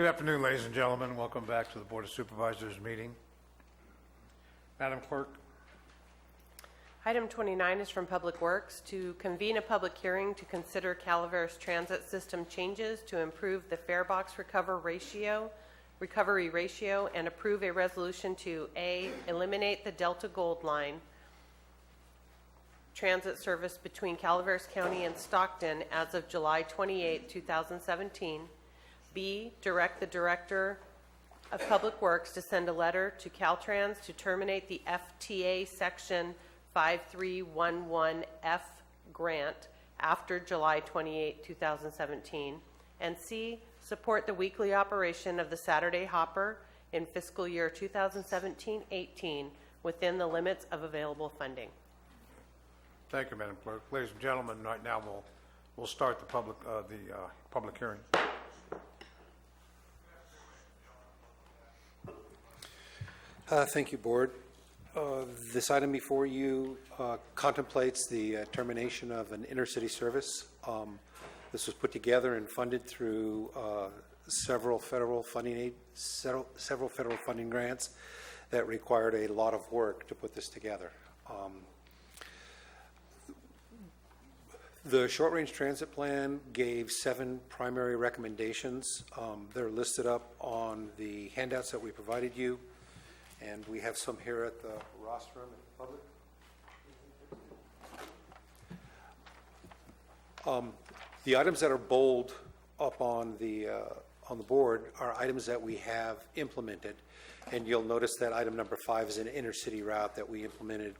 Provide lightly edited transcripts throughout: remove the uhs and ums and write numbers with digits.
Good afternoon, ladies and gentlemen. Welcome back to the Board of Supervisors meeting. Madam Clerk. Item 29 is from Public Works to convene a public hearing to consider Calaveras Transit System changes to improve the fare box recovery ratio and approve a resolution to A, eliminate the Delta Gold Line transit service between Calaveras County and Stockton as of July 28, 2017. B, direct the Director of Public Works to send a letter to Caltrans to terminate the FTA Section 5311F grant after July 28, 2017. And C, support the weekly operation of the Saturday Hopper in fiscal year 2017-18 within the limits of available funding. Thank you, Madam Clerk. Ladies and gentlemen, right now we'll start the public hearing. Thank you, Board. This item before you contemplates the termination of an intercity service. This was put together and funded through several federal funding grants that required a lot of work to put this together. The short-range transit plan gave 7 primary recommendations. They're listed up on the handouts that we provided you, and we have some here at the rostrum in public. The items that are bold up on the board are items that we have implemented, and you'll notice that item number 5 is an intercity route that we implemented,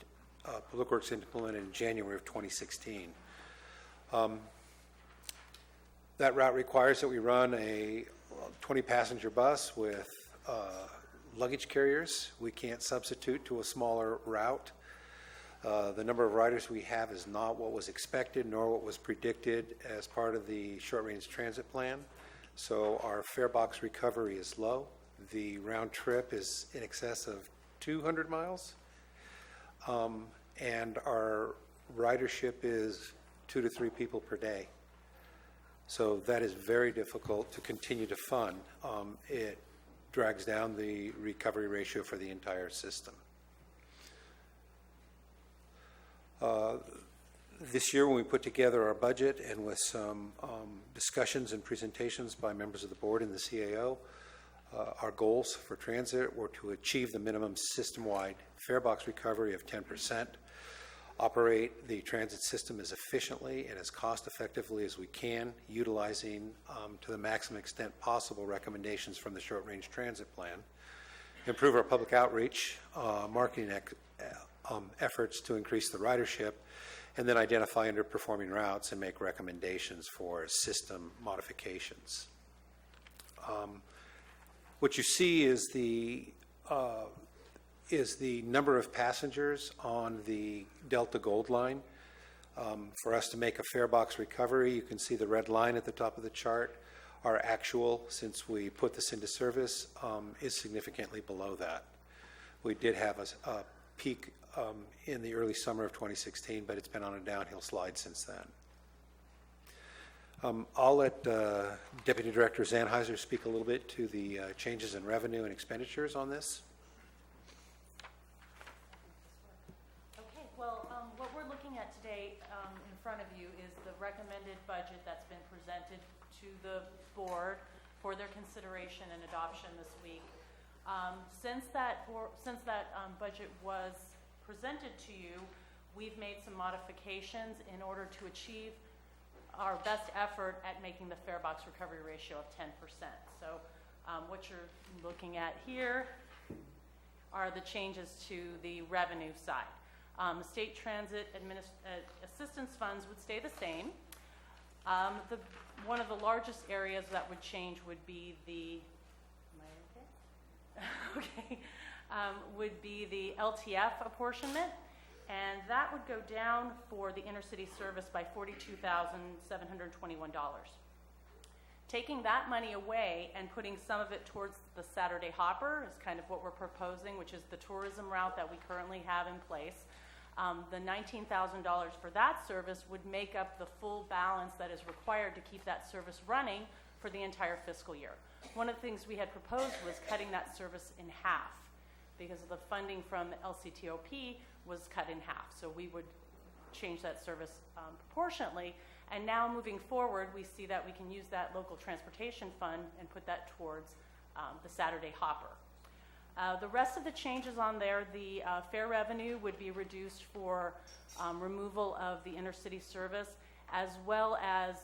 Public Works implemented in January of 2016. That route requires that we run a 20-passenger bus with luggage carriers. We can't substitute to a smaller route. The number of riders we have is not what was expected nor what was predicted as part of the short-range transit plan. So our fare box recovery is low. The round trip is in excess of 200 miles. And our ridership is 2 to 3 people per day. So that is very difficult to continue to fund. It drags down the recovery ratio for the entire system. This year when we put together our budget and with some discussions and presentations by members of the board and the CAO, our goals for transit were to achieve the minimum system-wide fare box recovery of 10%, operate the transit system as efficiently and as cost-effectively as we can, utilizing to the maximum extent possible recommendations from the short-range transit plan, improve our public outreach, marketing efforts to increase the ridership, and then identify underperforming routes and make recommendations for system modifications. What you see is the number of passengers on the Delta Gold Line. For us to make a fare box recovery, you can see the red line at the top of the chart. Our actual, since we put this into service, is significantly below that. We did have a peak in the early summer of 2016, but it's been on a downhill slide since then. I'll let Deputy Director Zandheiser speak a little bit to the changes in revenue and expenditures on this. Okay, well, what we're looking at today in front of you is the recommended budget that's been presented to the board for their consideration and adoption this week. Since that budget was presented to you, we've made some modifications in order to achieve our best effort at making the fare box recovery ratio of 10%. So what you're looking at here are the changes to the revenue side. The state transit assistance funds would stay the same. One of the largest areas that would change would be the, okay, would be the LTF apportionment, and that would go down for the intercity service by $42,721. Taking that money away and putting some of it towards the Saturday Hopper is kind of what we're proposing, which is the tourism route that we currently have in place. The $19,000 for that service would make up the full balance that is required to keep that service running for the entire fiscal year. One of the things we had proposed was cutting that service in half because of the funding from the LCTOP was cut in half. So we would change that service proportionately. And now moving forward, we see that we can use that local transportation fund and put that towards the Saturday hopper. The rest of the changes on there, the fare revenue would be reduced for removal of the intercity service, as well as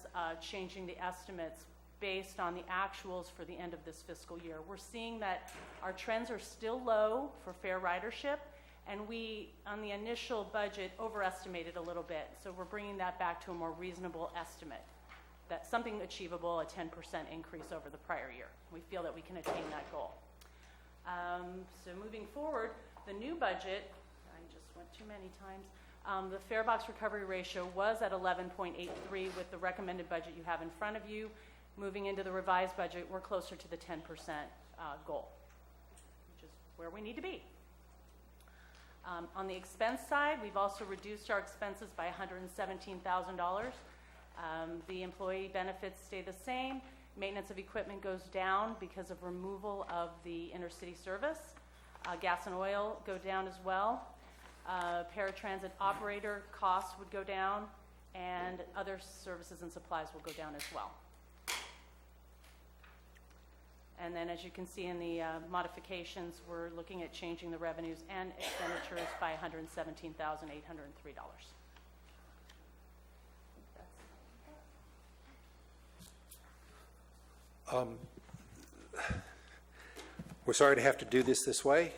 changing the estimates based on the actuals for the end of this fiscal year. We're seeing that our trends are still low for fare ridership, and we, on the initial budget, overestimated a little bit. So we're bringing that back to a more reasonable estimate. That's something achievable, a 10% increase over the prior year. We feel that we can attain that goal. So moving forward, the new budget, I just went too many times, the fare box recovery ratio was at 11.83 with the recommended budget you have in front of you. Moving into the revised budget, we're closer to the 10% goal, which is where we need to be. On the expense side, we've also reduced our expenses by $117,000. The employee benefits stay the same. Maintenance of equipment goes down because of removal of the intercity service. Gas and oil go down as well. Paratransit operator costs would go down, and other services and supplies will go down as well. And then, as you can see in the modifications, we're looking at changing the revenues and expenditures by $117,803. We're sorry to have to do this way,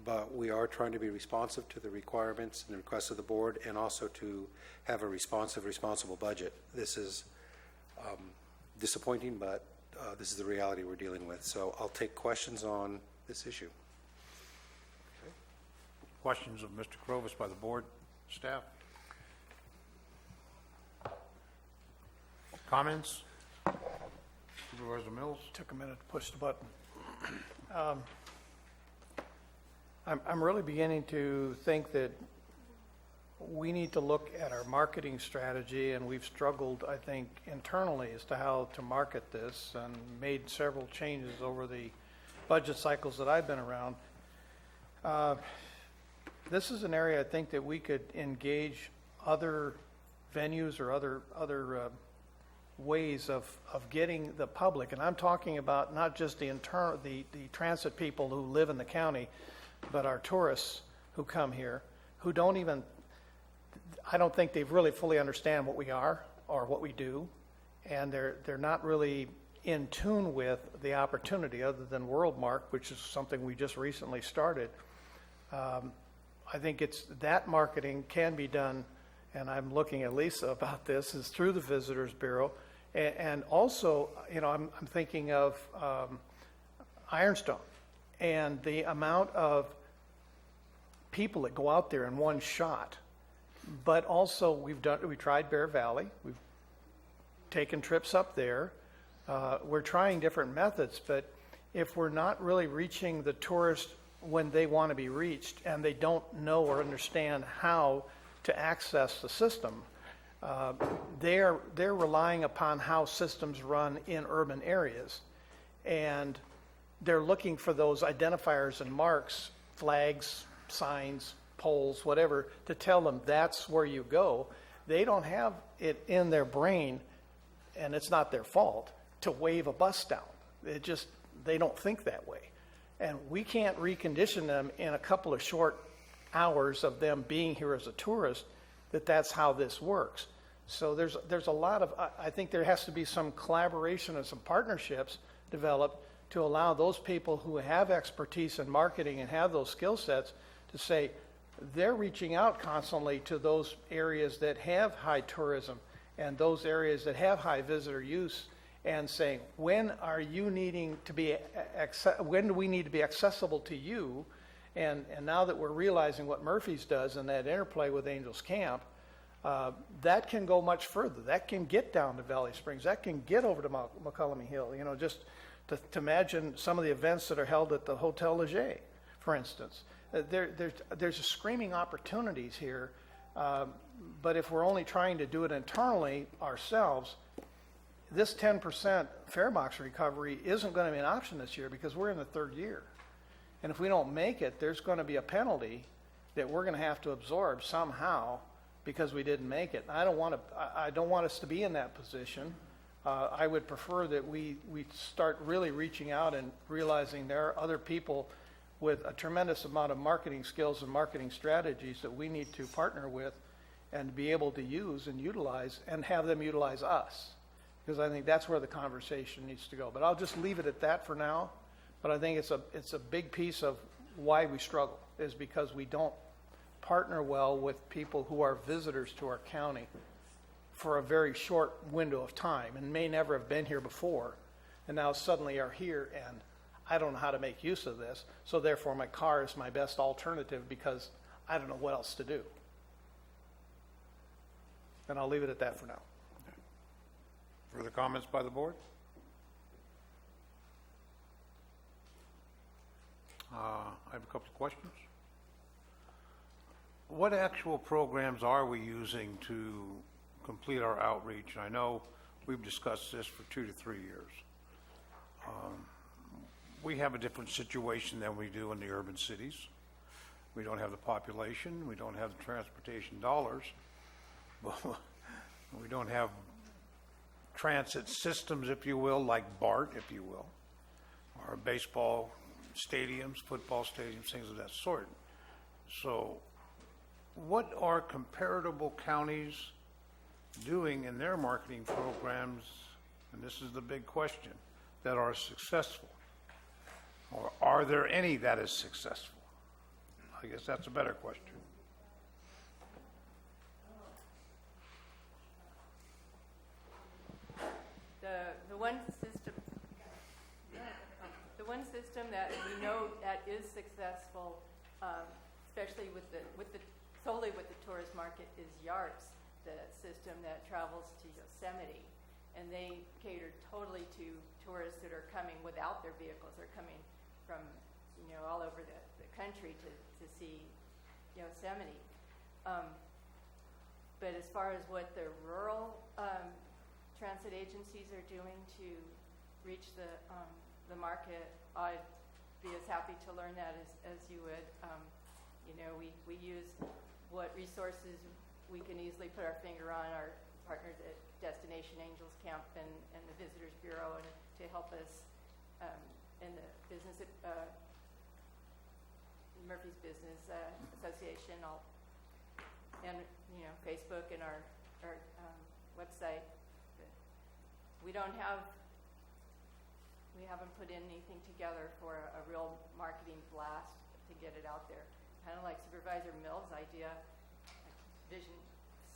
but we are trying to be responsive to the requirements and the requests of the board, and also to have a responsive, responsible budget. This is disappointing, but this is the reality we're dealing with. So I'll take questions on this issue. Questions of Mr. Krovis by the board, staff? Comments? Supervisor Mills? Took a minute to push the button. I'm really beginning to think that we need to look at our marketing strategy, and we've struggled, I think, internally as to how to market this, and made several changes over the budget cycles that I've been around. This is an area I think that we could engage other venues or other ways of getting the public, and I'm talking about not just the transit people who live in the county, but our tourists who come here, who I don't think they really fully understand what we are or what we do, and they're not really in tune with the opportunity other than WorldMark, which is something we just recently started. I think that marketing can be done, and I'm looking at Lisa about this, is through the Visitors Bureau. And also, I'm thinking of Ironstone and the amount of people that go out there in one shot. But also, we tried Bear Valley. We've taken trips up there. We're trying different methods, but if we're not really reaching the tourist when they want to be reached, and they don't know or understand how to access the system, they're relying upon how systems run in urban areas, and they're looking for those identifiers and marks, flags, signs, poles, whatever, to tell them that's where you go. They don't have it in their brain, and it's not their fault, to wave a bus down. They don't think that way. And we can't recondition them in a couple of short hours of them being here as a tourist that's how this works. So there's a lot of, I think there has to be some collaboration and some partnerships developed to allow those people who have expertise in marketing and have those skill sets to say they're reaching out constantly to those areas that have high tourism and those areas that have high visitor use, and saying, when do we need to be accessible to you? And now that we're realizing what Murphy's does and that interplay with Angels Camp, that can go much further. That can get down to Valley Springs. That can get over to McCullum Hill. Just to imagine some of the events that are held at the Hotel Leger, for instance. There's screaming opportunities here, but if we're only trying to do it internally ourselves, this 10% fare box recovery isn't going to be an option this year because we're in the third year. And if we don't make it, there's going to be a penalty that we're going to have to absorb somehow because we didn't make it. I don't want us to be in that position. I would prefer that we start really reaching out and realizing there are other people with a tremendous amount of marketing skills and marketing strategies that we need to partner with and be able to use and utilize and have them utilize us. Because I think that's where the conversation needs to go. But I'll just leave it at that for now. But I think it's a big piece of why we struggle is because we don't partner well with people who are visitors to our county for a very short window of time and may never have been here before and now suddenly are here and I don't know how to make use of this, so therefore my car is my best alternative because I don't know what else to do. And I'll leave it at that for now. Further comments by the board? I have a couple of questions. What actual programs are we using to complete our outreach? I know we've discussed this for 2 to 3 years. We have a different situation than we do in the urban cities. We don't have the population, we don't have the transportation dollars, we don't have transit systems, if you will, like BART, if you will, or baseball stadiums, football stadiums, things of that sort. So what are comparable counties doing in their marketing programs, and this is the big question, that are successful? Or are there any that is successful? I guess that's a better question. The one system that we know that is successful, especially solely with the tourist market, is YARPS, the system that travels to Yosemite, and they cater totally to tourists that are coming without their vehicles. They're coming from all over the country to see Yosemite. But as far as what the rural transit agencies are doing to reach the market, I'd be as happy to learn that as you would. We use what resources we can easily put our finger on, our partners at Destination Angels Camp and the Visitors Bureau, and to help us in the business Murphy's Business Association, and Facebook and our website. But we haven't put anything together for a real marketing blast to get it out there. Kind of like Supervisor Mills' idea, vision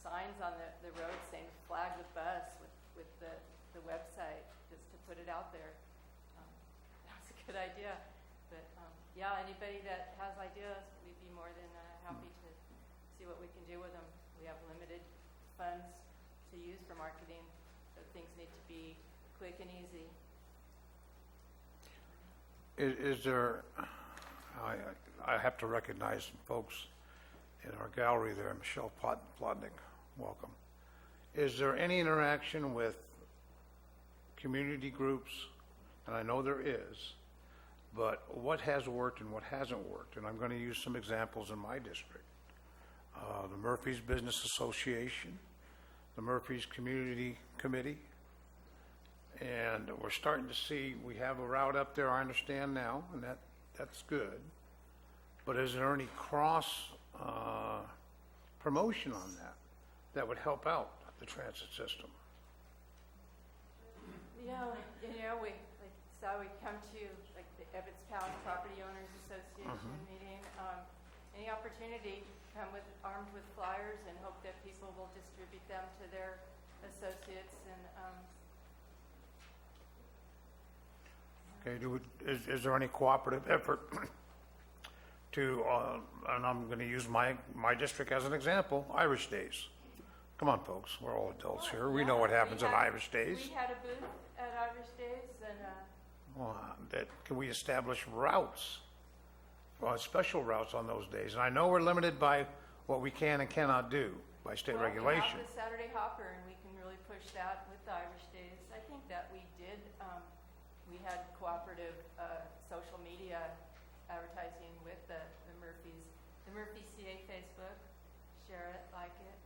signs on the road saying "flag the bus" with the website, just to put it out there. That's a good idea. But anybody that has ideas, we'd be more than happy to see what we can do with them. We have limited funds to use for marketing, so things need to be quick and easy. Is there, I have to recognize some folks in our gallery there, Michelle Plotnick, welcome. Is there any interaction with community groups? And I know there is, but what has worked and what hasn't worked? And I'm going to use some examples in my district. The Murphy's Business Association, the Murphy's Community Committee, and we're starting to see, we have a route up there, I understand now, and that's good. But is there any cross promotion on that would help out the transit system? We come to like the Ebbets Palace Property Owners Association meeting. Any opportunity, come armed with flyers and hope that people will distribute them to their associates. And Okay, is there any cooperative effort to, and I'm going to use my district as an example, Irish Days. Come on, folks, we're all adults here. We know what happens on Irish Days. We had a booth at Irish Days, and Can we establish routes, special routes on those days? And I know we're limited by what we can and cannot do by state regulation. We have the Saturday Hopper, and we can really push that with the Irish Days. I think that we did, we had cooperative social media advertising with the Murphys. The Murphy CA Facebook, share it, like it.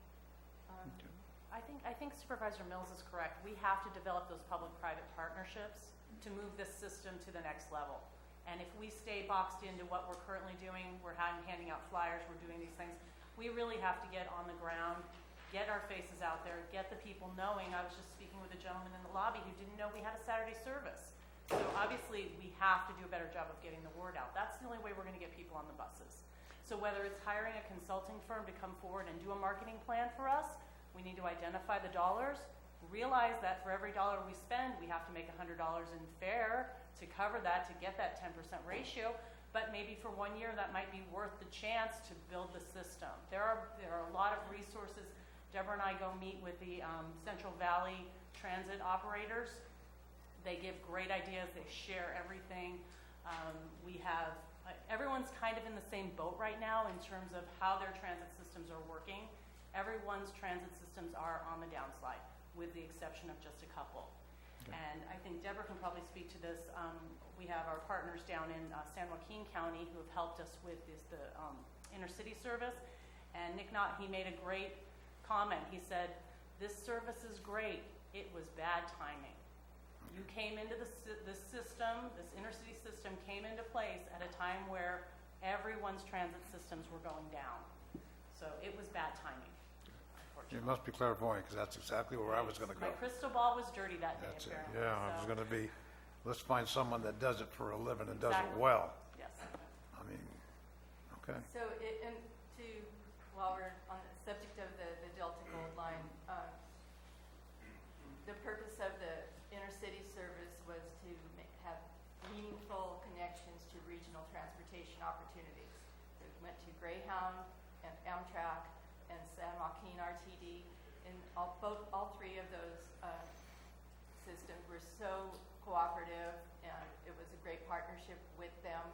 I think Supervisor Mills is correct. We have to develop those public-private partnerships to move this system to the next level. And if we stay boxed into what we're currently doing, we're handing out flyers, we're doing these things, we really have to get on the ground, get our faces out there, get the people knowing. I was just speaking with a gentleman in the lobby who didn't know we had a Saturday service. So obviously, we have to do a better job of getting the word out. That's the only way we're going to get people on the buses. So whether it's hiring a consulting firm to come forward and do a marketing plan for us, we need to identify the dollars, realize that for every dollar we spend, we have to make $100 in fare to cover that, to get that 10% ratio. But maybe for 1 year, that might be worth the chance to build the system. There are a lot of resources. Deborah and I go meet with the Central Valley transit operators. They give great ideas. They share everything. We have everyone's kind of in the same boat right now in terms of how their transit systems are working. Everyone's transit systems are on the downslide, with the exception of just a couple. Okay. And I think Deborah can probably speak to this. We have our partners down in San Joaquin County who have helped us with the intercity service. And Nick Knott, he made a great comment. He said, "This service is great. It was bad timing. You came into the system, this intercity system came into place at a time where everyone's transit systems were going down. So it was bad timing, You unfortunately." must be clairvoyant, because that's exactly where I was going to go. My crystal ball was dirty that day, That's it. apparently. Yeah, I was so- going to be, let's find someone that does it for a living and does it Exactly. well. Yes. I mean, okay. So, and while we're on the subject of the Delta Gold Line, the purpose of the intercity service was to have meaningful connections to regional transportation opportunities. So we went to Greyhound and Amtrak and San Joaquin RTD, and all three of those systems were so cooperative, and it was a great partnership with them,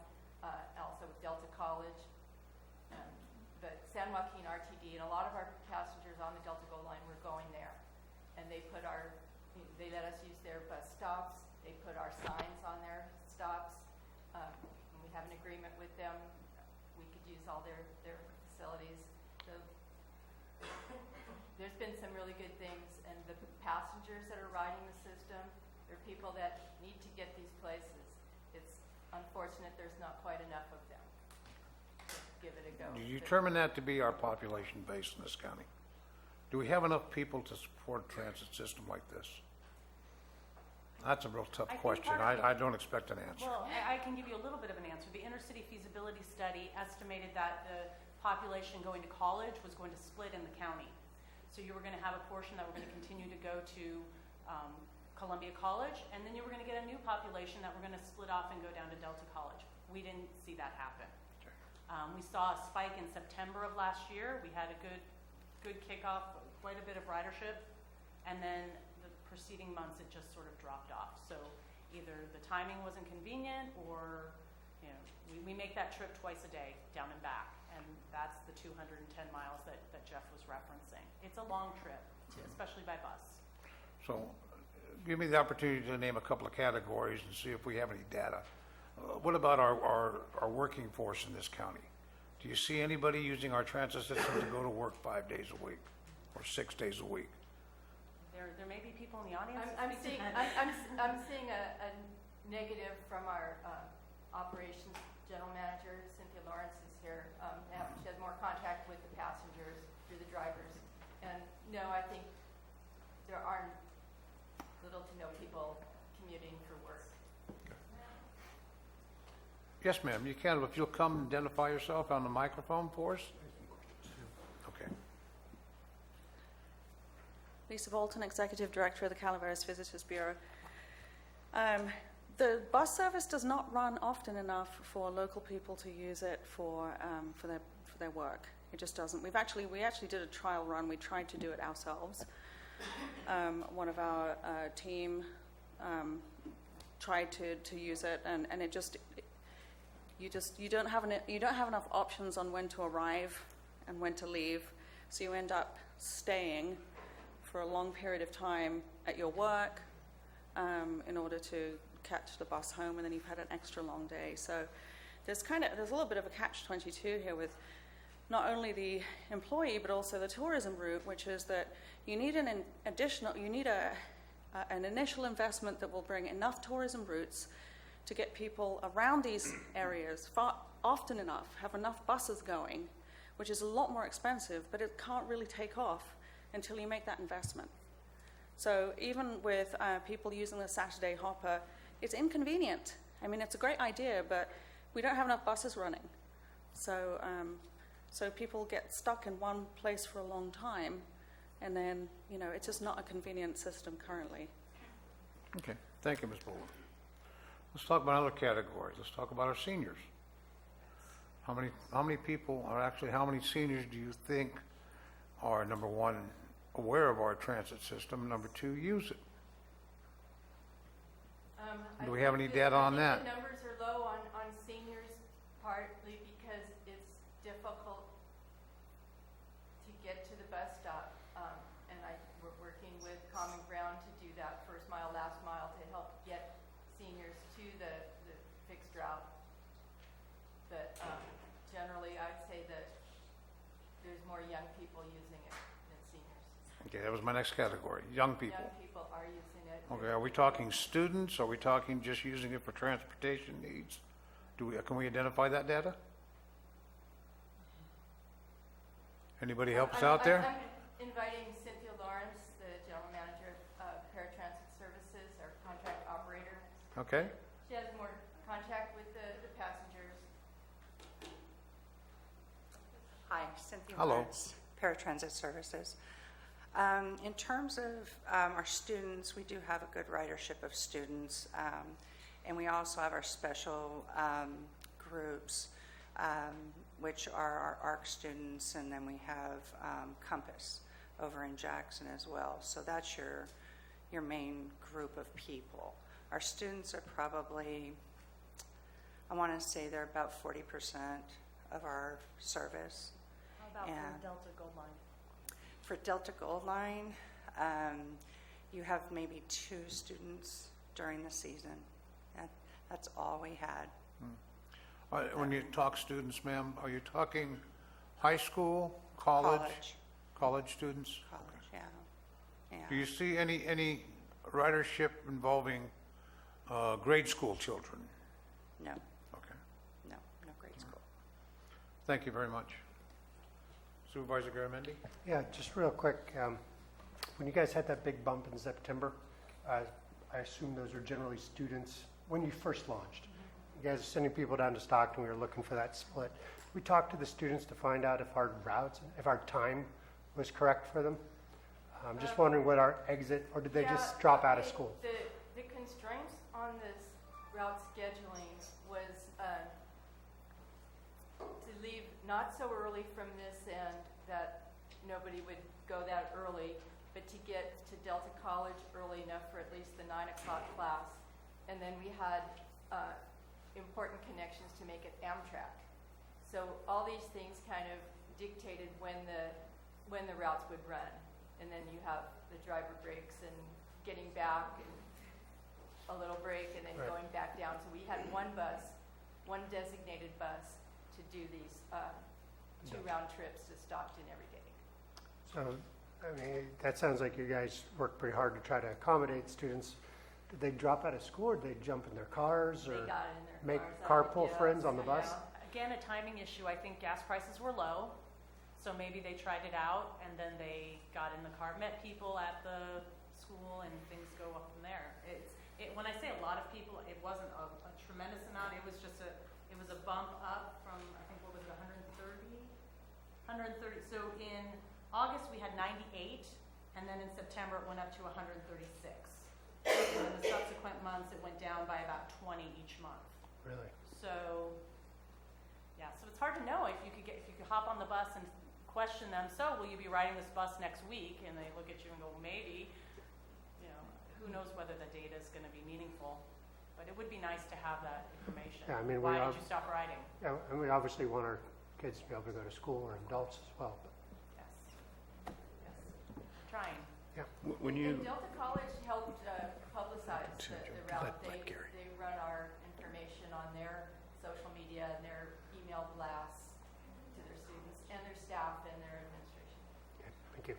also with Delta College. But San Joaquin RTD and a lot of our passengers on the Delta Gold Line were going there, and they let us use their bus stops. They put our signs on their stops. And we have an agreement with them. We could use all their facilities. So there's been some really good things, and the passengers that are riding the system, they're people that need to get these places. It's unfortunate there's not quite enough of them. Give it a go. Do you determine that to be our population base in this county? Do we have enough people to support a transit system like this? That's a real tough I think question. part of I don't expect an answer. Well, I can give you a little bit of an answer. The intercity feasibility study estimated that the population going to college was going to split in the county. So you were going to have a portion that were going to continue to go to Columbia College, and then you were going to get a new population that were going to split off and go down to Delta College. We didn't see that happen. We saw a spike in September of last year. We had a good kickoff, quite a bit of ridership, and then the preceding months it just sort of dropped off. So either the timing wasn't convenient, or we make that trip twice a day down and back, and that's the 210 miles that Jeff was referencing. It's a long trip, especially by bus. So give me the opportunity to name a couple of categories and see if we have any data. What about our working force in this county? Do you see anybody using our transit system to go to work 5 days a week or 6 days a week? There may be people in the audience. I'm that speak seeing to that. I'm seeing a negative from our operations general manager. Cynthia Lawrence is here. She has more contact with the passengers through the drivers. And no, I think there are little to no people commuting for work. Yes, ma'am, you can. If you'll come identify yourself on the microphone for us. Okay. Lisa Bolton, Executive Director of the Calaveras Visitors Bureau. The bus service does not run often enough for local people to use it for their work. It just doesn't. We actually did a trial run. We tried to do it ourselves. One of our team tried to use it, and it just you don't have enough options on when to arrive and when to leave, so you end up staying for for a long period of time at your work in order to catch the bus home, and then you've had an extra long day. So there's a little bit of a catch-22 here with not only the employee but also the tourism route, which is that you need an initial investment that will bring enough tourism routes to get people around these areas often enough, have enough buses going, which is a lot more expensive, but it can't really take off until you make that investment. So even with people using the Saturday hopper, it's inconvenient. I mean, it's a great idea, but we don't have enough buses running. So, so people get stuck in one place for a long time, and then, it's just not a convenient system currently. Okay, thank you, Ms. Bowler. Let's talk about other categories. Let's talk about our seniors. How many people are actually, how many seniors do you think are, number one, aware of our transit system, number two, use it? Do we have any data on that? The numbers are low on seniors, partly because it's difficult to get to the bus stop. And we're working with Common Ground to do that first mile, last mile to help get seniors to the fixed route. But generally, I'd say that there's more young people using it than seniors. Okay, that was my next category, young people. Young people are using it. Okay, are we talking students? Are we talking just using it for transportation needs? Can we identify that data? Anybody help us out there? I'm inviting Cynthia Lawrence, the general manager of Paratransit Services, our contract operator. Okay, She has more contact with the passengers. Hi, Cynthia Hello. Lawrence, Paratransit Services. In terms of our students, we do have a good ridership of students, and we also have our special groups, which are our ARC students, and then we have Compass over in Jackson as well. So that's your main group of people. Our students are probably, I want to say they're about 40% of our service. How about And from Delta Gold Line? For Delta Gold Line, you have maybe 2 students during the season. That's all we had. when you talk students, ma'am, are you talking high school, college? College students? College, yeah. Do you see any ridership involving grade school children? No, Okay, no grade school. thank you very much. Supervisor Garamendi? Yeah, just real quick, when you guys had that big bump in September, I assume those are generally students, when you first launched. You guys are sending people down to Stockton, we were looking for that split. We talked to the students to find out if our routes, if our time was correct for them. I'm just wondering what our exit, or did they just drop out of school? The constraints on this route scheduling was to leave not so early from this end that nobody would go that early, but to get to Delta College early enough for at least the 9 o'clock class. And then we had important connections to make it Amtrak. So all these things kind of dictated when the routes would run. And then you have the driver breaks and getting back and a little break and then Right. going back down. So we had one designated bus to do these 2 round trips to Stockton every day. So, I mean, that sounds like you guys worked pretty hard to try to accommodate students. Did they drop out of school, or did they jump in their cars, They or got in their make cars, carpool friends on the bus? Again, a timing issue. I think gas prices were low, so maybe they tried it out and then they got in the car, met people at the school, and things go up from there. When I say a lot of people, it wasn't a tremendous amount. It was just it was a bump up from, I think, what was it, 130? So in August we had 98, and then in September it went up to 136. And in the subsequent months it went down by about 20 each month. Really? So, yeah, so it's hard to know if you could hop on the bus and question them, so will you be riding this bus next week? And they look at you and go, maybe. Who knows whether the data is going to be meaningful, but it would be nice to have that information. Yeah, I mean, Why did you stop riding? Yeah, and we obviously want our kids to be able to go to school, or adults as well. But Yes. Trying. yeah, when you, And Delta College helped publicize the route. They run our information on their social media and their email blasts to their students and their staff and their administration. Okay, thank you.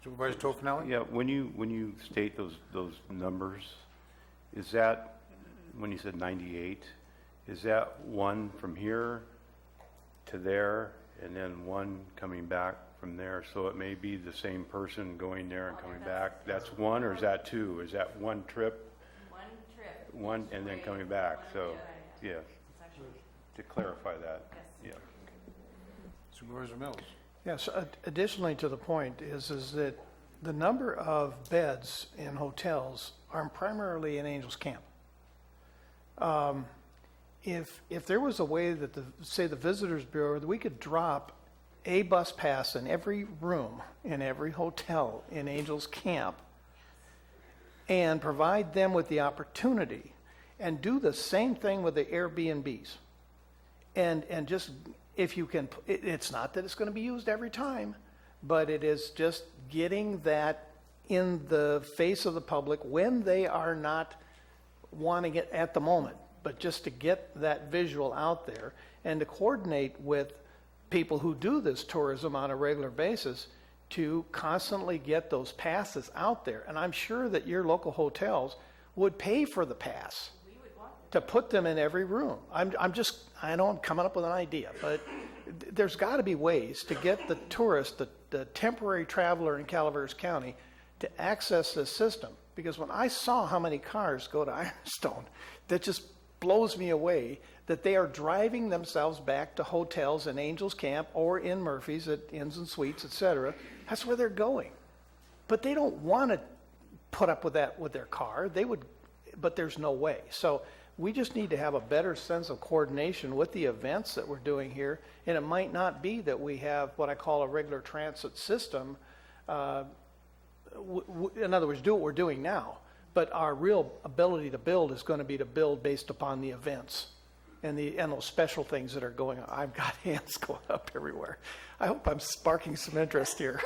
Supervisor Toffenelli? yeah, when you state those numbers, is that, when you said 98, is that one from here to there, and then one coming back from there? So it may be the same person going there and coming back? That's one, or is that two? Is that one trip? One trip. One, and then coming back, so, yeah, It's actually, to clarify that, yes. yeah. Supervisor Mills? Yes, additionally to the point is that the number of beds in hotels are primarily in Angels Camp. If there was a way that say the Visitors Bureau, that we could drop a bus pass in every room, in every hotel in Angels Camp, and provide them with the opportunity, and do the same thing with the Airbnbs. And just, if you can, it's not that it's going to be used every time, but it is just getting that in the face of the public when they are not wanting it at the moment, but just to get that visual out there and to coordinate with people who do this tourism on a regular basis to constantly get those passes out there. And I'm sure that your local hotels would pay for the pass to put them in every room. I know I'm coming up with an idea, but there's got to be ways to get the tourist, the temporary traveler in Calaveras County, to access this system. Because when I saw how many cars go to Ironstone, that just blows me away that they are driving themselves back to hotels in Angels Camp or in Murphy's at Inns and Suites, etc. That's where they're going. But they don't want to put up with that with their car. They would, but there's no way. So we just need to have a better sense of coordination with the events that we're doing here. And it might not be that we have what I call a regular transit system. In other words, do what we're doing now. But our real ability to build is going to be to build based upon the events and those special things that are going on. I've got hands going up everywhere. I hope I'm sparking some interest here.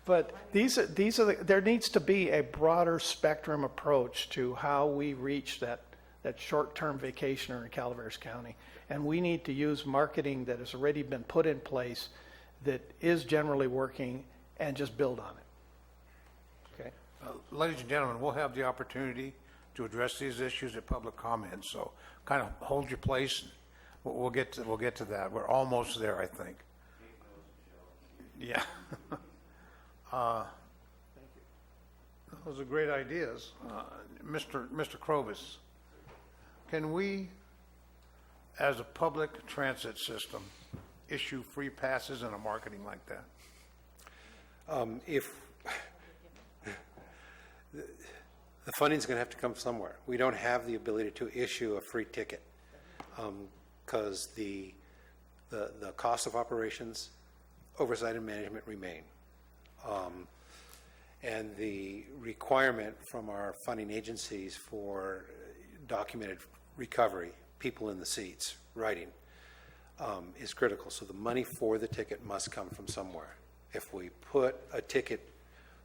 But there needs to be a broader spectrum approach to how we reach that short-term vacationer in Calaveras County. And we need to use marketing that has already been put in place that is generally working and just build on it. Okay. Ladies and gentlemen, we'll have the opportunity to address these issues at public comment, so kind of hold your place. We'll get to that. We're almost there, I think. Yeah. Those are great ideas. Mr. Krovis, can we, as a public transit system, issue free passes and a marketing like that? If the funding's going to have to come somewhere. We don't have the ability to issue a free ticket because the cost of operations, oversight, and management remain. And the requirement from our funding agencies for documented recovery, people in the seats, writing, is critical. So the money for the ticket must come from somewhere. If we put a ticket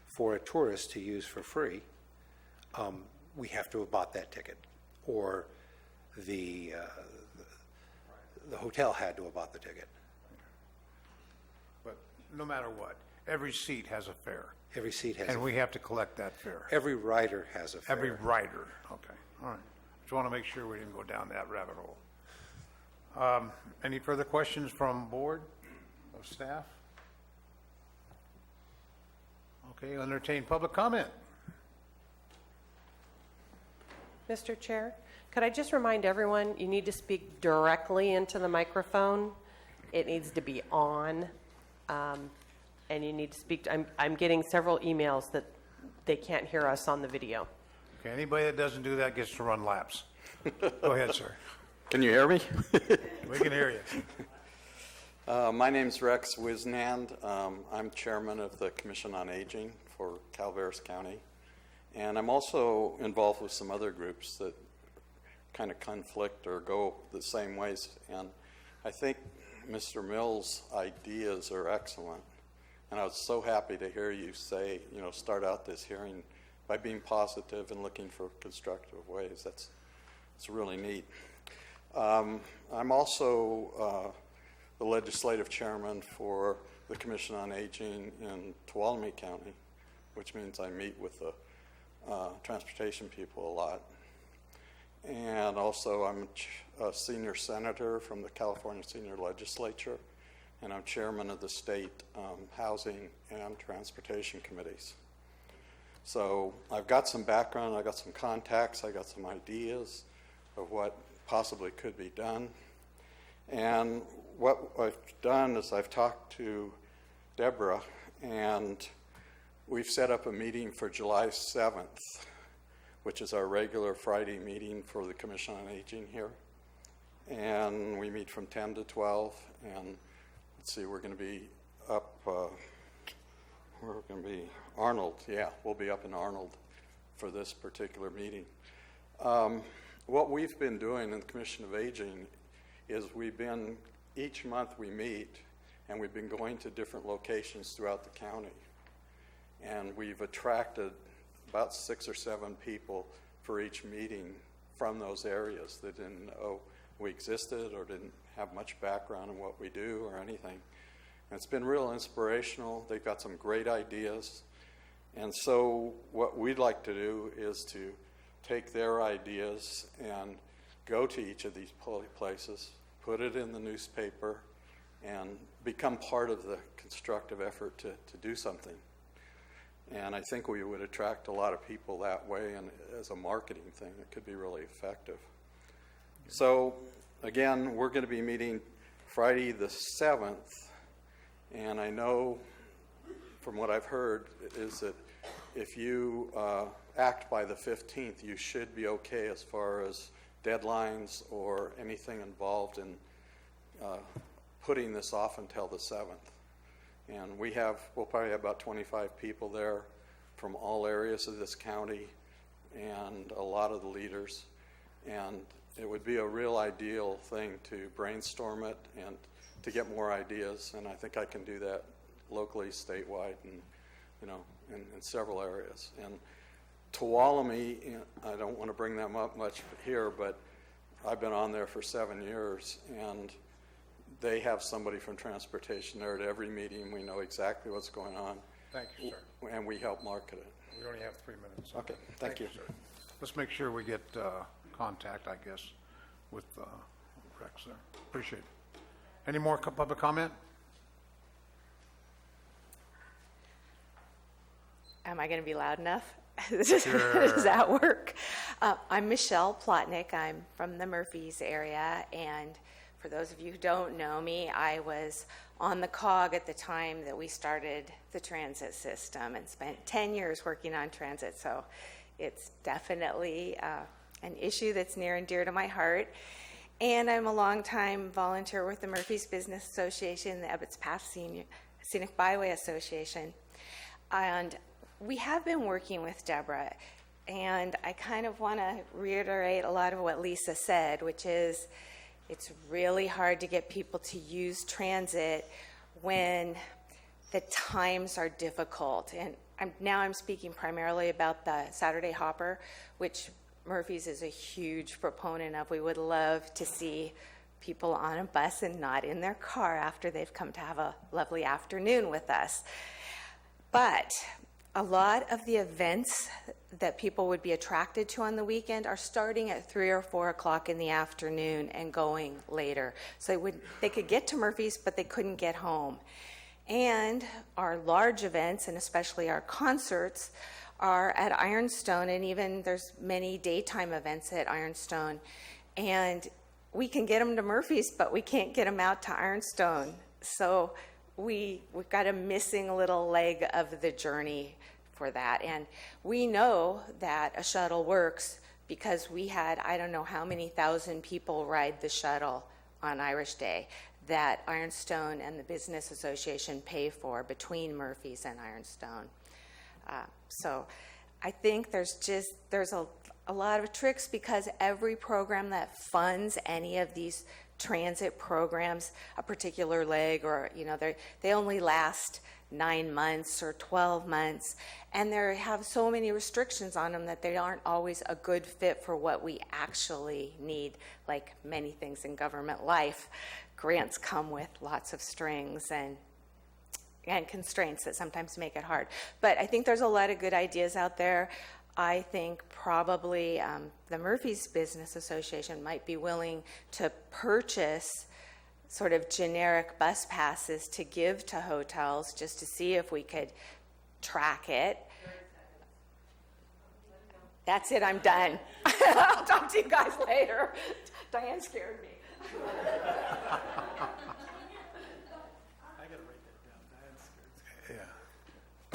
for a tourist to use for free, we have to have bought that ticket, or the hotel had to have bought the ticket. But no matter what, every seat has a fare. Every seat has And a we have to collect that fare. Every rider has a fare. Every rider, okay, all right. Just want to make sure we didn't go down that rabbit hole. Any further questions from board or staff? Okay, entertain public comment. Mr. Chair, could I just remind everyone, you need to speak directly into the microphone. It needs to be on, and you need to speak. I'm getting several emails that they can't hear us on the video. Okay, anybody that doesn't do that gets to run laps. Go ahead, sir. Can you hear me? We can hear you. My name's Rex Wisnand. I'm chairman of the Commission on Aging for Calaveras County. And I'm also involved with some other groups that kind of conflict or go the same ways. And I think Mr. Mills' ideas are excellent. And I was so happy to hear you say, start out this hearing by being positive and looking for constructive ways. It's really neat. I'm also the legislative chairman for the Commission on Aging in Tuolumne County, which means I meet with the transportation people a lot. And also I'm a senior senator from the California Senior Legislature, and I'm chairman of the state housing and transportation committees. So I've got some background, I've got some contacts, I've got some ideas of what possibly could be done. And what I've done is I've talked to Deborah, and we've set up a meeting for July 7th, which is our regular Friday meeting for the Commission on Aging here. And we meet from 10 to 12, and let's see, we're going to be up, we're going to be Arnold. Yeah, we'll be up in Arnold for this particular meeting. What we've been doing in the Commission of Aging is each month we meet, and we've been going to different locations throughout the county. And we've attracted about 6 or 7 people for each meeting from those areas that didn't know we existed or didn't have much background in what we do or anything. And it's been real inspirational. They've got some great ideas. And so what we'd like to do is to take their ideas and go to each of these places, put it in the newspaper, and become part of the constructive effort to do something. And I think we would attract a lot of people that way, and as a marketing thing, it could be really effective. So, again, we're going to be meeting Friday the 7th, and I know from what I've heard is that if you act by the 15th, you should be okay as far as deadlines or anything involved in putting this off until the 7th. And we'll probably have about 25 people there from all areas of this county and a lot of the leaders. And it would be a real ideal thing to brainstorm it and to get more ideas. And I think I can do that locally, statewide, and in several areas. And Tuolumne, I don't want to bring them up much here, but I've been on there for 7 years, and they have somebody from transportation there at every meeting. We know exactly what's going on. Thank you, sir. And we help market it. We only have 3 minutes. Okay, thank you. Sir. Let's make sure we get contact, I guess, with Rex there. Appreciate it. Any more public comment? Am I going to be loud enough? Sure. Does that work? I'm Michelle Plotnick. I'm from the Murphys area, and for those of you who don't know me, I was on the COG at the time that we started the transit system and spent 10 years working on transit, so it's definitely an issue that's near and dear to my heart. And I'm a longtime volunteer with the Murphys Business Association, the Ebbets Pass Scenic Byway Association, and we have been working with Deborah, and I kind of want to reiterate a lot of what Lisa said, which is it's really hard to get people to use transit when the times are difficult. And I'm speaking primarily about the Saturday Hopper, which Murphy's is a huge proponent of. We would love to see people on a bus and not in their car after they've come to have a lovely afternoon with us. But a lot of the events that people would be attracted to on the weekend are starting at 3 or 4 o'clock in the afternoon and going later. So they could get to Murphy's, but they couldn't get home. And our large events, and especially our concerts, are at Ironstone, and even there's many daytime events at Ironstone. And we can get them to Murphy's, but we can't get them out to Ironstone. So we've got a missing little leg of the journey for that. And we know that a shuttle works because we had, I don't know how many thousand people ride the shuttle on Irish Day that Ironstone and the Business Association pay for between Murphy's and Ironstone. So I think there's a lot of tricks because every program that funds any of these transit programs, a particular leg, or, you know, they only last 9 months or 12 months, and they have so many restrictions on them that they aren't always a good fit for what we actually need. Like many things in government life, grants come with lots of strings and constraints that sometimes make it hard. But I think there's a lot of good ideas out there. I think probably the Murphy's Business Association might be willing to purchase sort of generic bus passes to give to hotels just to see if we could track it. That's it, I'm done. I'll talk to you guys later. Diane scared me.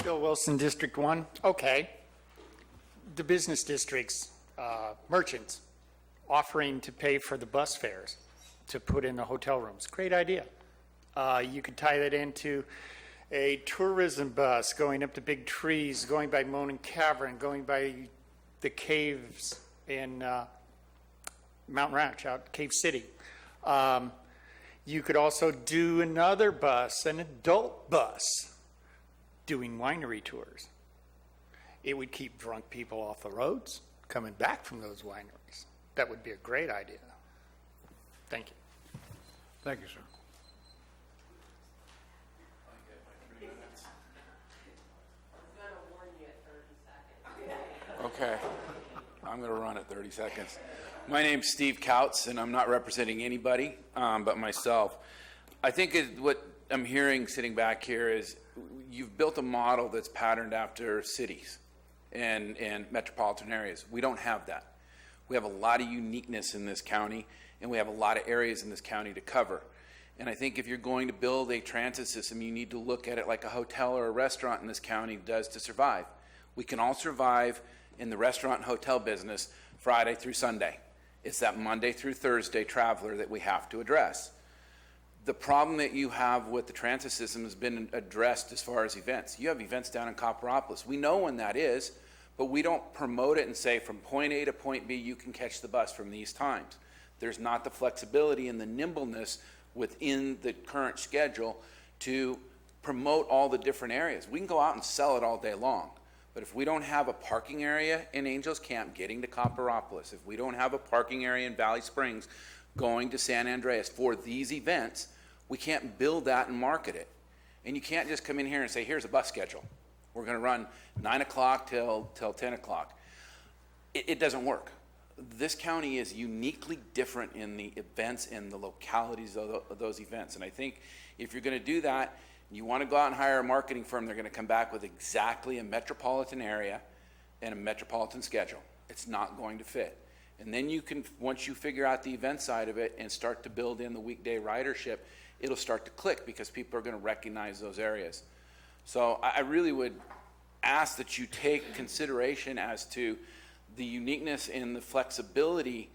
Bill Wilson, District 1. Okay. The business districts, merchants, offering to pay for the bus fares to put in the hotel rooms. Great idea. You could tie that into a tourism bus going up to big trees, going by Monon Cavern, going by the caves in Mountain Ranch, out Cave City. You could also do another bus, an adult bus, doing winery tours. It would keep drunk people off the roads coming back from those wineries. That would be a great idea. Thank you. Thank you, sir. Okay, I'm going to run at 30 seconds. My name's Steve Kautz, and I'm not representing anybody but myself. I think what I'm hearing sitting back here is you've built a model that's patterned after cities and metropolitan areas. We don't have that. We have a lot of uniqueness in this county, and we have a lot of areas in this county to cover. And I think if you're going to build a transit system, you need to look at it like a hotel or a restaurant in this county does to survive. We can all survive in the restaurant and hotel business Friday through Sunday. It's that Monday through Thursday traveler that we have to address. The problem that you have with the transit system has been addressed as far as events. You have events down in Copperopolis. We know when that is, but we don't promote it and say from point A to point B, you can catch the bus from these times. There's not the flexibility and the nimbleness within the current schedule to promote all the different areas. We can go out and sell it all day long. But if we don't have a parking area in Angels Camp getting to Copperopolis, if we don't have a parking area in Valley Springs going to San Andreas for these events, we can't build that and market it. And you can't just come in here and say, here's a bus schedule. We're going to run 9 o'clock till 10 o'clock. It doesn't work. This county is uniquely different in the events and the localities of those events. And I think if you're going to do that, you want to go out and hire a marketing firm, they're going to come back with exactly a metropolitan area and a metropolitan schedule. It's not going to fit. And then you can, once you figure out the event side of it and start to build in the weekday ridership, it'll start to click because people are going to recognize those areas. So I really would ask that you take consideration as to the uniqueness and the flexibility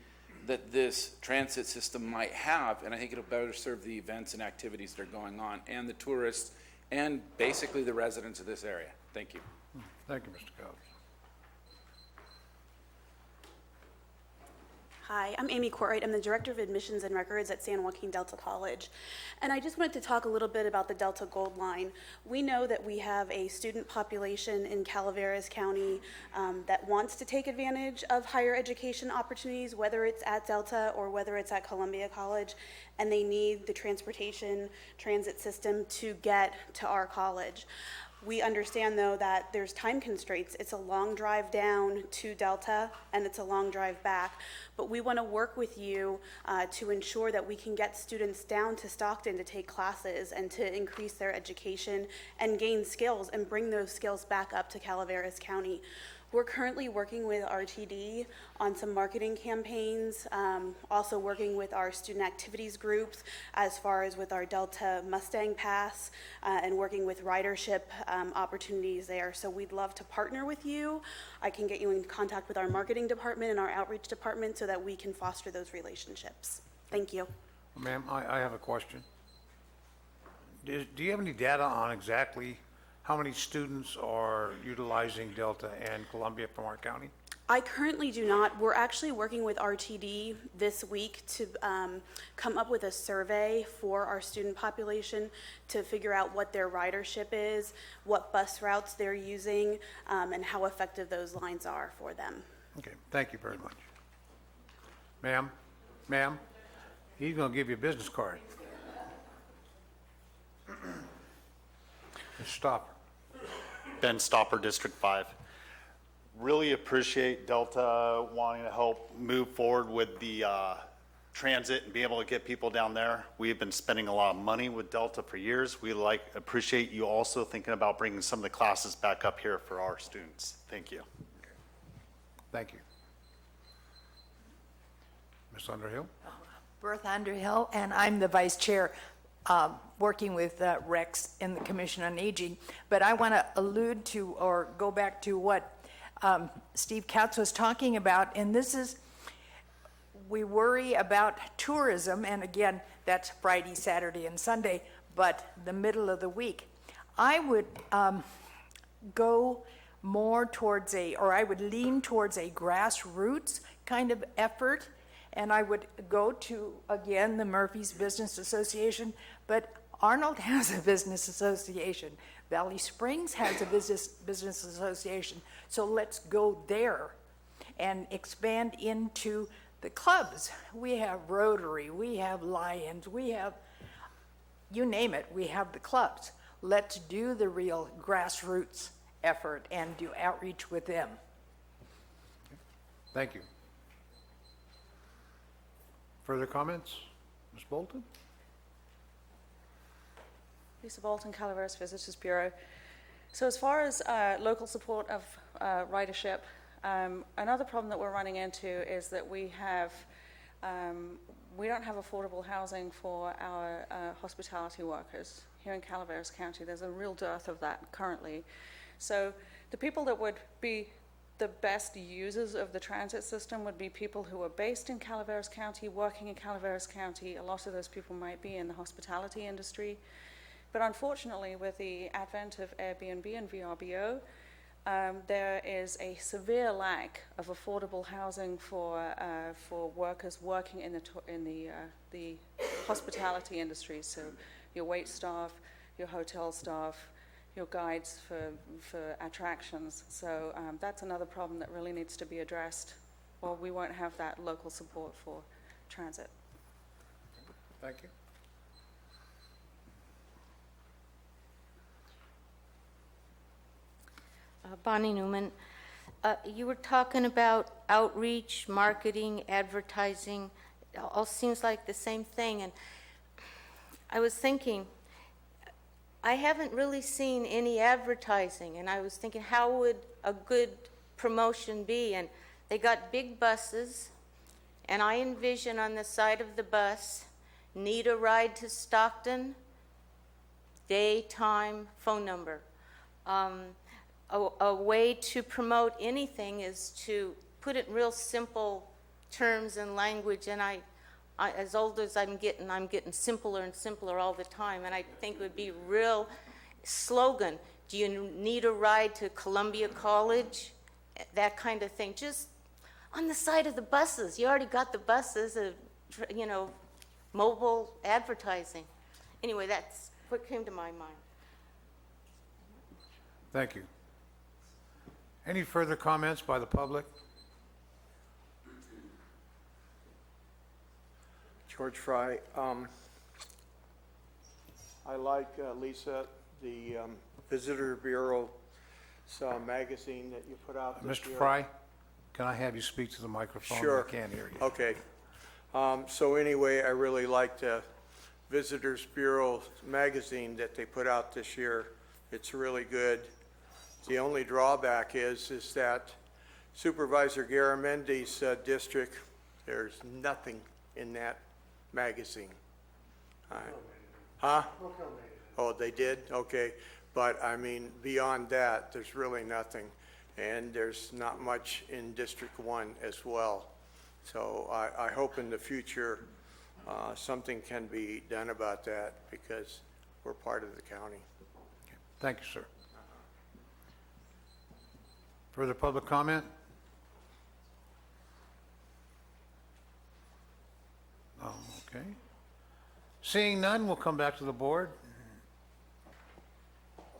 that this transit system might have, and I think it'll better serve the events and activities that are going on, and the tourists, and basically the residents of this area. Thank you. Thank you, Mr. Coates. Hi, I'm Amy Courtwright. I'm the Director of Admissions and Records at San Joaquin Delta College. And I just wanted to talk a little bit about the Delta Gold Line. We know that we have a student population in Calaveras County that wants to take advantage of higher education opportunities, whether it's at Delta or whether it's at Columbia College, and they need the transit system to get to our college. We understand, though, that there's time constraints. It's a long drive down to Delta, and it's a long drive back. But we want to work with you to ensure that we can get students down to Stockton to take classes and to increase their education and gain skills and bring those skills back up to Calaveras County. We're currently working with RTD on some marketing campaigns, also working with our student activities groups as far as with our Delta Mustang Pass and working with ridership opportunities there. So we'd love to partner with you. I can get you in contact with our marketing department and our outreach department so that we can foster those relationships. Thank you. Ma'am, I have a question. Do you have any data on exactly how many students are utilizing Delta and Columbia from our county? I currently do not. We're actually working with RTD this week to come up with a survey for our student population to figure out what their ridership is, what bus routes they're using, and how effective those lines are for them. Okay, thank you very much. Ma'am, he's going to give you a business card. Stop. Ben Stopper, District 5. Really appreciate Delta wanting to help move forward with the transit and be able to get people down there. We have been spending a lot of money with Delta for years. We appreciate you also thinking about bringing some of the classes back up here for our students. Thank you. Thank you. Ms. Underhill? Bertha Underhill, and I'm the vice chair working with Rex in the Commission on Aging. But I want to allude to or go back to what Steve Katz was talking about, and this is, we worry about tourism, and again, that's Friday, Saturday, and Sunday, but the middle of the week. I would go more towards I would lean towards a grassroots kind of effort, and I would go to, again, the Murphy's Business Association, but Arnold has a business association. Valley Springs has a business association. So let's go there and expand into the clubs. We have Rotary, we have Lions, we have, you name it, we have the clubs. Let's do the real grassroots effort and do outreach with them. Thank you. Further comments? Ms. Bolton? Lisa Bolton, Calaveras Visitors Bureau. So as far as local support of ridership, another problem that we're running into is that we don't have affordable housing for our hospitality workers. Here in Calaveras County, there's a real dearth of that currently. So the people that would be the best users of the transit system would be people who are based in Calaveras County, working in Calaveras County. A lot of those people might be in the hospitality industry. But unfortunately, with the advent of Airbnb and VRBO, there is a severe lack of affordable housing for workers working in the hospitality industry. So your wait staff, your hotel staff, your guides for attractions. So that's another problem that really needs to be addressed, or we won't have that local support for transit. Thank you. Bonnie Newman, you were talking about outreach, marketing, advertising. It all seems like the same thing. And I was thinking, I haven't really seen any advertising. And I was thinking, how would a good promotion be? And they got big buses. And I envision on the side of the bus, need a ride to Stockton, daytime, phone number. A way to promote anything is to put it in real simple terms and language, and I as old as I'm getting simpler and simpler all the time, and I think it would be real slogan. Do you need a ride to Columbia College? That kind of thing. Just on the side of the buses. You already got the buses, mobile advertising. Anyway, that's what came to my mind. Thank you. Any further comments by the public? George Fry. I like, Lisa, the Visitor Bureau magazine that you put out this Mr. year. Fry, can I have you speak to the microphone? Sure. I can't hear you. Okay. So anyway, I really liked the Visitors Bureau magazine that they put out this year. It's really good. The only drawback is that Supervisor Garamendi's district, there's nothing in that magazine. Huh? Oh, they did? Okay. But I mean, beyond that, there's really nothing. And there's not much in District 1 as well. So I hope in the future something can be done about that because we're part of the county. Thank you, sir. Further public comment? Seeing none, we'll come back to the board.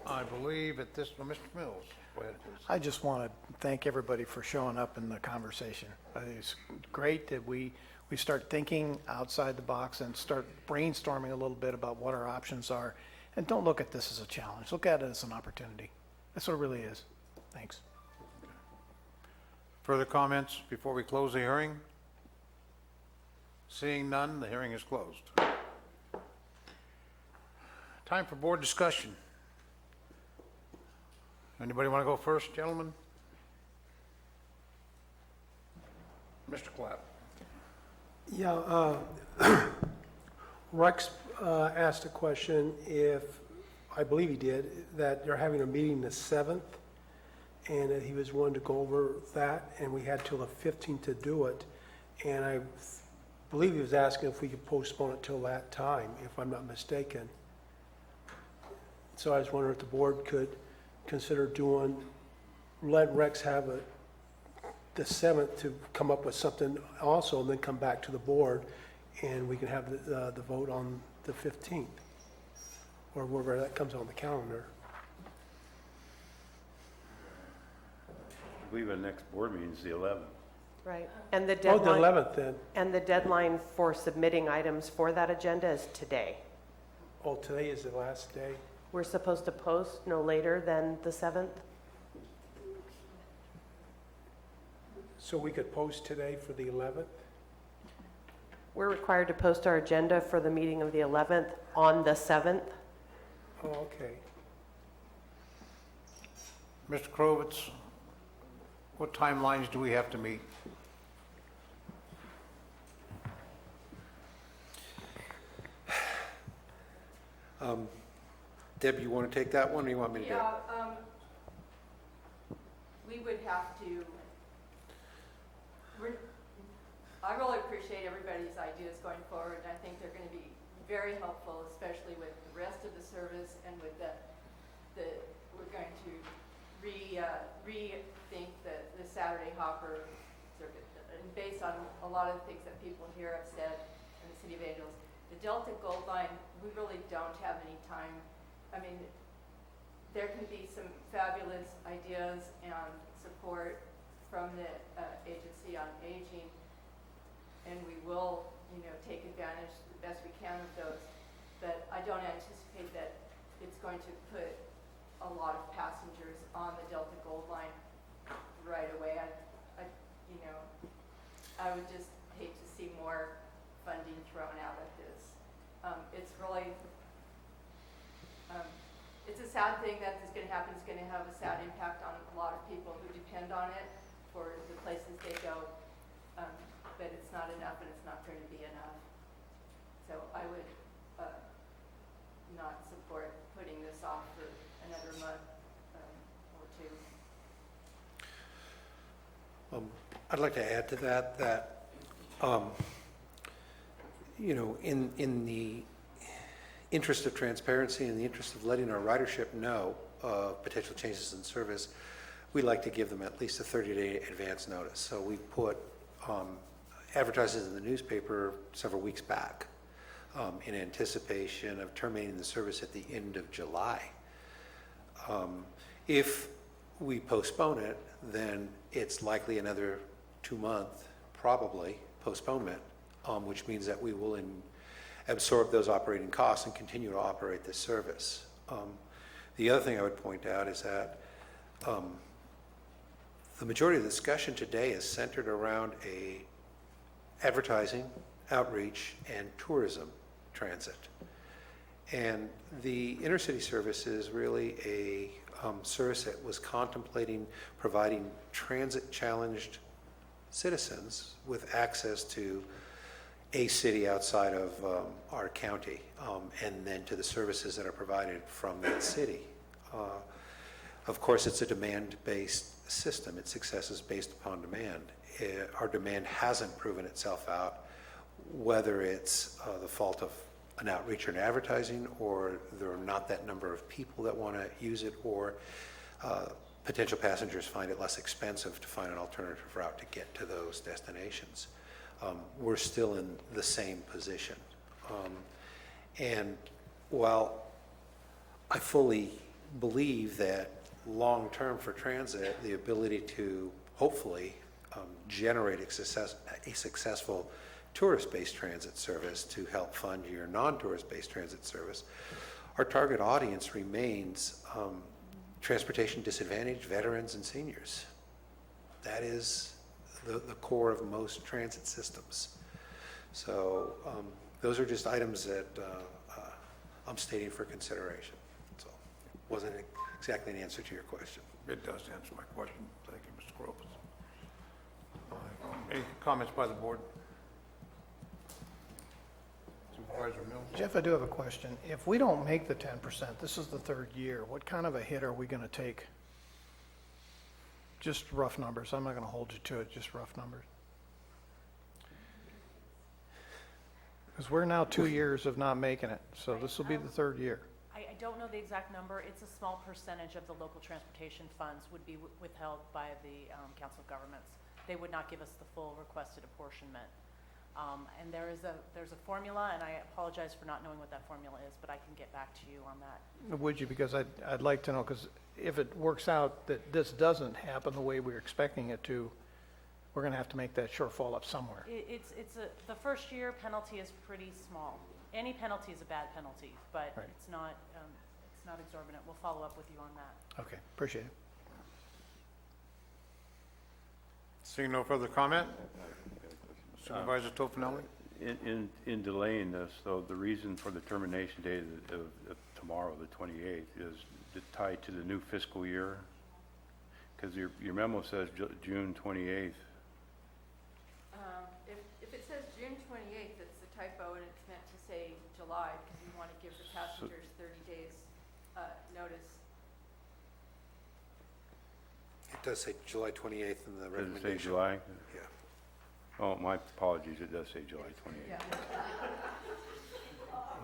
I believe at this, Mr. Mills, go ahead, please. I just want to thank everybody for showing up in the conversation. I think it's great that we start thinking outside the box and start brainstorming a little bit about what our options are. And don't look at this as a challenge. Look at it as an opportunity. That's what it really is. Thanks. Further comments before we close the hearing? Seeing none, the hearing is closed. Time for board discussion. Anybody want to go first, gentlemen? Mr. Clapp. Yeah, Rex asked a question if, I believe he did, that they're having a meeting the 7th, and that he was wanting to go over that, and we had till the 15th to do it. And I believe he was asking if we could postpone it till that time, if I'm not mistaken. So I was wondering if the board could consider let Rex have the 7th to come up with something also, and then come back to the board, and we can have the vote on the 15th, or wherever that comes on the calendar. I believe the next board meeting is the 11th. Right. And the Oh, deadline. the 11th then. And the deadline for submitting items for that agenda is today. Oh, today is the last day. We're supposed to post no later than the 7th? So we could post today for the 11th? We're required to post our agenda for the meeting of the 11th on the 7th. Oh, okay. Mr. Krovitz, what timelines do we have to meet? Deb, you want to take that one, or you want me to do it? Yeah, we would have to, I really appreciate everybody's ideas going forward, and I think they're going to be very helpful, especially with the rest of the service and with we're going to rethink the Saturday hopper circuit, and based on a lot of the things that people here have said in the city of Angels. The Delta Gold Line, we really don't have any time. I mean, there can be some fabulous ideas and support from the Agency on Aging, and we will, take advantage the best we can of those. But I don't anticipate that it's going to put a lot of passengers on the Delta Gold Line right away. I would just hate to see more funding thrown out at this. It's really, it's a sad thing that is going to happen. It's going to have a sad impact on a lot of people who depend on it for the places they go. But it's not enough, and it's not going to be enough. So I would not support putting this off for another month or two. I'd like to add to that in the interest of transparency, in the interest of letting our ridership know potential changes in service, we like to give them at least a 30-day advance notice. So we put advertises in the newspaper several weeks back in anticipation of terminating the service at the end of July. If we postpone it, then it's likely another 2-month, probably, postponement, which means that we will absorb those operating costs and continue to operate this service. The other thing I would point out is that the majority of the discussion today is centered around advertising, outreach, and tourism transit. And the intercity service is really a service that was contemplating providing transit-challenged citizens with access to a city outside of our county, and then to the services that are provided from that city. Of course, it's a demand-based system. Its success is based upon demand. Our demand hasn't proven itself out, whether it's the fault of an outreach or an advertising, or there are not that number of people that want to use it, or potential passengers find it less expensive to find an alternative route to get to those destinations. We're still in the same position. And while I fully believe that long-term for transit, the ability to hopefully generate a successful tourist-based transit service to help fund your non-tourist-based transit service, our target audience remains transportation disadvantaged veterans and seniors. That is the core of most transit systems. So those are just items that I'm stating for consideration. So it wasn't exactly an answer to your question. It does answer my question. Thank you, Mr. Gropus. Any comments by the board? Supervisor Mills? Jeff, I do have a question. If we don't make the 10%, this is the third year, what kind of a hit are we going to take? Just rough numbers. I'm not going to hold you to it, just rough numbers. Because we're now 2 years of not making it, so this will be the third year. I don't know the exact number. It's a small percentage of the local transportation funds would be withheld by the Council of Governments. They would not give us the full requested apportionment. And there's a formula, and I apologize for not knowing what that formula is, but I can get back to you on that. Would you? Because I'd like to know, because if it works out that this doesn't happen the way we're expecting it to, we're going to have to make that shortfall up somewhere. The first year penalty is pretty small. Any penalty is a bad penalty, but Right. it's not exorbitant. We'll follow up with you on that. Okay, appreciate it. Seeing no further comment? Supervisor Tofinelli? In delaying this, though, the reason for the termination date of tomorrow, the 28th, is tied to the new fiscal year? Because your memo says June 28th. If it says June 28th, it's a typo, and it's meant to say July, because we want to give the passengers 30 days notice. It does say July 28th in the recommendation. Does it say July? Yeah. Oh, my apologies, it does say July 28th. Yeah.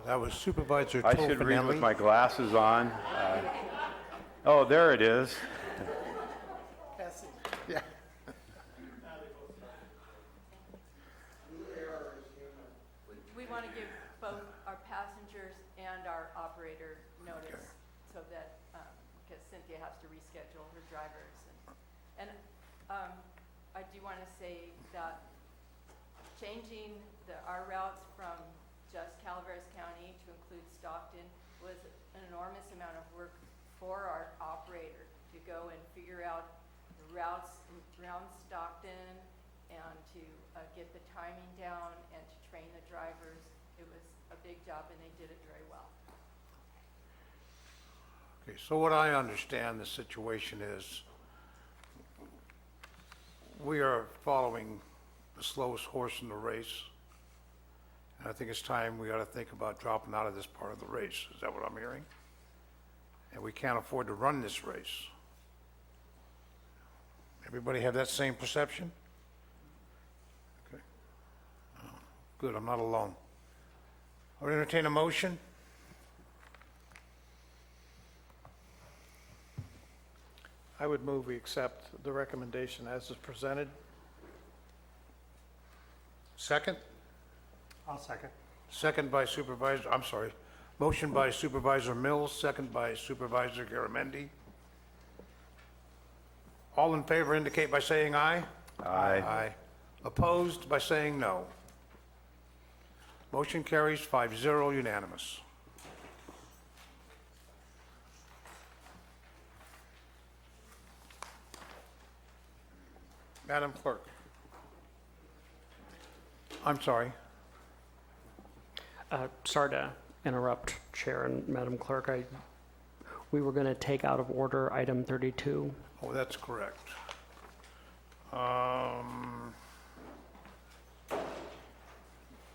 That was Supervisor I should read with Tofinelli. my glasses on. Oh, there it is. Yeah. We want to give both our passengers and our operator notice, so that, because Cynthia has to reschedule her drivers. And I do want to say that changing our routes from just Calaveras County to include Stockton was an enormous amount of work for our operator to go and figure out the routes around Stockton and to get the timing down and to train the drivers. It was a big job, and they did it very well. Okay, so what I understand the situation is, we are following the slowest horse in the race. And I think it's time we ought to think about dropping out of this part of the race. Is that what I'm hearing? And we can't afford to run this race. Everybody have that same perception? Okay. Good, I'm not alone. I would entertain a motion. I would move we accept the recommendation as is presented. Second? I'll second. Second by Supervisor, I'm sorry, motion by Supervisor Mills, second by Supervisor Garamendi. All in favor indicate by saying aye. Aye. Aye. Opposed by saying no. Motion carries 5-0 unanimous. Madam Clerk. I'm sorry. Sorry to interrupt, Chair and Madam Clerk. We were going to take out of order item 32. Oh, that's correct.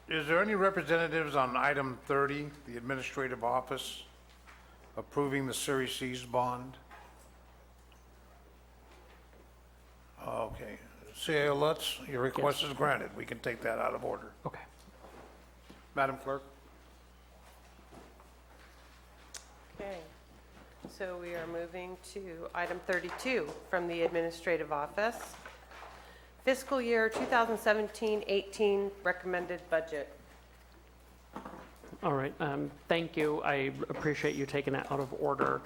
Is there any representatives on item 30, the administrative office, approving the Series C's bond? Okay. CAO Lutz, your request is granted. We can take that out of order. Okay. Madam Clerk? Okay, so we are moving to item 32 from the administrative office. Fiscal year 2017-18 recommended budget. All right, thank you. I appreciate you taking that out of order.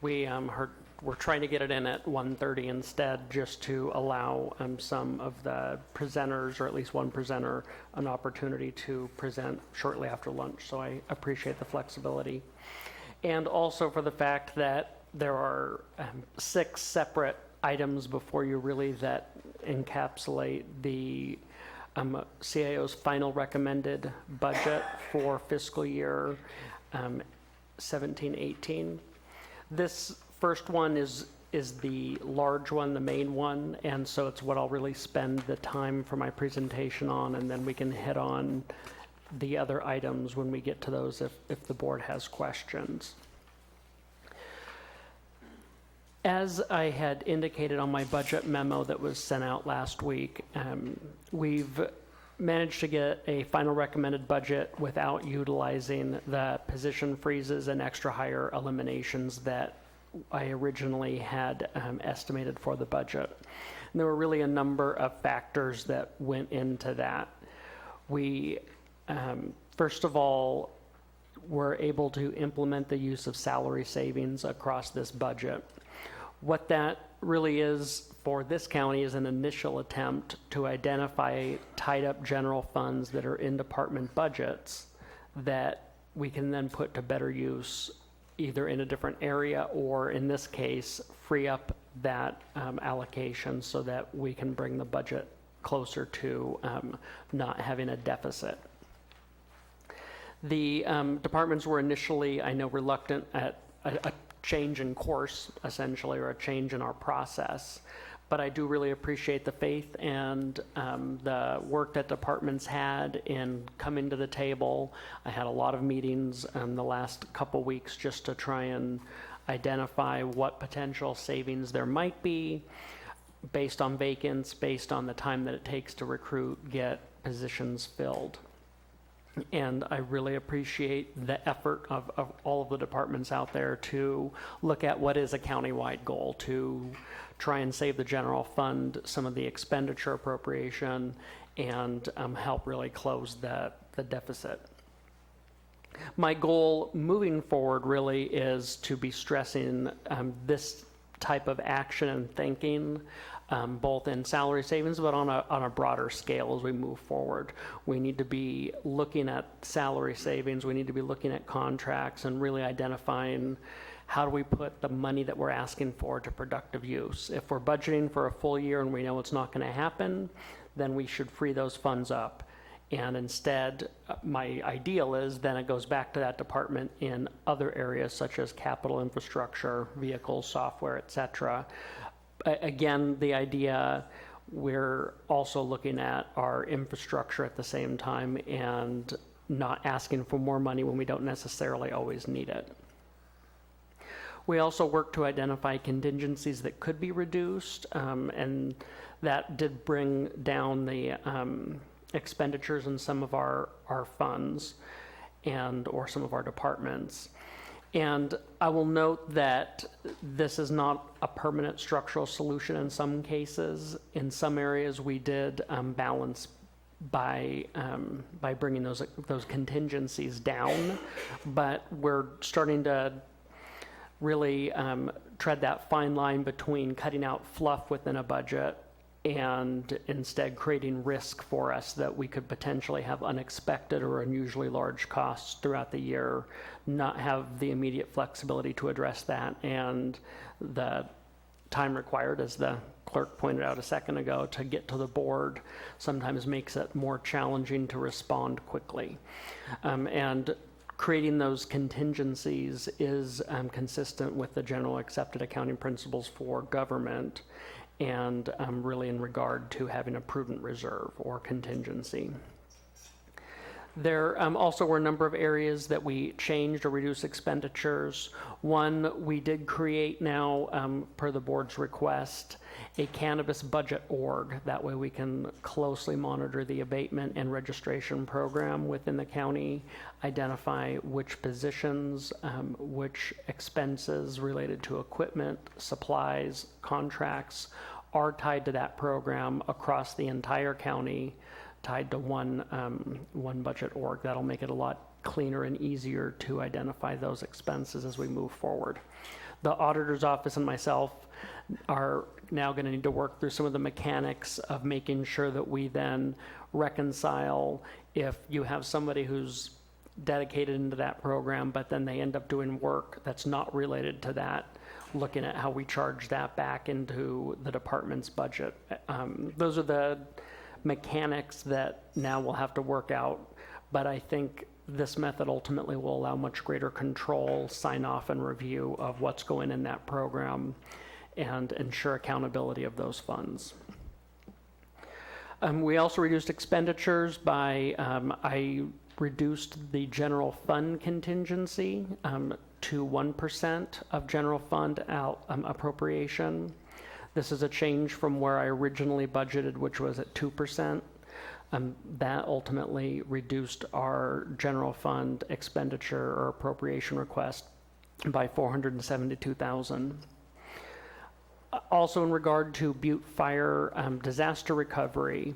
We're trying to get it in at 1:30 instead, just to allow some of the presenters, or at least one presenter, an opportunity to present shortly after lunch. So I appreciate the flexibility. And also for the fact that there are 6 separate items before you really that encapsulate the CAO's final recommended budget for fiscal year 17-18. This first one is the large one, the main one, and so it's what I'll really spend the time for my presentation on, and then we can hit on the other items when we get to those if the board has questions. As I had indicated on my budget memo that was sent out last week, we've managed to get a final recommended budget without utilizing the position freezes and extra hire eliminations that I originally had estimated for the budget. And there were really a number of factors that went into that. We, first of all, were able to implement the use of salary savings across this budget. What that really is for this county is an initial attempt to identify tied up general funds that are in department budgets that we can then put to better use either in a different area or, in this case, free up that allocation so that we can bring the budget closer to not having a deficit. The departments were initially, I know, reluctant at a change in course, essentially, or a change in our process. But I do really appreciate the faith and the work that departments had in coming to the table. I had a lot of meetings in the last couple weeks just to try and identify what potential savings there might be based on vacants, based on the time that it takes to recruit, get positions filled. And I really appreciate the effort of all of the departments out there to look at what is a countywide goal, to try and save the general fund some of the expenditure appropriation and help really close the deficit. My goal moving forward really is to be stressing this type of action and thinking both in salary savings, but on a broader scale as we move forward. We need to be looking at salary savings, we need to be looking at contracts and really identifying how do we put the money that we're asking for to productive use. If we're budgeting for a full year and we know it's not going to happen, then we should free those funds up. And instead, my ideal is then it goes back to that department in other areas such as capital infrastructure, vehicles, software, et cetera. Again, the idea, we're also looking at our infrastructure at the same time and not asking for more money when we don't necessarily always need it. We also work to identify contingencies that could be reduced, and that did bring down the expenditures in some of our funds or some of our departments. And I will note that this is not a permanent structural solution in some cases. In some areas, we did balance by bringing those contingencies down, but we're starting to really tread that fine line between cutting out fluff within a budget and instead creating risk for us that we could potentially have unexpected or unusually large costs throughout the year, not have the immediate flexibility to address that, and the time required, as the clerk pointed out a second ago, to get to the board sometimes makes it more challenging to respond quickly. And creating those contingencies is consistent with the general accepted accounting principles for government and really in regard to having a prudent reserve or contingency. There also were a number of areas that we changed or reduced expenditures. One, we did create now, per the board's request, a cannabis budget org. That way we can closely monitor the abatement and registration program within the county, identify which positions, which expenses related to equipment, supplies, contracts are tied to that program across the entire county, tied to one budget org. That'll make it a lot cleaner and easier to identify those expenses as we move forward. The auditor's office and myself are now going to need to work through some of the mechanics of making sure that we then reconcile if you have somebody who's dedicated into that program, but then they end up doing work that's not related to that, looking at how we charge that back into the department's budget. Those are the mechanics that now we'll have to work out, but I think this method ultimately will allow much greater control, sign off, and review of what's going in that program and ensure accountability of those funds. We also reduced expenditures by, I reduced the general fund contingency to 1% of general fund appropriation. This is a change from where I originally budgeted, which was at 2%. That ultimately reduced our general fund expenditure or appropriation request by $472,000. Also, in regard to Butte Fire disaster recovery,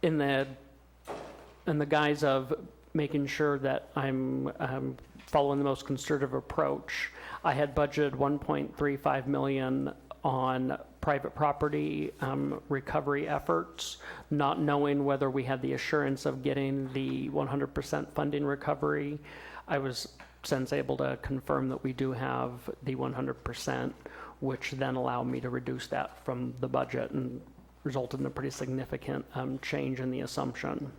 in the guise of making sure that I'm following the most conservative approach, I had budgeted $1.35 million on private property recovery efforts, not knowing whether we had the assurance of getting the 100% funding recovery. I was since able to confirm that we do have the 100%, which then allowed me to reduce that from the budget and resulted in a pretty significant change in the assumption.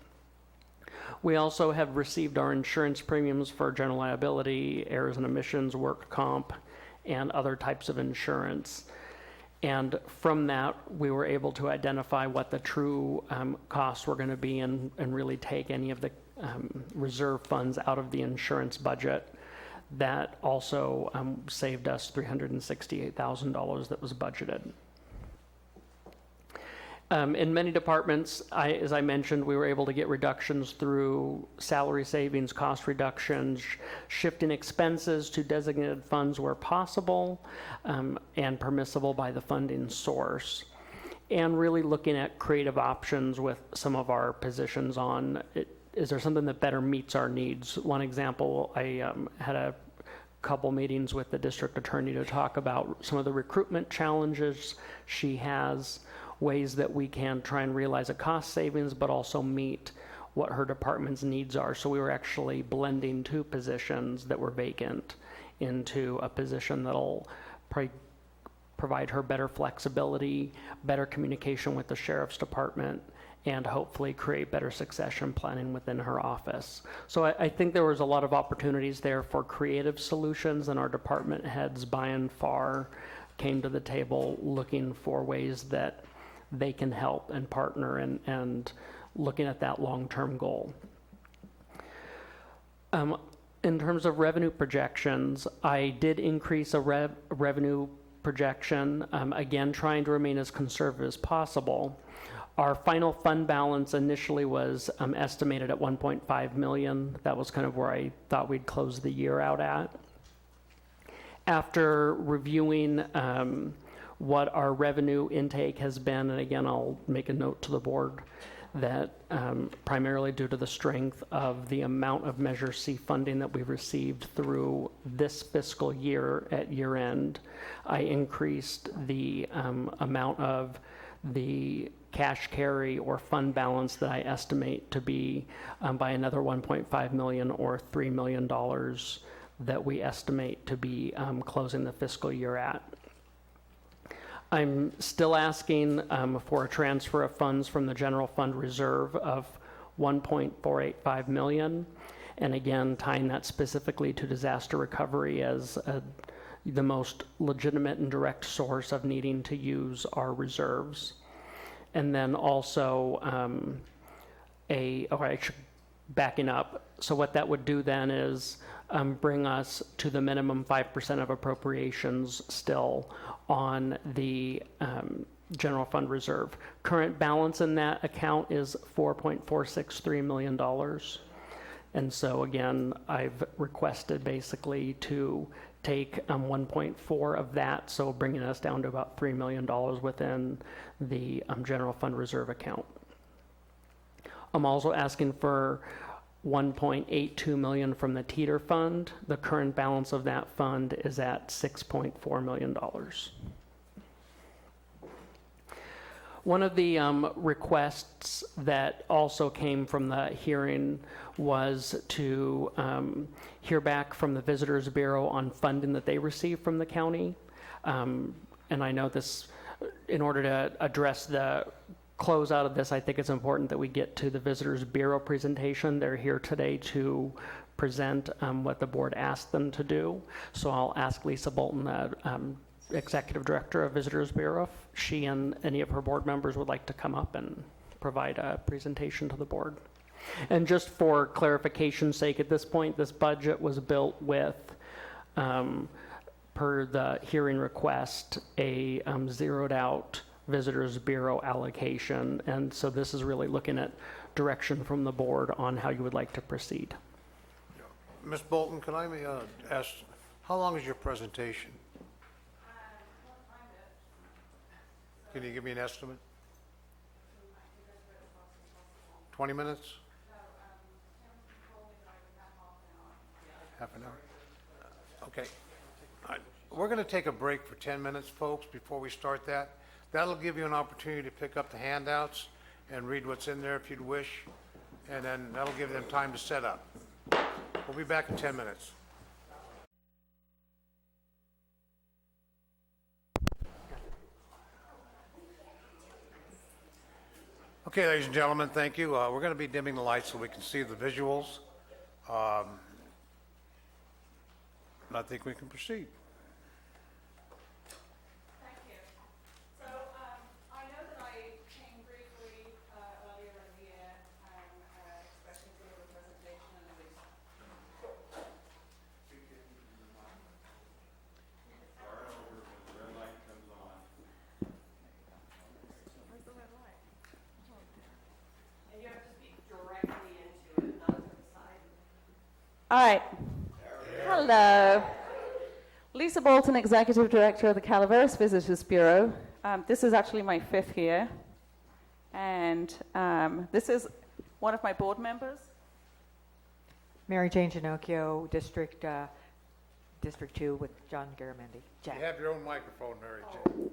We also have received our insurance premiums for general liability, errors and omissions, work comp, and other types of insurance. And from that, we were able to identify what the true costs were going to be and really take any of the reserve funds out of the insurance budget. That also saved us $368,000 that was budgeted. In many departments, as I mentioned, we were able to get reductions through salary savings, cost reductions, shifting expenses to designated funds where possible and permissible by the funding source, and really looking at creative options with some of our positions on, is there something that better meets our needs? One example, I had a couple meetings with the district attorney to talk about some of the recruitment challenges she has, ways that we can try and realize a cost savings, but also meet what her department's needs are. So we were actually blending two positions that were vacant into a position that'll provide her better flexibility, better communication with the sheriff's department, and hopefully create better succession planning within her office. So I think there was a lot of opportunities there for creative solutions, and our department heads by and far came to the table looking for ways that they can help and partner and looking at that long-term goal. In terms of revenue projections, I did increase a revenue projection, again, trying to remain as conservative as possible. Our final fund balance initially was estimated at $1.5 million. That was kind of where I thought we'd close the year out at. After reviewing what our revenue intake has been, and again, I'll make a note to the board that primarily due to the strength of the amount of Measure C funding that we've received through this fiscal year at year end, I increased the amount of the cash carry or fund balance that I estimate to be by another $1.5 million or $3 million that we estimate to be closing the fiscal year at. I'm still asking for a transfer of funds from the general fund reserve of $1.485 million. And again, tying that specifically to disaster recovery as the most legitimate and direct source of needing to use our reserves. And then also backing up. So what that would do then is bring us to the minimum 5% of appropriations still on the general fund reserve. Current balance in that account is $4.463 million. And so again, I've requested basically to take 1.4 of that, so bringing us down to about $3 million within the general fund reserve account. I'm also asking for 1.82 million from the Teeter Fund. The current balance of that fund is at $6.4 million. One of the requests that also came from the hearing was to hear back from the Visitors Bureau on funding that they receive from the county. And I know this, in order to address the close out of this, I think it's important that we get to the Visitors Bureau presentation. They're here today to present what the board asked them to do. So I'll ask Lisa Bolton, the Executive Director of Visitors Bureau, if she and any of her board members would like to come up and provide a presentation to the board. And just for clarification's sake, at this point, this budget was built with, per the hearing request, a zeroed out Visitors Bureau allocation. And so this is really looking at direction from the board on how you would like to proceed. Ms. Bolton, can I ask, how long is your presentation? Can you give me an estimate? 20 minutes? Half an hour? Okay. All right. We're going to take a break for 10 minutes, folks, before we start that. That'll give you an opportunity to pick up the handouts and read what's in there if you'd wish, and then that'll give them time to set up. We'll be back in 10 minutes. Okay, ladies and gentlemen, thank you. We're going to be dimming the lights so we can see the visuals. And I think we can proceed. Thank you. So I know that I came briefly earlier in the year expressing some of the presentation and everything. Where's the red light? And you have to speak directly into it, not to the side. All right. Hello. Lisa Bolton, Executive Director of the Calaveras Visitors Bureau. This is actually my 5th year. And this is one of my board members. Mary Jane Ginocchio, District 2 with John Garamendi. Jack. You have your own microphone, Mary Jane.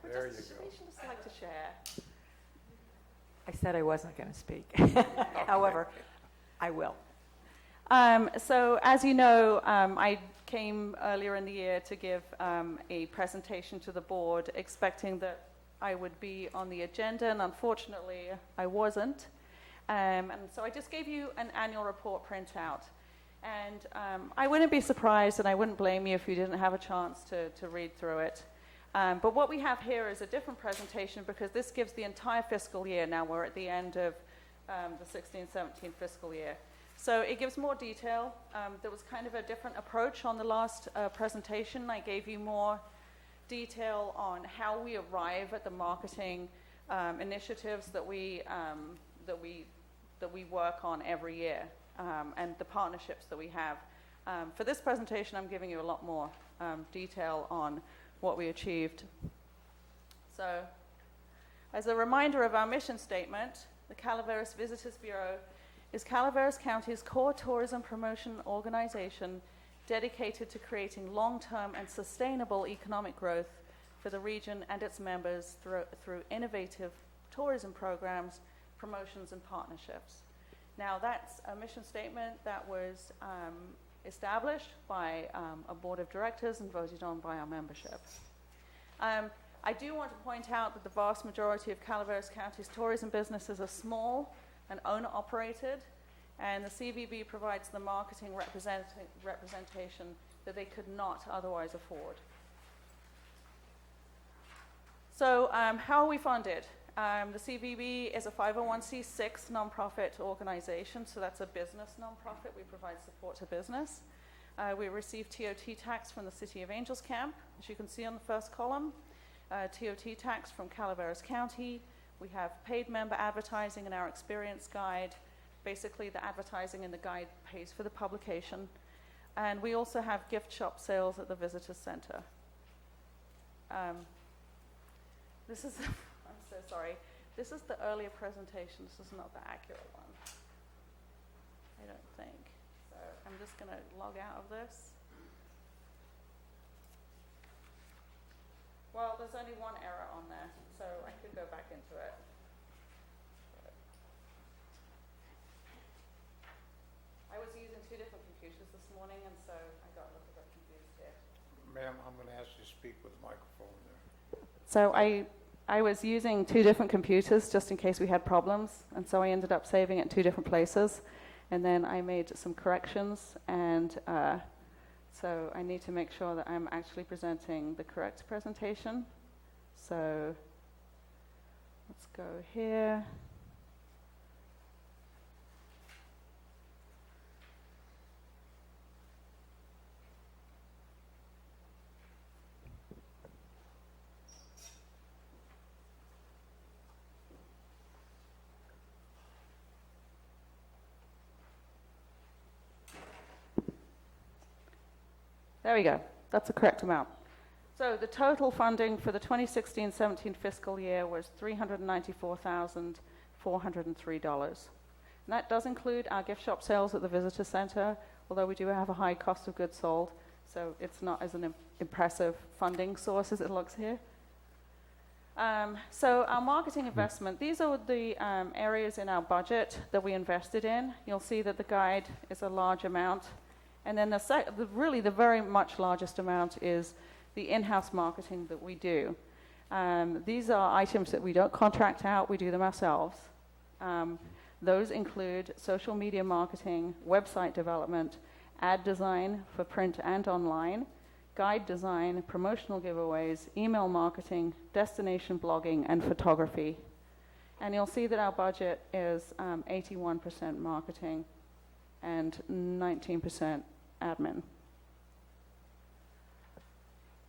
There you go. We should just like to share. I said I wasn't going to speak. However, I will. So as you know, I came earlier in the year to give a presentation to the board expecting that I would be on the agenda, and unfortunately I wasn't. And so I just gave you an annual report printout. And I wouldn't be surprised and I wouldn't blame you if you didn't have a chance to read through it. But what we have here is a different presentation because this gives the entire fiscal year. Now we're at the end of the 16-17 fiscal year. So it gives more detail. There was kind of a different approach on the last presentation. I gave you more detail on how we arrive at the marketing initiatives that we work on every year and the partnerships that we have. For this presentation, I'm giving you a lot more detail on what we achieved. So, as a reminder of our mission statement, the Calaveras Visitors Bureau is Calaveras County's core tourism promotion organization dedicated to creating long-term and sustainable economic growth for the region and its members through innovative tourism programs, promotions, and partnerships. Now, that's a mission statement that was established by a board of directors and voted on by our membership. I do want to point out that the vast majority of Calaveras County's tourism businesses are small and owner-operated, and the CVB provides the marketing representation that they could not otherwise afford. So how are we funded? The CVB is a 501c6 nonprofit organization, so that's a business nonprofit. We provide support to business. We receive TOT tax from the City of Angels Camp, as you can see on the first column. TOT tax from Calaveras County. We have paid member advertising in our experience guide. Basically, the advertising in the guide pays for the publication. And we also have gift shop sales at the Visitor Center. This is, I'm so sorry. This is the earlier presentation. This is not the accurate one. I don't think. So I'm just going to log out of this. Well, there's only one error on there, so I could go back into it. I was using two different computers this morning, and so I got a little bit confused here. Ma'am, I'm going to ask you to speak with the microphone there. So I was using two different computers just in case we had problems, and so I ended up saving it in two different places. And then I made some corrections, and so I need to make sure that I'm actually presenting the correct presentation. So let's go here. There we go. That's the correct amount. So the total funding for the 2016-17 fiscal year was $394,403. And that does include our gift shop sales at the visitor center, although we do have a high cost of goods sold, so it's not as an impressive funding source as it looks here. So our marketing investment, these are the areas in our budget that we invested in. You'll see that the guide is a large amount. And then really the very much largest amount is the in-house marketing that we do. These are items that we don't contract out, we do them ourselves. Those include social media marketing, website development, ad design for print and online, guide design, promotional giveaways, email marketing, destination blogging, and photography. And you'll see that our budget is 81% marketing and 19% admin.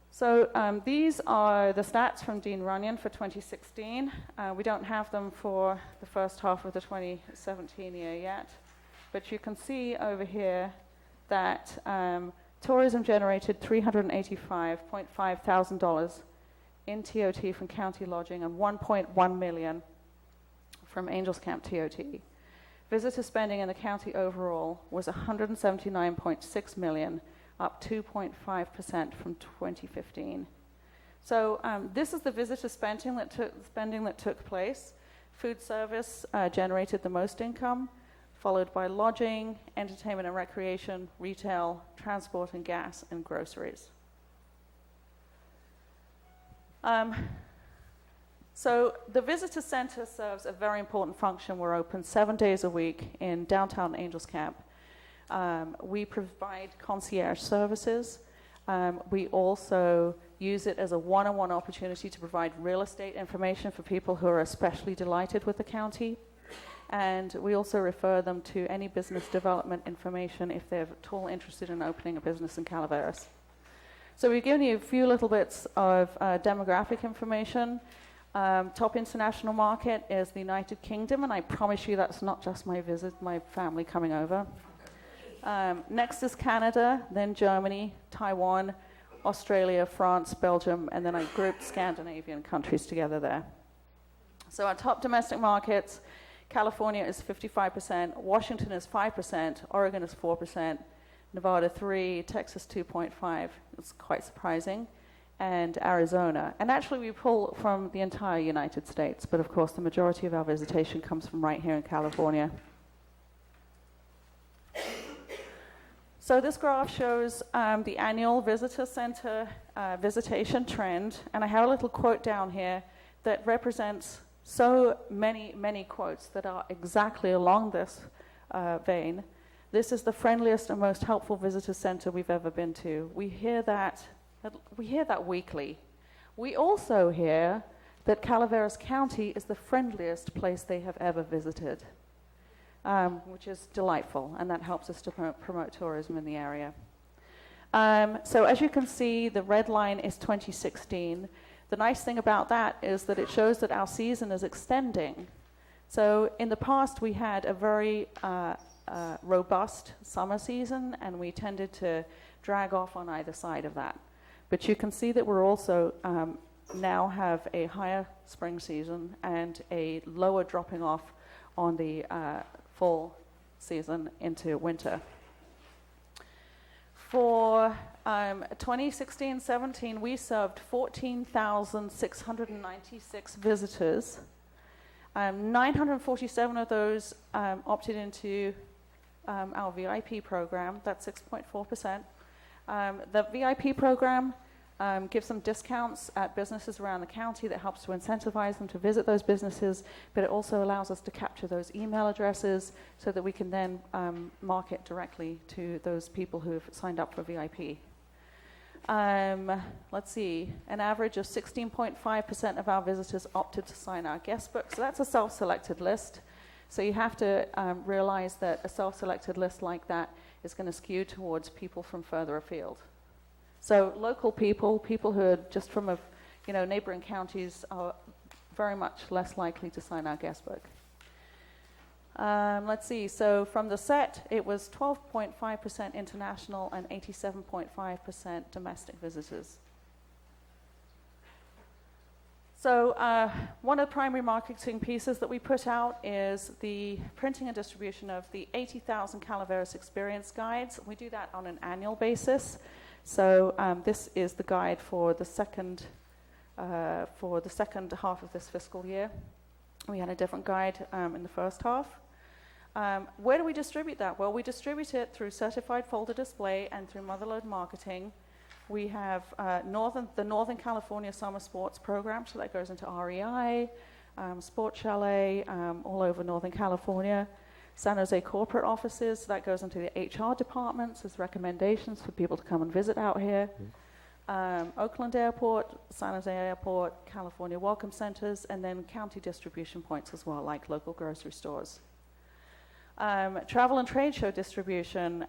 So these are the stats from Dean Runyon for 2016. We don't have them for the first half of the 2017 year yet, but you can see over here that tourism generated $385.5 thousand in TOT from county lodging and $1.1 million from Angels Camp TOT. Visitor spending in the county overall was $179.6 million, up 2.5% from 2015. So this is the visitor spending that took place. Food service generated the most income, followed by lodging, entertainment and recreation, retail, transport and gas, and groceries. So the visitor center serves a very important function. We're open 7 days a week in downtown Angels Camp. We provide concierge services. We also use it as a one-on-one opportunity to provide real estate information for people who are especially delighted with the county. And we also refer them to any business development information if they're at all interested in opening a business in Calaveras. So we've given you a few little bits of demographic information. Top international market is the United Kingdom, and I promise you that's not just my family coming over. Next is Canada, then Germany, Taiwan, Australia, France, Belgium, and then I grouped Scandinavian countries together there. So our top domestic markets, California is 55%, Washington is 5%, Oregon is 4%, Nevada 3%, Texas 2.5%. It's quite surprising. And Arizona. And actually we pull from the entire United States, but of course the majority of our visitation comes from right here in California. So this graph shows the annual visitor center visitation trend, and I have a little quote down here that represents so many quotes that are exactly along this vein. This is the friendliest and most helpful visitor center we've ever been to. We hear that weekly. We also hear that Calaveras County is the friendliest place they have ever visited, which is delightful, and that helps us to promote tourism in the area. So as you can see, the red line is 2016. The nice thing about that is that it shows that our season is extending. So in the past, we had a very robust summer season, and we tended to drag off on either side of that. But you can see that we're also now have a higher spring season and a lower dropping off on the fall season into winter. For 2016-17, we served 14,696 visitors. 947 of those opted into our VIP program. That's 6.4%. The VIP program gives them discounts at businesses around the county that helps to incentivize them to visit those businesses, but it also allows us to capture those email addresses so that we can then market directly to those people who have signed up for VIP. Let's see, an average of 16.5% of our visitors opted to sign our guest book. So that's a self-selected list. So you have to realize that a self-selected list like that is going to skew towards people from further afield. So local people who are just from neighboring counties are very much less likely to sign our guest book. Let's see, so from the set, it was 12.5% international and 87.5% domestic visitors. So one of the primary marketing pieces that we put out is the printing and distribution of the 80,000 Calaveras Experience Guides. We do that on an annual basis. So this is the guide for the second half of this fiscal year. We had a different guide in the first half. Where do we distribute that? Well, we distribute it through certified folder display and through motherload marketing. We have the Northern California Summer Sports Program, so that goes into REI, Sport Chalet, all over Northern California. San Jose corporate offices, so that goes into the HR departments as recommendations for people to come and visit out here. Oakland Airport, San Jose Airport, California Welcome Centers, and then county distribution points as well, like local grocery stores. Travel and trade show distribution.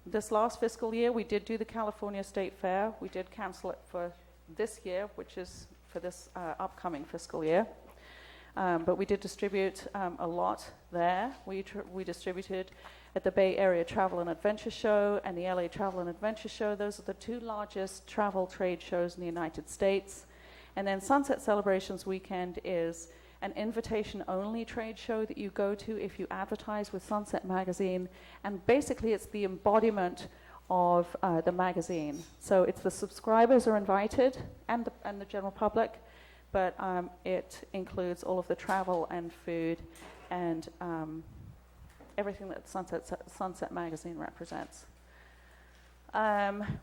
This last fiscal year, we did do the California State Fair. We did cancel it for this year, which is for this upcoming fiscal year. But we did distribute a lot there. We distributed at the Bay Area Travel and Adventure Show and the LA Travel and Adventure Show. Those are the two largest travel trade shows in the United States. And then Sunset Celebrations Weekend is an invitation-only trade show that you go to if you advertise with Sunset Magazine. And basically, it's the embodiment of the magazine. So it's the subscribers are invited and the general public, but it includes all of the travel and food and everything that Sunset Magazine represents.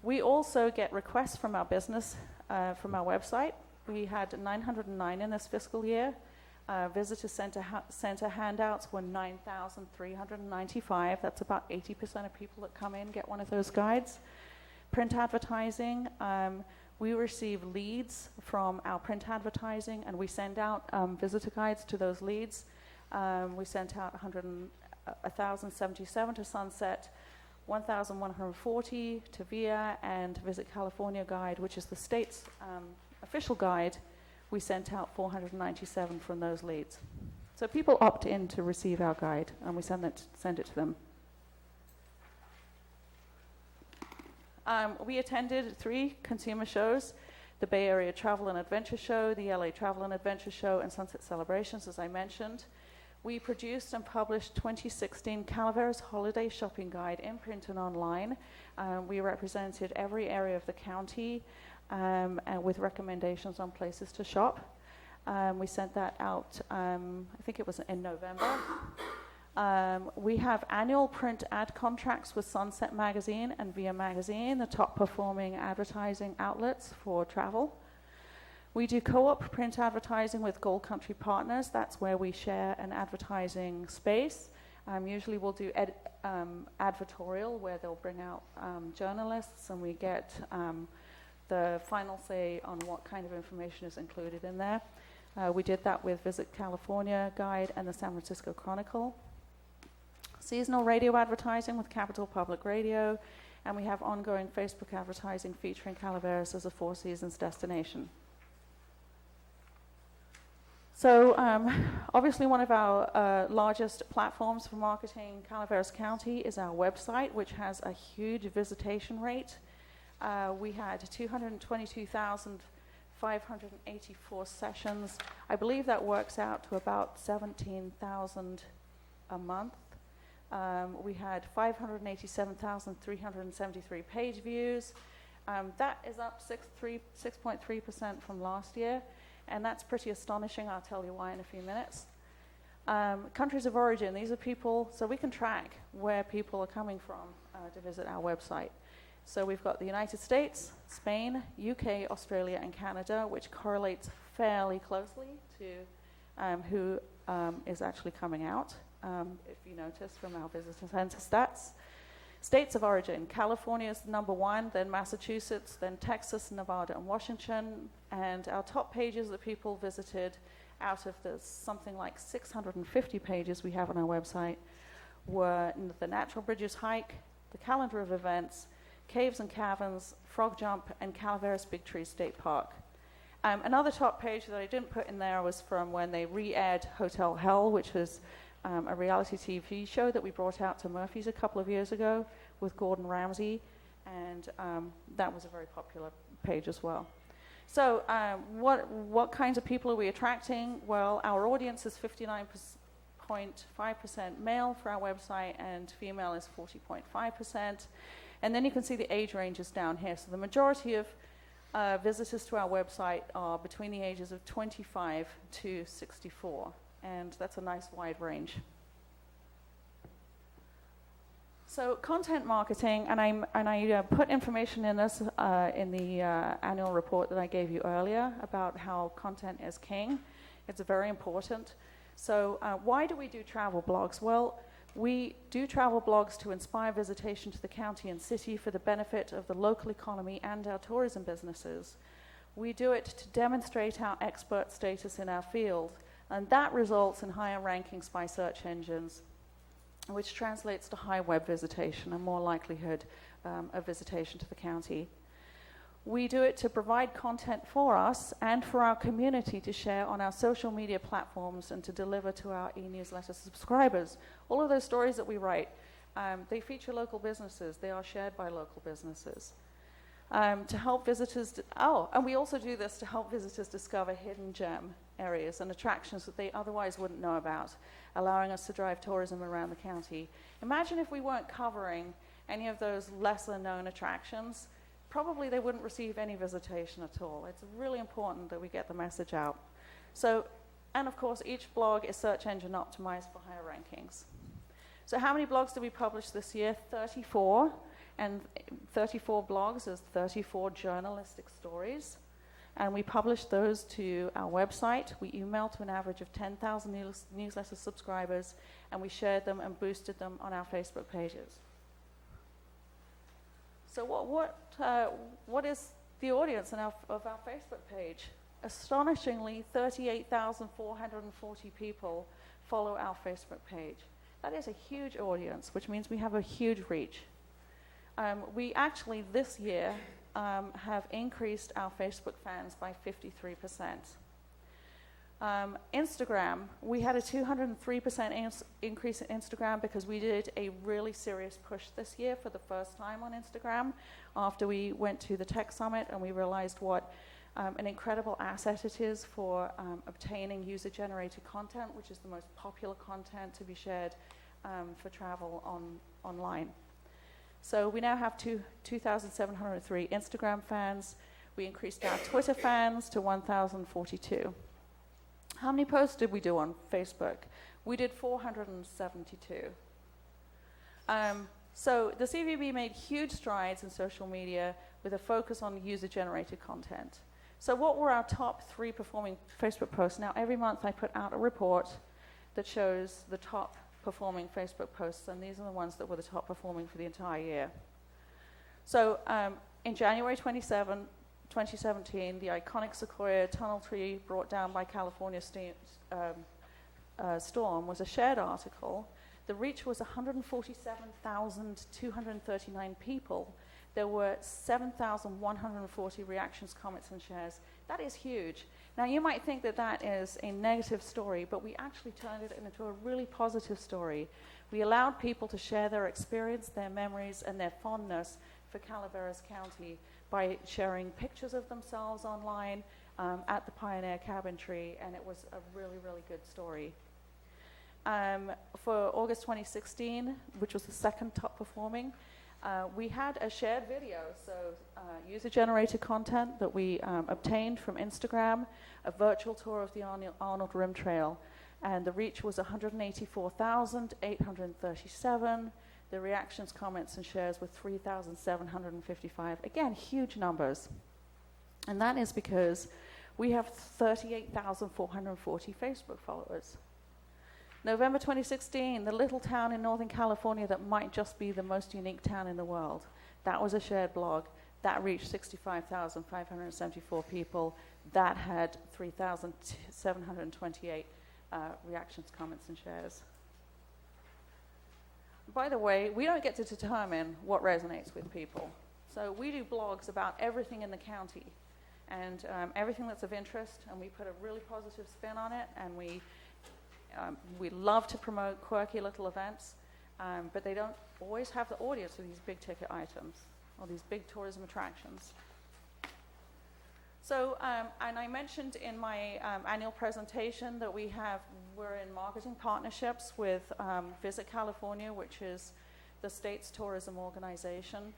We also get requests from our business, from our website. We had 909 in this fiscal year. Visitor center handouts were 9,395. That's about 80% of people that come in get one of those guides. Print advertising, we receive leads from our print advertising, and we send out visitor guides to those leads. We sent out 1,077 to Sunset, 1,140 to VIA, and Visit California Guide, which is the state's official guide. We sent out 497 from those leads. So people opt in to receive our guide, and we send it to them. We attended 3 consumer shows, the Bay Area Travel and Adventure Show, the LA Travel and Adventure Show, and Sunset Celebrations, as I mentioned. We produced and published 2016 Calaveras Holiday Shopping Guide in print and online. We represented every area of the county and with recommendations on places to shop. We sent that out, I think it was in November. We have annual print ad contracts with Sunset Magazine and VIA Magazine, the top performing advertising outlets for travel. We do co-op print advertising with Gold Country Partners. That's where we share an advertising space. Usually we'll do advertorial, where they'll bring out journalists, and we get the final say on what kind of information is included in there. We did that with Visit California Guide and the San Francisco Chronicle. Seasonal radio advertising with Capital Public Radio, and we have ongoing Facebook advertising featuring Calaveras as a Four Seasons destination. So obviously one of our largest platforms for marketing Calaveras County is our website, which has a huge visitation rate. We had 222,584 sessions. I believe that works out to about 17,000 a month. We had 587,373 page views. That is up 6.3% from last year, and that's pretty astonishing. I'll tell you why in a few minutes. Countries of origin, these are people, so we can track where people are coming from to visit our website. So we've got the United States, Spain, UK, Australia, and Canada, which correlates fairly closely to who is actually coming out, if you notice from our visitor center stats. States of origin, California is number 1, then Massachusetts, then Texas, Nevada, and Washington. And our top pages that people visited out of the something like 650 pages we have on our website were the Natural Bridges Hike, the calendar of events, Caves and Caverns, Frog Jump, and Calaveras Big Tree State Park. Another top page that I didn't put in there was from when they re-aired Hotel Hell, which was a reality TV show that we brought out to Murphy's a couple of years ago with Gordon Ramsay, and that was a very popular page as well. So what kinds of people are we attracting? Well, our audience is 59.5% male for our website, and female is 40.5%. And then you can see the age ranges down here. So the majority of visitors to our website are between the ages of 25 to 64, and that's a nice wide range. So content marketing, and I put information in this in the annual report that I gave you earlier about how content is king. It's very important. So why do we do travel blogs? Well, we do travel blogs to inspire visitation to the county and city for the benefit of the local economy and our tourism businesses. We do it to demonstrate our expert status in our field, and that results in higher rankings by search engines, which translates to high web visitation and more likelihood of visitation to the county. We do it to provide content for us and for our community to share on our social media platforms and to deliver to our e-newsletter subscribers. All of those stories that we write, they feature local businesses. They are shared by local businesses. To help visitors, and we also do this to help visitors discover hidden gem areas and attractions that they otherwise wouldn't know about, allowing us to drive tourism around the county. Imagine if we weren't covering any of those lesser known attractions. Probably they wouldn't receive any visitation at all. It's really important that we get the message out. So, and of course, each blog is search engine optimized for higher rankings. So how many blogs did we publish this year? 34. And 34 blogs is 34 journalistic stories. And we published those to our website. We emailed to an average of 10,000 newsletter subscribers, and we shared them and boosted them on our Facebook pages. So what is the audience of our Facebook page? Astonishingly, 38,440 people follow our Facebook page. That is a huge audience, which means we have a huge reach. We actually, this year, have increased our Facebook fans by 53%. Instagram, we had a 203% increase in Instagram because we did a really serious push this year for the first time on Instagram after we went to the Tech Summit and we realized what an incredible asset it is for obtaining user-generated content, which is the most popular content to be shared for travel online. So we now have 2,703 Instagram fans. We increased our Twitter fans to 1,042. How many posts did we do on Facebook? We did 472. So the CVB made huge strides in social media with a focus on user-generated content. So what were our top 3 performing Facebook posts? Now, every month I put out a report that shows the top performing Facebook posts, and these are the ones that were the top performing for the entire year. So in January 2017, the iconic Sequoia tunnel tree brought down by California storm was a shared article. The reach was 147,239 people. There were 7,140 reactions, comments, and shares. That is huge. Now, you might think that that is a negative story, but we actually turned it into a really positive story. We allowed people to share their experience, their memories, and their fondness for Calaveras County by sharing pictures of themselves online at the Pioneer Cabin Tree, and it was a really, really good story. For August 2016, which was the second top performing, we had a shared video, so user-generated content that we obtained from Instagram, a virtual tour of the Arnold Rim Trail, and the reach was 184,837. The reactions, comments, and shares were 3,755. Again, huge numbers. And that is because we have 38,440 Facebook followers. November 2016, the little town in Northern California that might just be the most unique town in the world. That was a shared blog. That reached 65,574 people. That had 3,728 reactions, comments, and shares. By the way, we don't get to determine what resonates with people. So we do blogs about everything in the county and everything that's of interest, and we put a really positive spin on it, and we love to promote quirky little events, but they don't always have the audience for these big ticket items or these big tourism attractions. So, and I mentioned in my annual presentation that we're in marketing partnerships with Visit California, which is the state's tourism organization.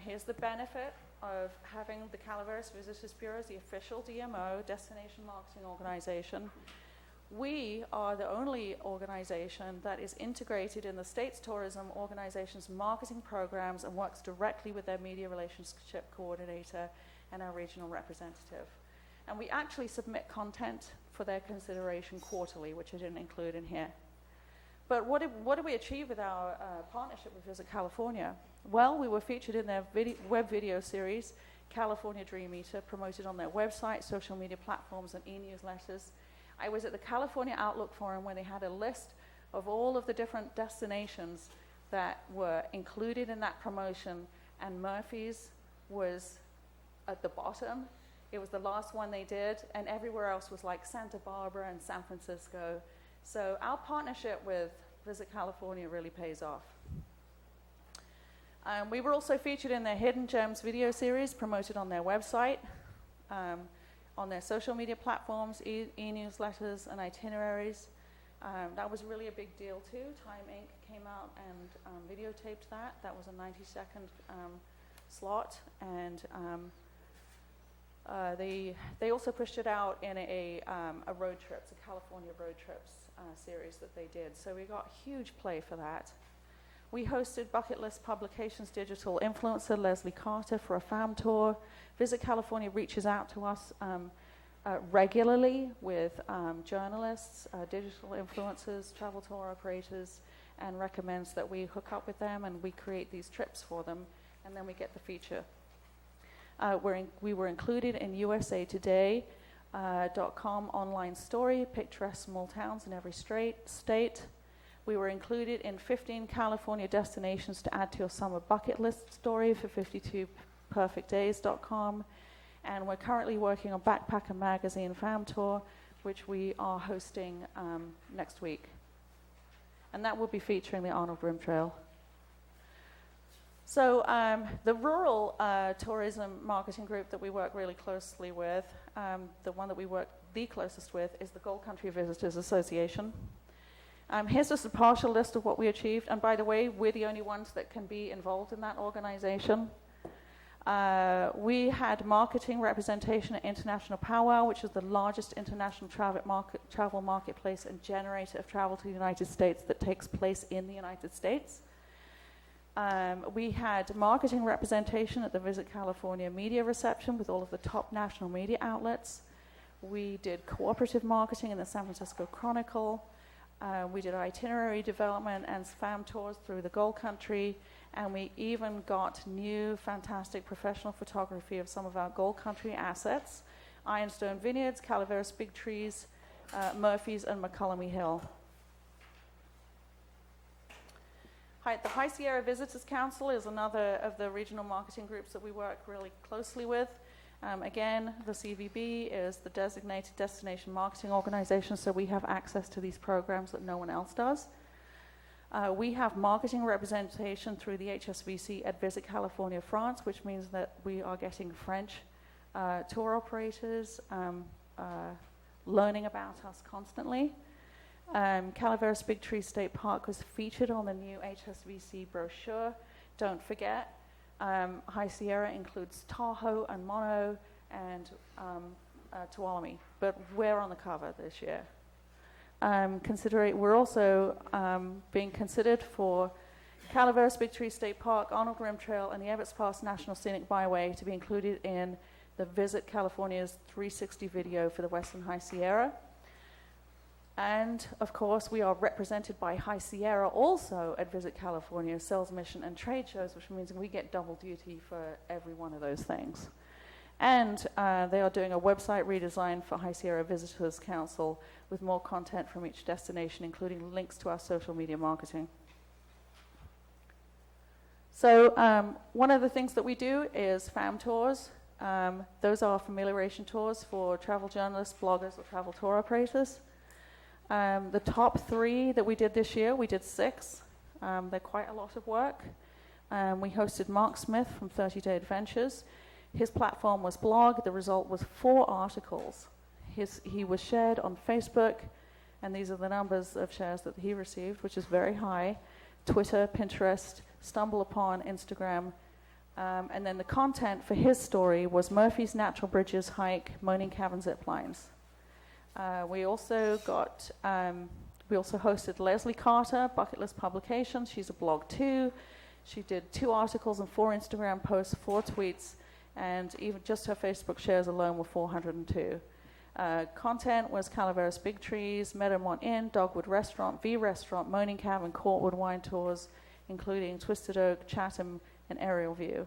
Here's the benefit of having the Calaveras Visitors Bureau as the official DMO, Destination Marketing Organization. We are the only organization that is integrated in the state's tourism organization's marketing programs and works directly with their media relationship coordinator and our regional representative. And we actually submit content for their consideration quarterly, which I didn't include in here. But what did we achieve with our partnership with Visit California? Well, we were featured in their web video series, California Dream Eater, promoted on their website, social media platforms, and e-newsletters. I was at the California Outlook Forum where they had a list of all of the different destinations that were included in that promotion, and Murphy's was at the bottom. It was the last one they did, and everywhere else was like Santa Barbara and San Francisco. So our partnership with Visit California really pays off. We were also featured in their Hidden Gems video series promoted on their website, on their social media platforms, e-newsletters, and itineraries. That was really a big deal too. Time Inc. came out and videotaped that. That was a 90-second slot, and they also pushed it out in a road trips, a California road trips series that they did. So we got huge play for that. We hosted Bucket List Publications digital influencer Leslie Carter for a fam tour. Visit California reaches out to us regularly with journalists, digital influencers, travel tour operators, and recommends that we hook up with them and we create these trips for them, and then we get the feature. We were included in USA Today.com online story, picturesque small towns in every state. We were included in 15 California destinations to add to your summer bucket list story for 52perfectdays.com. And we're currently working on Backpacker Magazine Fam Tour, which we are hosting next week. And that will be featuring the Arnold Rim Trail. So the rural tourism marketing group that we work really closely with, the one that we work the closest with, is the Gold Country Visitors Association. Here's just a partial list of what we achieved. And by the way, we're the only ones that can be involved in that organization. We had marketing representation at International Powwow, which is the largest international travel marketplace and generator of travel to the United States that takes place in the United States. We had marketing representation at the Visit California media reception with all of the top national media outlets. We did cooperative marketing in the San Francisco Chronicle. We did itinerary development and fam tours through the Gold Country, and we even got new, fantastic professional photography of some of our Gold Country assets: Ironstone Vineyards, Calaveras Big Trees, Murphy's, and McCollum Hill. The High Sierra Visitors Council is another of the regional marketing groups that we work really closely with. Again, the CVB is the designated destination marketing organization, so we have access to these programs that no one else does. We have marketing representation through the HSVC at Visit California France, which means that we are getting French tour operators learning about us constantly. Calaveras Big Tree State Park was featured on the new HSBC brochure. Don't forget, High Sierra includes Tahoe and Mono and Tuolumne, but we're on the cover this year. We're also being considered for Calaveras Big Tree State Park, Arnold Rim Trail, and the Ebbets Pass National Scenic Byway to be included in the Visit California's 360 video for the Western High Sierra. And, of course, we are represented by High Sierra also at Visit California, sales mission and trade shows, which means we get double duty for every one of those things. And they are doing a website redesign for High Sierra Visitors Council with more content from each destination, including links to our social media marketing. So one of the things that we do is fam tours. Those are familiarization tours for travel journalists, bloggers, or travel tour operators. The top 3 that we did this year, we did 6. They're quite a lot of work. We hosted Mark Smith from 30 Day Adventures. His platform was blog. The result was 4 articles. He was shared on Facebook, and these are the numbers of shares that he received, which is very high. Twitter, Pinterest, StumbleUpon, Instagram. And then the content for his story was Murphy's Natural Bridges hike, Moaning Cavern zip lines. We also hosted Leslie Carter, Bucket List Publications. She's a blog too. She did 2 articles and 4 Instagram posts, 4 tweets, and even just her Facebook shares alone were 402. Content was Calaveras Big Trees, Meadowmont Inn, Dogwood Restaurant, V Restaurant, Moaning Cavern, Courtwood Wine Tours, including Twisted Oak, Chatham, and Aerial View.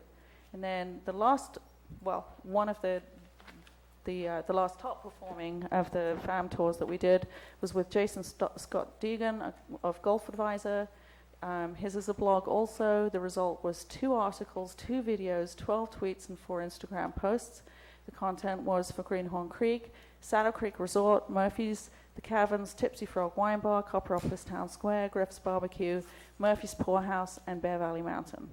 And then the last, one of the last top performing of the fam tours that we did was with Jason Scott Deegan of Golf Advisor. His is a blog also. The result was 2 articles, 2 videos, 12 tweets, and 4 Instagram posts. The content was for Greenhorn Creek, Saddle Creek Resort, Murphy's, The Caverns, Tipsy Frog Wine Bar, Copperopolis Town Square, Griff's Barbecue, Murphy's Poorhouse, and Bear Valley Mountain.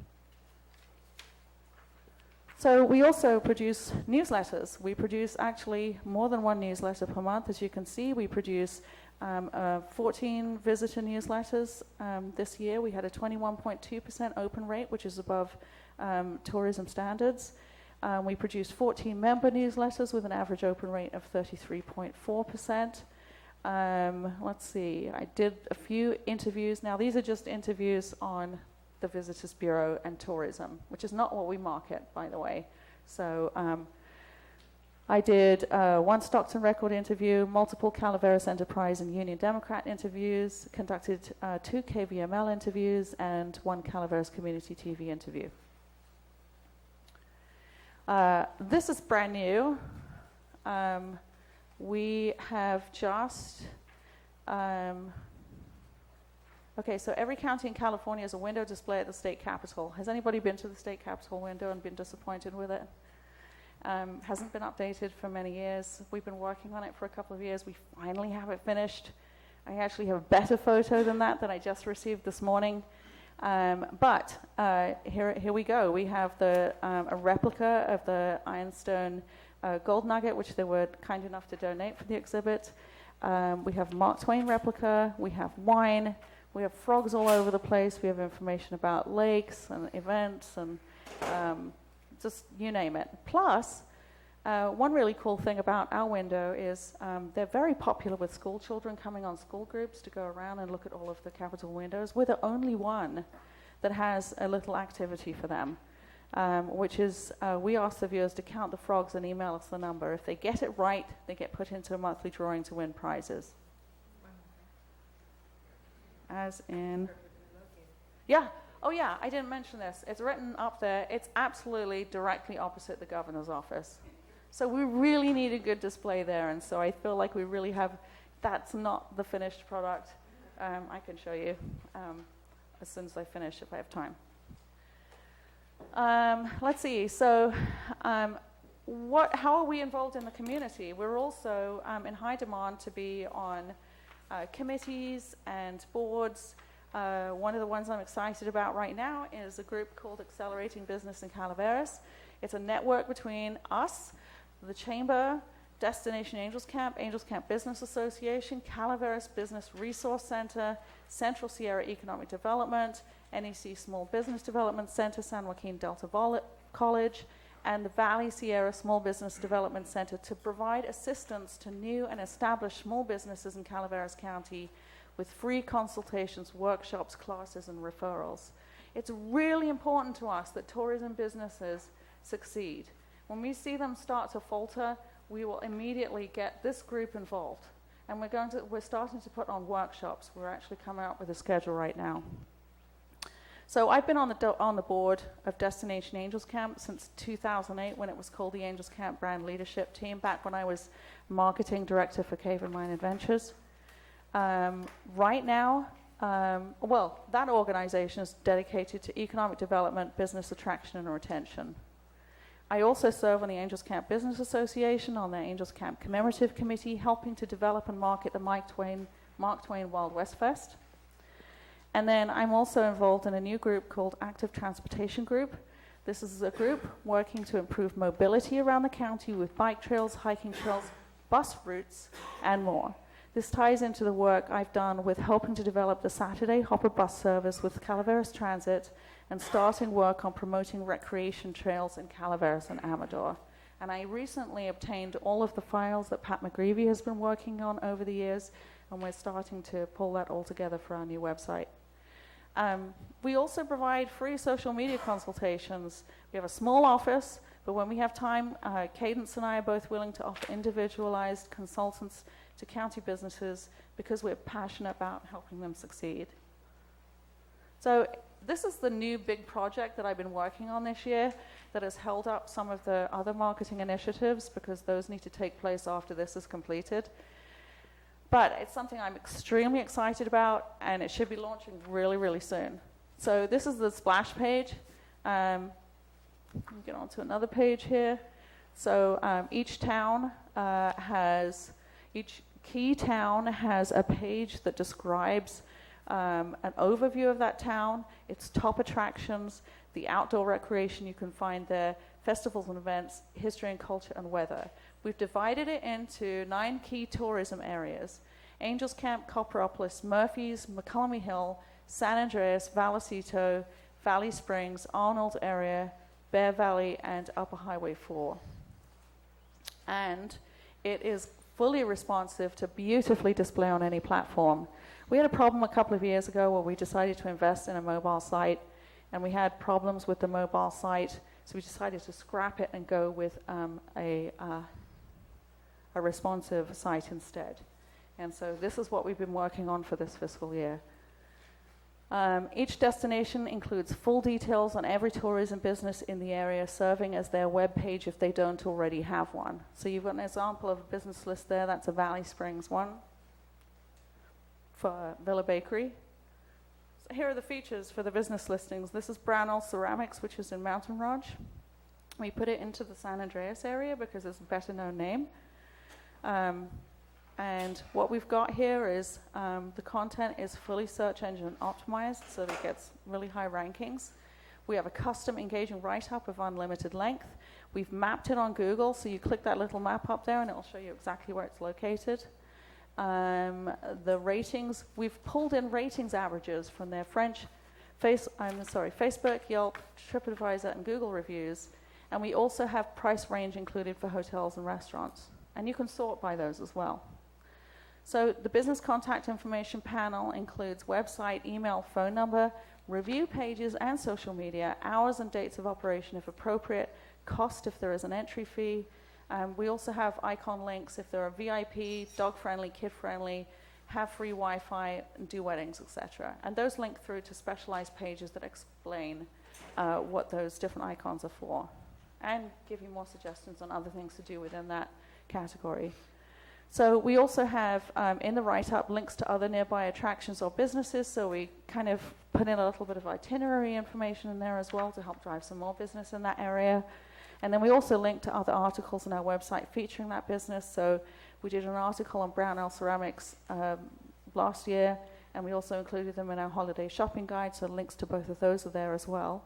So we also produce newsletters. We produce actually more than 1 newsletter per month. As you can see, we produce 14 visitor newsletters. This year we had a 21.2% open rate, which is above tourism standards. We produced 14 member newsletters with an average open rate of 33.4%. Let's see, I did a few interviews. Now these are just interviews on the Visitors Bureau and tourism, which is not what we market, by the way. So I did 1 Stockton Record interview, multiple Calaveras Enterprise and Union Democrat interviews, conducted 2 KVML interviews, and 1 Calaveras Community TV interview. This is brand new. We have just... Okay, so every county in California has a window display at the state capitol. Has anybody been to the state capitol window and been disappointed with it? Hasn't been updated for many years. We've been working on it for a couple of years. We finally have it finished. I actually have a better photo than that I just received this morning. But here we go. We have a replica of the Ironstone gold nugget, which they were kind enough to donate for the exhibit. We have Mark Twain replica. We have wine. We have frogs all over the place. We have information about lakes and events and just you name it. Plus, one really cool thing about our window is they're very popular with school children coming on school groups to go around and look at all of the Capitol windows. We're the only one that has a little activity for them, which is we ask the viewers to count the frogs and email us the number. If they get it right, they get put into a monthly drawing to win prizes. As in... Yeah. Oh, yeah, I didn't mention this. It's written up there. It's absolutely directly opposite the governor's office. So we really need a good display there, and so I feel like we really have... That's not the finished product. I can show you as soon as I finish, if I have time. Let's see. So how are we involved in the community? We're also in high demand to be on committees and boards. One of the ones I'm excited about right now is a group called Accelerating Business in Calaveras. It's a network between us, the Chamber, Destination Angels Camp Business Association, Calaveras Business Resource Center, Central Sierra Economic Development, NEC Small Business Development Center, San Joaquin Delta College, and the Valley Sierra Small Business Development Center to provide assistance to new and established small businesses in Calaveras County with free consultations, workshops, classes, and referrals. It's really important to us that tourism businesses succeed. When we see them start to falter, we will immediately get this group involved. And we're starting to put on workshops. We're actually coming up with a schedule right now. So I've been on the board of Destination Angels Camp since 2008, when it was called the Angels Camp Brand Leadership Team, back when I was marketing director for Cave and Mine Adventures. Right now, that organization is dedicated to economic development, business attraction, and retention. I also serve on the Angels Camp Business Association, on the Angels Camp Commemorative Committee, helping to develop and market the Mark Twain Wild West Fest. And then I'm also involved in a new group called Active Transportation Group. This is a group working to improve mobility around the county with bike trails, hiking trails, bus routes, and more. This ties into the work I've done with helping to develop the Saturday Hopper bus service with Calaveras Transit and starting work on promoting recreation trails in Calaveras and Amador. And I recently obtained all of the files that Pat McGreevy has been working on over the years, and we're starting to pull that all together for our new website. We also provide free social media consultations. We have a small office, but when we have time, Cadence and I are both willing to offer individualized consultants to county businesses because we're passionate about helping them succeed. So this is the new big project that I've been working on this year that has held up some of the other marketing initiatives because those need to take place after this is completed. But it's something I'm extremely excited about, and it should be launching really, really soon. So this is the splash page. Let me get on to another page here. So each key town has a page that describes an overview of that town, its top attractions, the outdoor recreation you can find there, festivals and events, history and culture, and weather. We've divided it into 9 key tourism areas: Angels Camp, Copperopolis, Murphy's, McCollum Hill, San Andreas, Vallecito, Valley Springs, Arnold area, Bear Valley, and Upper Highway 4. And it is fully responsive to beautifully display on any platform. We had a problem a couple of years ago where we decided to invest in a mobile site, and we had problems with the mobile site, so we decided to scrap it and go with a responsive site instead. And so this is what we've been working on for this fiscal year. Each destination includes full details on every tourism business in the area, serving as their web page if they don't already have one. So you've got an example of a business list there. That's a Valley Springs one for Villa Bakery. So here are the features for the business listings. This is Brownell Ceramics, which is in Mountain Rouge. We put it into the San Andreas area because it's a better known name. And what we've got here is the content is fully search engine optimized, so that it gets really high rankings. We have a custom engaging write-up of unlimited length. We've mapped it on Google, so you click that little map up there and it'll show you exactly where it's located. The ratings, we've pulled in ratings averages from their Facebook, Yelp, TripAdvisor, and Google reviews. And we also have price range included for hotels and restaurants. And you can sort by those as well. So the business contact information panel includes website, email, phone number, review pages, and social media, hours and dates of operation if appropriate, cost if there is an entry fee. We also have icon links if there are VIP, dog-friendly, kid-friendly, have free Wi-Fi, do weddings, etc. And those link through to specialized pages that explain what those different icons are for and give you more suggestions on other things to do within that category. So we also have in the write-up links to other nearby attractions or businesses, so we kind of put in a little bit of itinerary information in there as well to help drive some more business in that area. And then we also link to other articles on our website featuring that business. So we did an article on Brownell Ceramics last year, and we also included them in our holiday shopping guide, so links to both of those are there as well.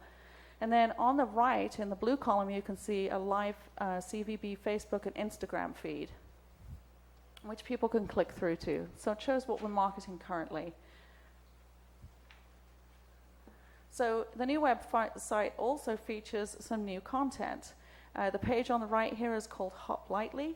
And then on the right, in the blue column, you can see a live CVB Facebook and Instagram feed. which people can click through to. So it shows what we're marketing currently. So the new website also features some new content. The page on the right here is called Hop Lightly.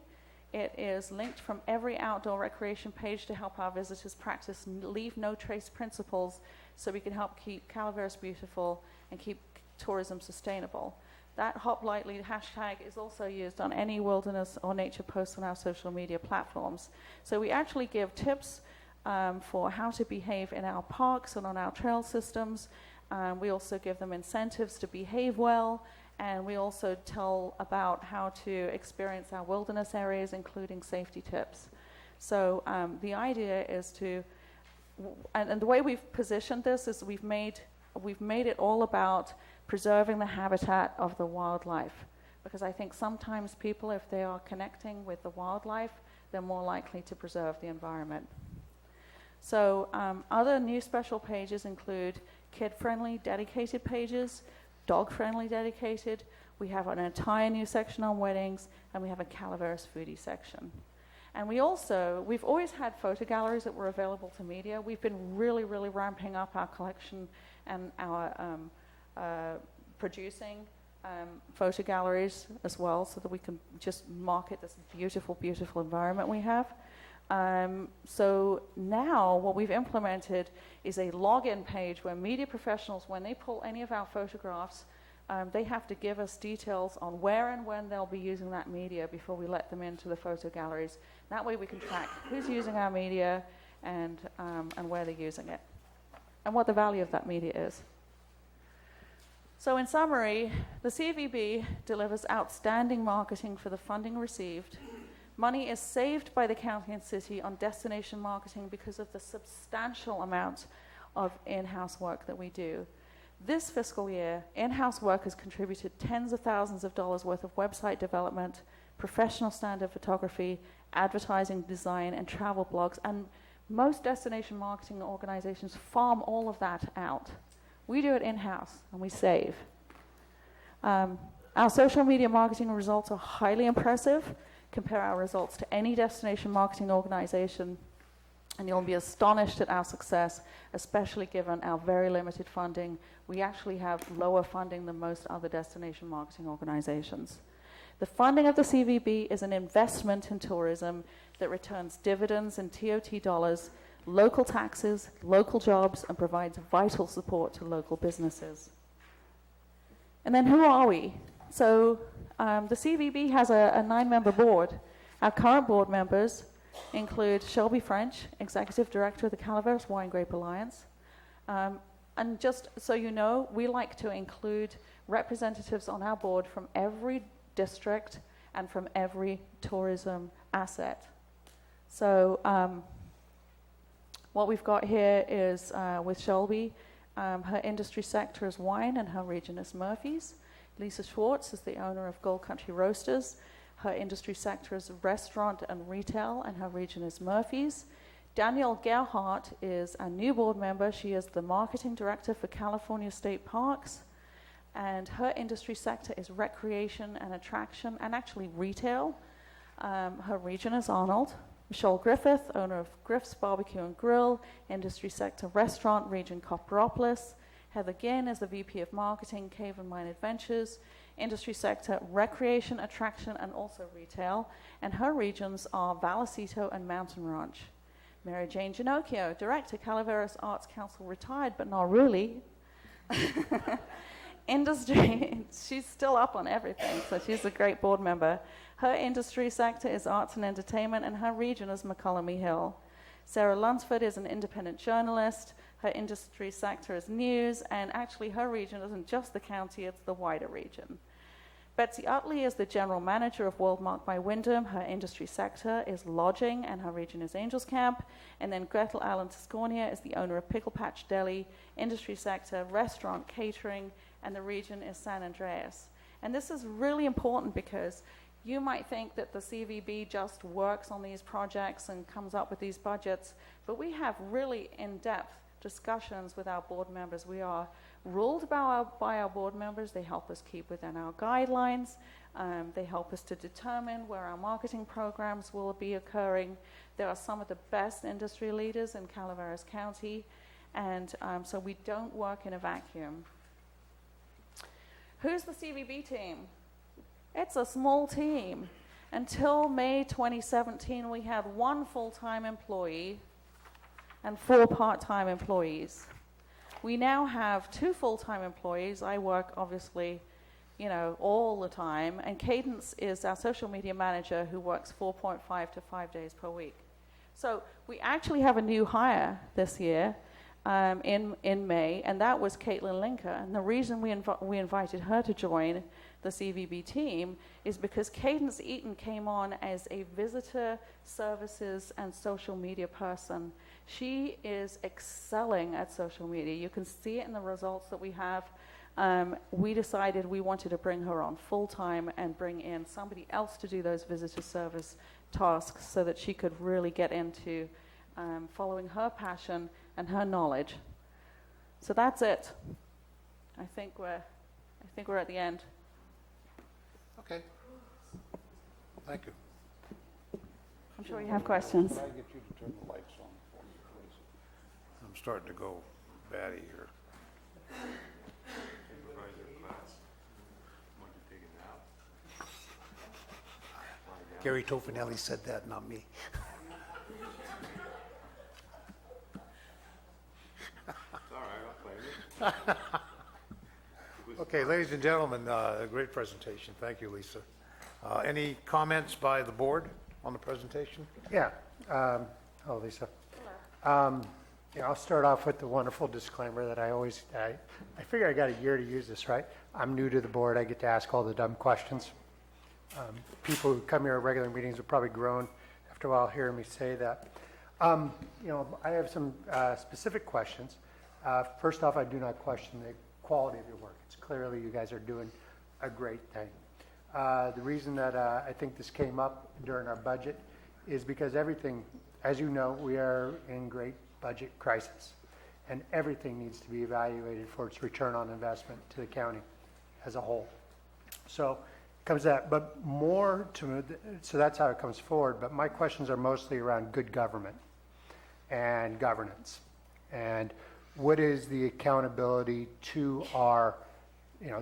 It is linked from every outdoor recreation page to help our visitors practice leave no trace principles so we can help keep Calaveras beautiful and keep tourism sustainable. That Hop Lightly hashtag is also used on any wilderness or nature posts on our social media platforms. So we actually give tips for how to behave in our parks and on our trail systems. We also give them incentives to behave well, and we also tell about how to experience our wilderness areas, including safety tips. So the idea is to, and the way we've positioned this is we've made it all about preserving the habitat of the wildlife, because I think sometimes people, if they are connecting with the wildlife, they're more likely to preserve the environment. So other new special pages include kid-friendly dedicated pages, dog-friendly dedicated. We have an entire new section on weddings, and we have a Calaveras foodie section. And we've always had photo galleries that were available to media. We've been really, really ramping up our collection and our producing photo galleries as well, so that we can just market this beautiful, beautiful environment we have. So now what we've implemented is a login page where media professionals, when they pull any of our photographs, they have to give us details on where and when they'll be using that media before we let them into the photo galleries. That way we can track who's using our media and where they're using it, and what the value of that media is. So in summary, the CVB delivers outstanding marketing for the funding received. Money is saved by the county and city on destination marketing because of the substantial amount of in-house work that we do. This fiscal year, in-house work has contributed tens of thousands of dollars worth of website development, professional standard photography, advertising, design, and travel blogs. And most destination marketing organizations farm all of that out. We do it in-house, and we save. Our social media marketing results are highly impressive. Compare our results to any destination marketing organization, and you'll be astonished at our success, especially given our very limited funding. We actually have lower funding than most other destination marketing organizations. The funding of the CVB is an investment in tourism that returns dividends in TOT dollars, local taxes, local jobs, and provides vital support to local businesses. And then who are we? So the CVB has a 9-member board. Our current board members include Shelby French, Executive Director of the Calaveras Wine Grape Alliance. And just so you know, we like to include representatives on our board from every district and from every tourism asset. So what we've got here is with Shelby, her industry sector is wine and her region is Murphy's. Lisa Schwartz is the owner of Gold Country Roasters. Her industry sector is restaurant and retail, and her region is Murphy's. Danielle Gerhardt is a new board member. She is the marketing director for California State Parks, and her industry sector is recreation and attraction, and actually retail. Her region is Arnold. Michelle Griffith, owner of Griff's Barbecue and Grill, industry sector restaurant, region Copperopolis. Heather Ginn is the VP of Marketing, Cave and Mine Adventures, industry sector recreation, attraction, and also retail. And her regions are Vallecito and Mountain Ranch. Mary Jane Ginocchio, director, Calaveras Arts Council, retired, but not really. Industry, she's still up on everything, so she's a great board member. Her industry sector is arts and entertainment, and her region is McCollum Hill. Sarah Lunsford is an independent journalist. Her industry sector is news, and actually her region isn't just the county, it's the wider region. Betsy Utley is the general manager of Worldmark by Wyndham. Her industry sector is lodging, and her region is Angels Camp. And then Gretel Allen Tiscornia is the owner of Pickle Patch Deli, industry sector, restaurant, catering, and the region is San Andreas. And this is really important because you might think that the CVB just works on these projects and comes up with these budgets, but we have really in-depth discussions with our board members. We are ruled by our board members. They help us keep within our guidelines. They help us to determine where our marketing programs will be occurring. There are some of the best industry leaders in Calaveras County, and so we don't work in a vacuum. Who's the CVB team? It's a small team. Until May 2017, we had 1 full-time employee and 4 part-time employees. We now have 2 full-time employees. I work, obviously, all the time. And Cadence is our social media manager who works 4.5 to 5 days per week. So we actually have a new hire this year in May, and that was Caitlin Linker. And the reason we invited her to join the CVB team is because Cadence Eaton came on as a visitor services and social media person. She is excelling at social media. You can see it in the results that we have. We decided we wanted to bring her on full-time and bring in somebody else to do those visitor service tasks so that she could really get into following her passion and her knowledge. So that's it. I think we're at the end. Okay. Thank you. I'm sure you have questions. Can I get you to turn the lights on for me, please? I'm starting to go batty here. Gary Tofinelli said that, not me. Okay, ladies and gentlemen, a great presentation. Thank you, Lisa. Any comments by the board on the presentation? Yeah. Hello, Lisa. I'll start off with the wonderful disclaimer that I figure I got a year to use this, right? I'm new to the board. I get to ask all the dumb questions. People who come here at regular meetings will probably groan after a while hearing me say that. I have some specific questions. First off, I do not question the quality of your work. It's clearly you guys are doing a great thing. The reason that I think this came up during our budget is because everything, as you know, we are in great budget crisis, and everything needs to be evaluated for its return on investment to the county as a whole. So comes that, but more to, so that's how it comes forward, but my questions are mostly around good government and governance. And what is the accountability to our,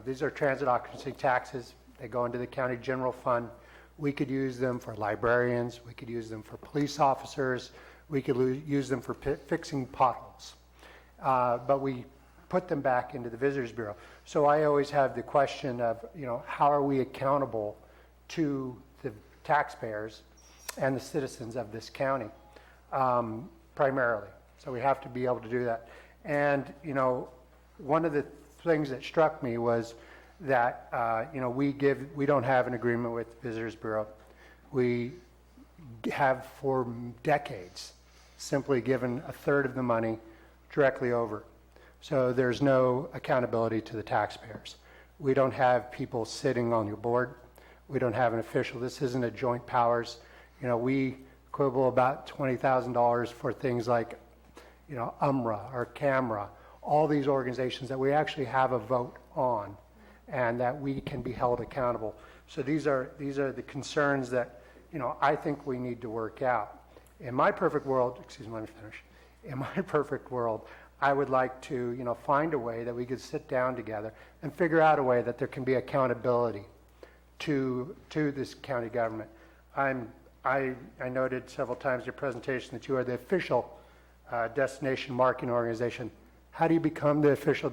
these are transit occupancy taxes. They go into the county general fund. We could use them for librarians. We could use them for police officers. We could use them for fixing potholes. But we put them back into the Visitors Bureau. So I always have the question of, how are we accountable to the taxpayers and the citizens of this county, primarily. So we have to be able to do that. And, one of the things that struck me was that, we don't have an agreement with the Visitors Bureau. We have for decades simply given a third of the money directly over. So there's no accountability to the taxpayers. We don't have people sitting on your board. We don't have an official. This isn't a joint powers. We quibble about $20,000 for things like, UMRA or CAMRA, all these organizations that we actually have a vote on and that we can be held accountable. So these are the concerns that, I think we need to work out. In my perfect world, let me finish. In my perfect world, I would like to, find a way that we could sit down together and figure out a way that there can be accountability to this county government. I noted several times in your presentation that you are the official destination marketing organization. How do you become the official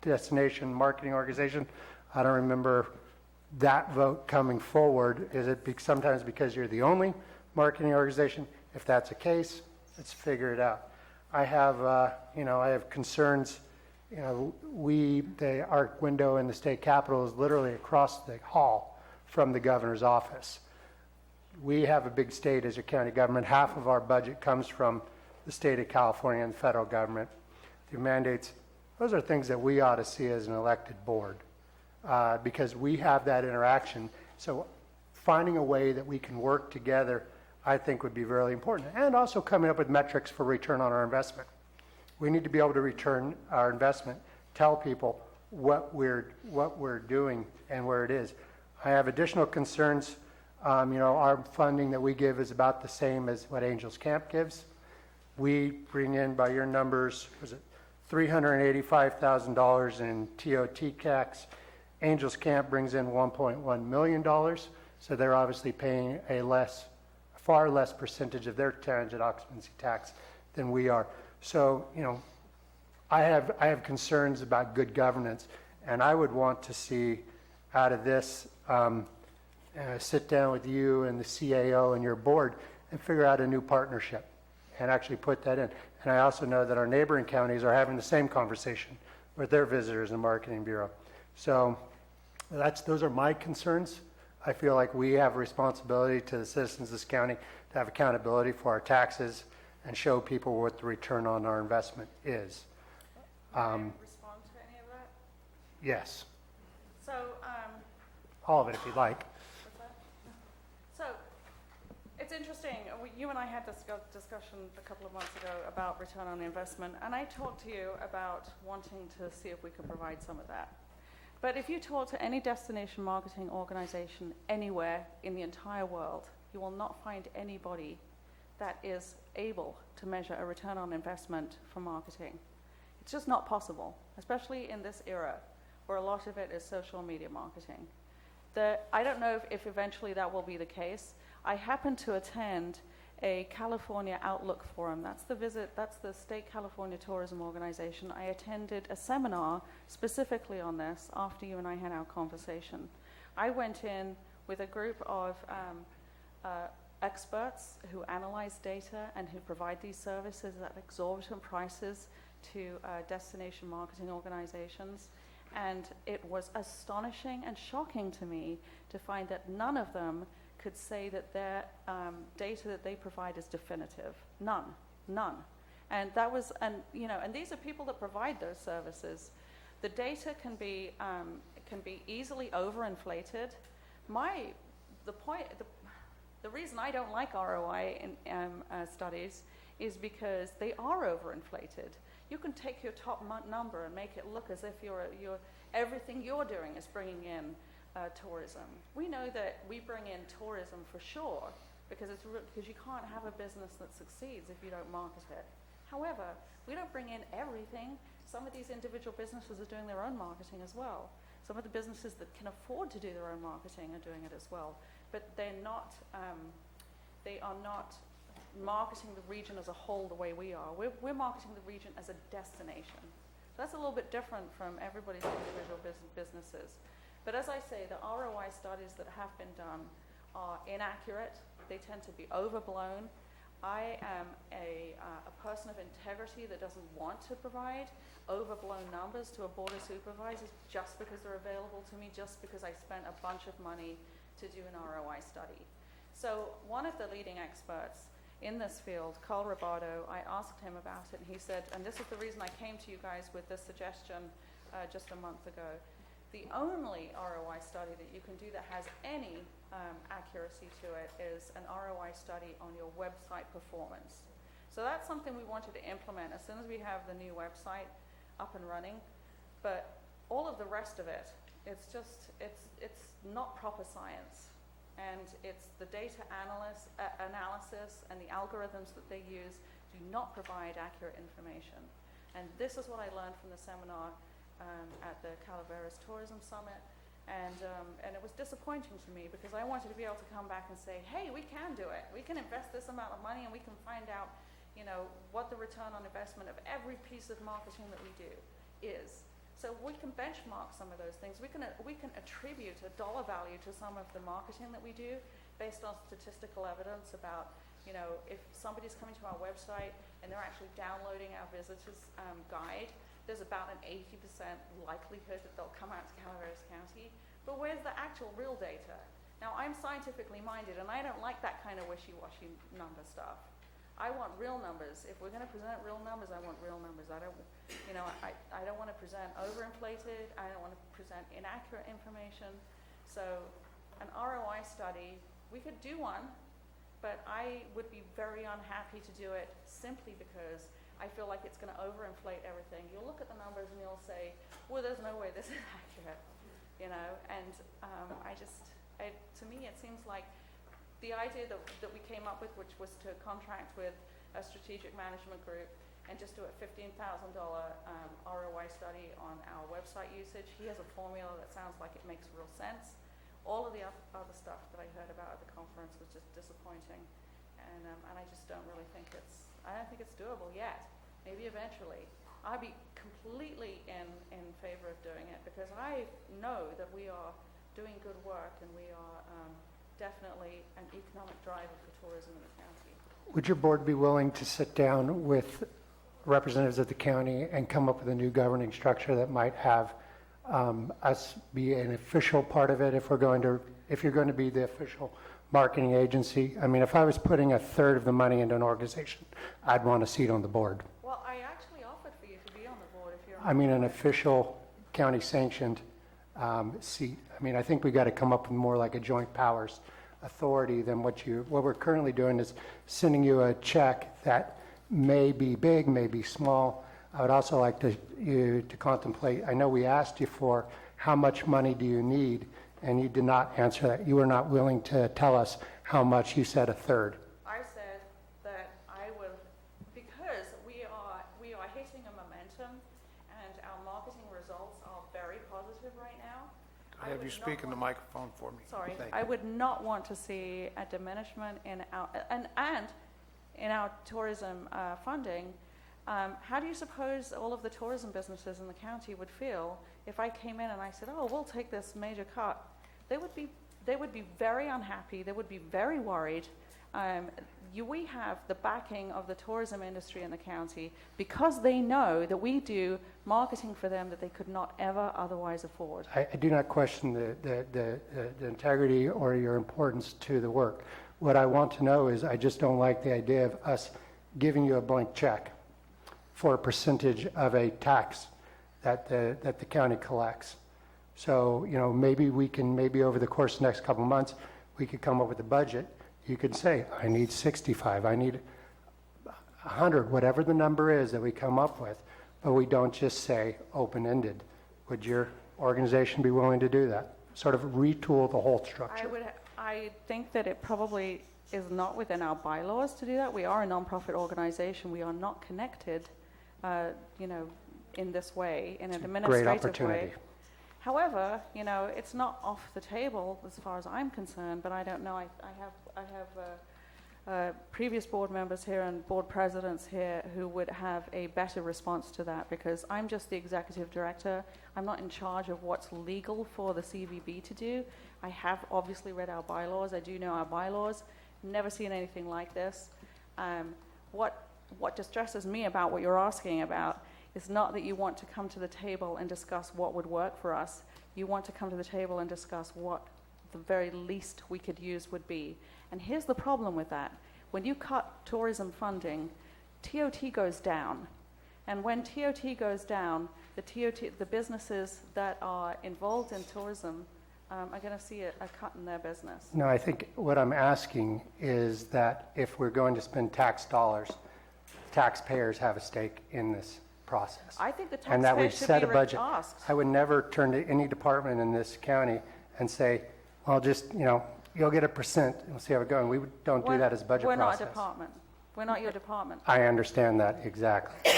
destination marketing organization? I don't remember that vote coming forward. Is it sometimes because you're the only marketing organization? If that's the case, let's figure it out. I have, I have concerns. Our window in the state capitol is literally across the hall from the governor's office. We have a big state as a county government. Half of our budget comes from the state of California and the federal government. The mandates, those are things that we ought to see as an elected board because we have that interaction. So finding a way that we can work together, I think, would be really important. And also coming up with metrics for return on our investment. We need to be able to return our investment tell people what we're doing and where it is. I have additional concerns. Our funding that we give is about the same as what Angels Camp gives. We bring in, by your numbers, was it $385,000 in TOT tax. Angels Camp brings in $1.1 million, so they're obviously paying a far less percentage of their transit occupancy tax than we are. So, I have concerns about good governance, and I would want to see out of this, sit down with you and the CAO and your board and figure out a new partnership and actually put that in. And I also know that our neighboring counties are having the same conversation with their visitors and marketing bureau. So those are my concerns. I feel like we have a responsibility to the citizens of this county to have accountability for our taxes and show people what the return on our investment is. Respond to any of that? Yes, So, all of it if you'd like. what's that? So, it's interesting. You and I had this discussion a couple of months ago about return on investment, and I talked to you about wanting to see if we could provide some of that. But if you talk to any destination marketing organization anywhere in the entire world, you will not find anybody that is able to measure a return on investment for marketing. It's just not possible, especially in this era where a lot of it is social media marketing. I don't know if eventually that will be the case. I happened to attend a California Outlook Forum. That's the State California Tourism Organization. I attended a seminar specifically on this after you and I had our conversation. I went in with a group of experts who analyze data and who provide these services at exorbitant prices to destination marketing organizations. And it was astonishing and shocking to me to find that none of them could say that their data that they provide is definitive. None. And that was, and these are people that provide those services. The data can be easily overinflated. The reason I don't like ROI in studies is because they are overinflated. You can take your top number and make it look as if everything you're doing is bringing in tourism. We know that we bring in tourism for sure because you can't have a business that succeeds if you don't market it. However, we don't bring in everything. Some of these individual businesses are doing their own marketing as well. Some of the businesses that can afford to do their own marketing are doing it as well. But they are not marketing the region as a whole the way we are. We're marketing the region as a destination. That's a little bit different from everybody's individual businesses. But as I say, the ROI studies that have been done are inaccurate. They tend to be overblown. I am a person of integrity that doesn't want to provide overblown numbers to a board of supervisors just because they're available to me, just because I spent a bunch of money to do an ROI study. So one of the leading experts in this field, Carl Roboto, I asked him about it, and he said, and this is the reason I came to you guys with this suggestion just a month ago, the only ROI study that you can do that has any accuracy to it is an ROI study on your website performance. So that's something we wanted to implement as soon as we have the new website up and running. But all of the rest of it, it's not proper science. And it's the data analysis and the algorithms that they use do not provide accurate information. And this is what I learned from the seminar at the Calaveras Tourism Summit. And it was disappointing to me because I wanted to be able to come back and say, hey, we can do it. We can invest this amount of money and we can find out, what the return on investment of every piece of marketing that we do is. So we can benchmark some of those things. We can attribute a dollar value to some of the marketing that we do based on statistical evidence about, if somebody's coming to our website and they're actually downloading our visitors guide, there's about an 80% likelihood that they'll come out to Calaveras County. But where's the actual real data? Now, I'm scientifically minded, and I don't like that kind of wishy-washy number stuff. I want real numbers. If we're going to present real numbers, I want real numbers. I don't want to present overinflated. I don't want to present inaccurate information. So an ROI study, we could do one, but I would be very unhappy to do it simply because I feel like it's going to overinflate everything. You'll look at the numbers and you'll say, well, there's no way this is accurate, you know, and to me it seems like the idea that we came up with, which was to contract with a strategic management group and just do a $15,000 ROI study on our website usage. He has a formula that sounds like it makes real sense. All of the other stuff that I heard about at the conference was just disappointing, and I just don't really think I don't think it's doable yet. Maybe eventually. I'd be completely in favor of doing it because I know that we are doing good work and we are definitely an economic driver for tourism in the county. Would your board be willing to sit down with representatives of the county and come up with a new governing structure that might have us be an official part of it if you're going to be the official marketing agency? I mean, if I was putting a third of the money into an organization, I'd want a seat on the board. Well, I actually offered for you to be on the board if you're... I mean, an official county sanctioned seat. I mean, I think we got to come up with more like a joint powers authority than what we're currently doing is sending you a check that may be big, may be small. I would also like you to contemplate, I know we asked you for how much money do you need, and you did not answer that. You were not willing to tell us how much. You said a third. I said that I will, because we are hitting a momentum and our marketing results are very positive right now. I have you speak in the microphone for me. Sorry, Thank I you. would not want to see a diminishment in our, and in our tourism funding. How do you suppose all of the tourism businesses in the county would feel if I came in and I said, oh, we'll take this major cut? They would be very unhappy. They would be very worried. We have the backing of the tourism industry in the county because they know that we do marketing for them that they could not ever otherwise afford. I do not question the integrity or your importance to the work. What I want to know is I just don't like the idea of us giving you a blank check for a percentage of a tax that the county collects. So, you know, maybe over the course of the next couple of months, we could come up with a budget. You could say, I need 65, I need 100, whatever the number is that we come up with, but we don't just say open-ended. Would your organization be willing to do that? Sort of retool the whole structure? I think that it probably is not within our bylaws to do that. We are a nonprofit organization. We are not connected, in this way, in an administrative great opportunity. way. However, it's not off the table as far as I'm concerned, but I don't know. I have previous board members here and board presidents here who would have a better response to that because I'm just the executive director. I'm not in charge of what's legal for the CVB to do. I have obviously read our bylaws. I do know our bylaws. Never seen anything like this. What distresses me about what you're asking about is not that you want to come to the table and discuss what would work for us. You want to come to the table and discuss what the very least we could use would be. And here's the problem with that. When you cut tourism funding, TOT goes down. And when TOT goes down, the businesses that are involved in tourism are going to see a cut in their business. No, I think what I'm asking is that if we're going to spend tax dollars, taxpayers have a stake in this process. I think the And that we taxpayers should set be a budget. asked. I would never turn to any department in this county and say, well, just, you'll get 1% and we'll see how it goes. We don't do that as a budget process. We're not a department. We're not your department. I understand that exactly.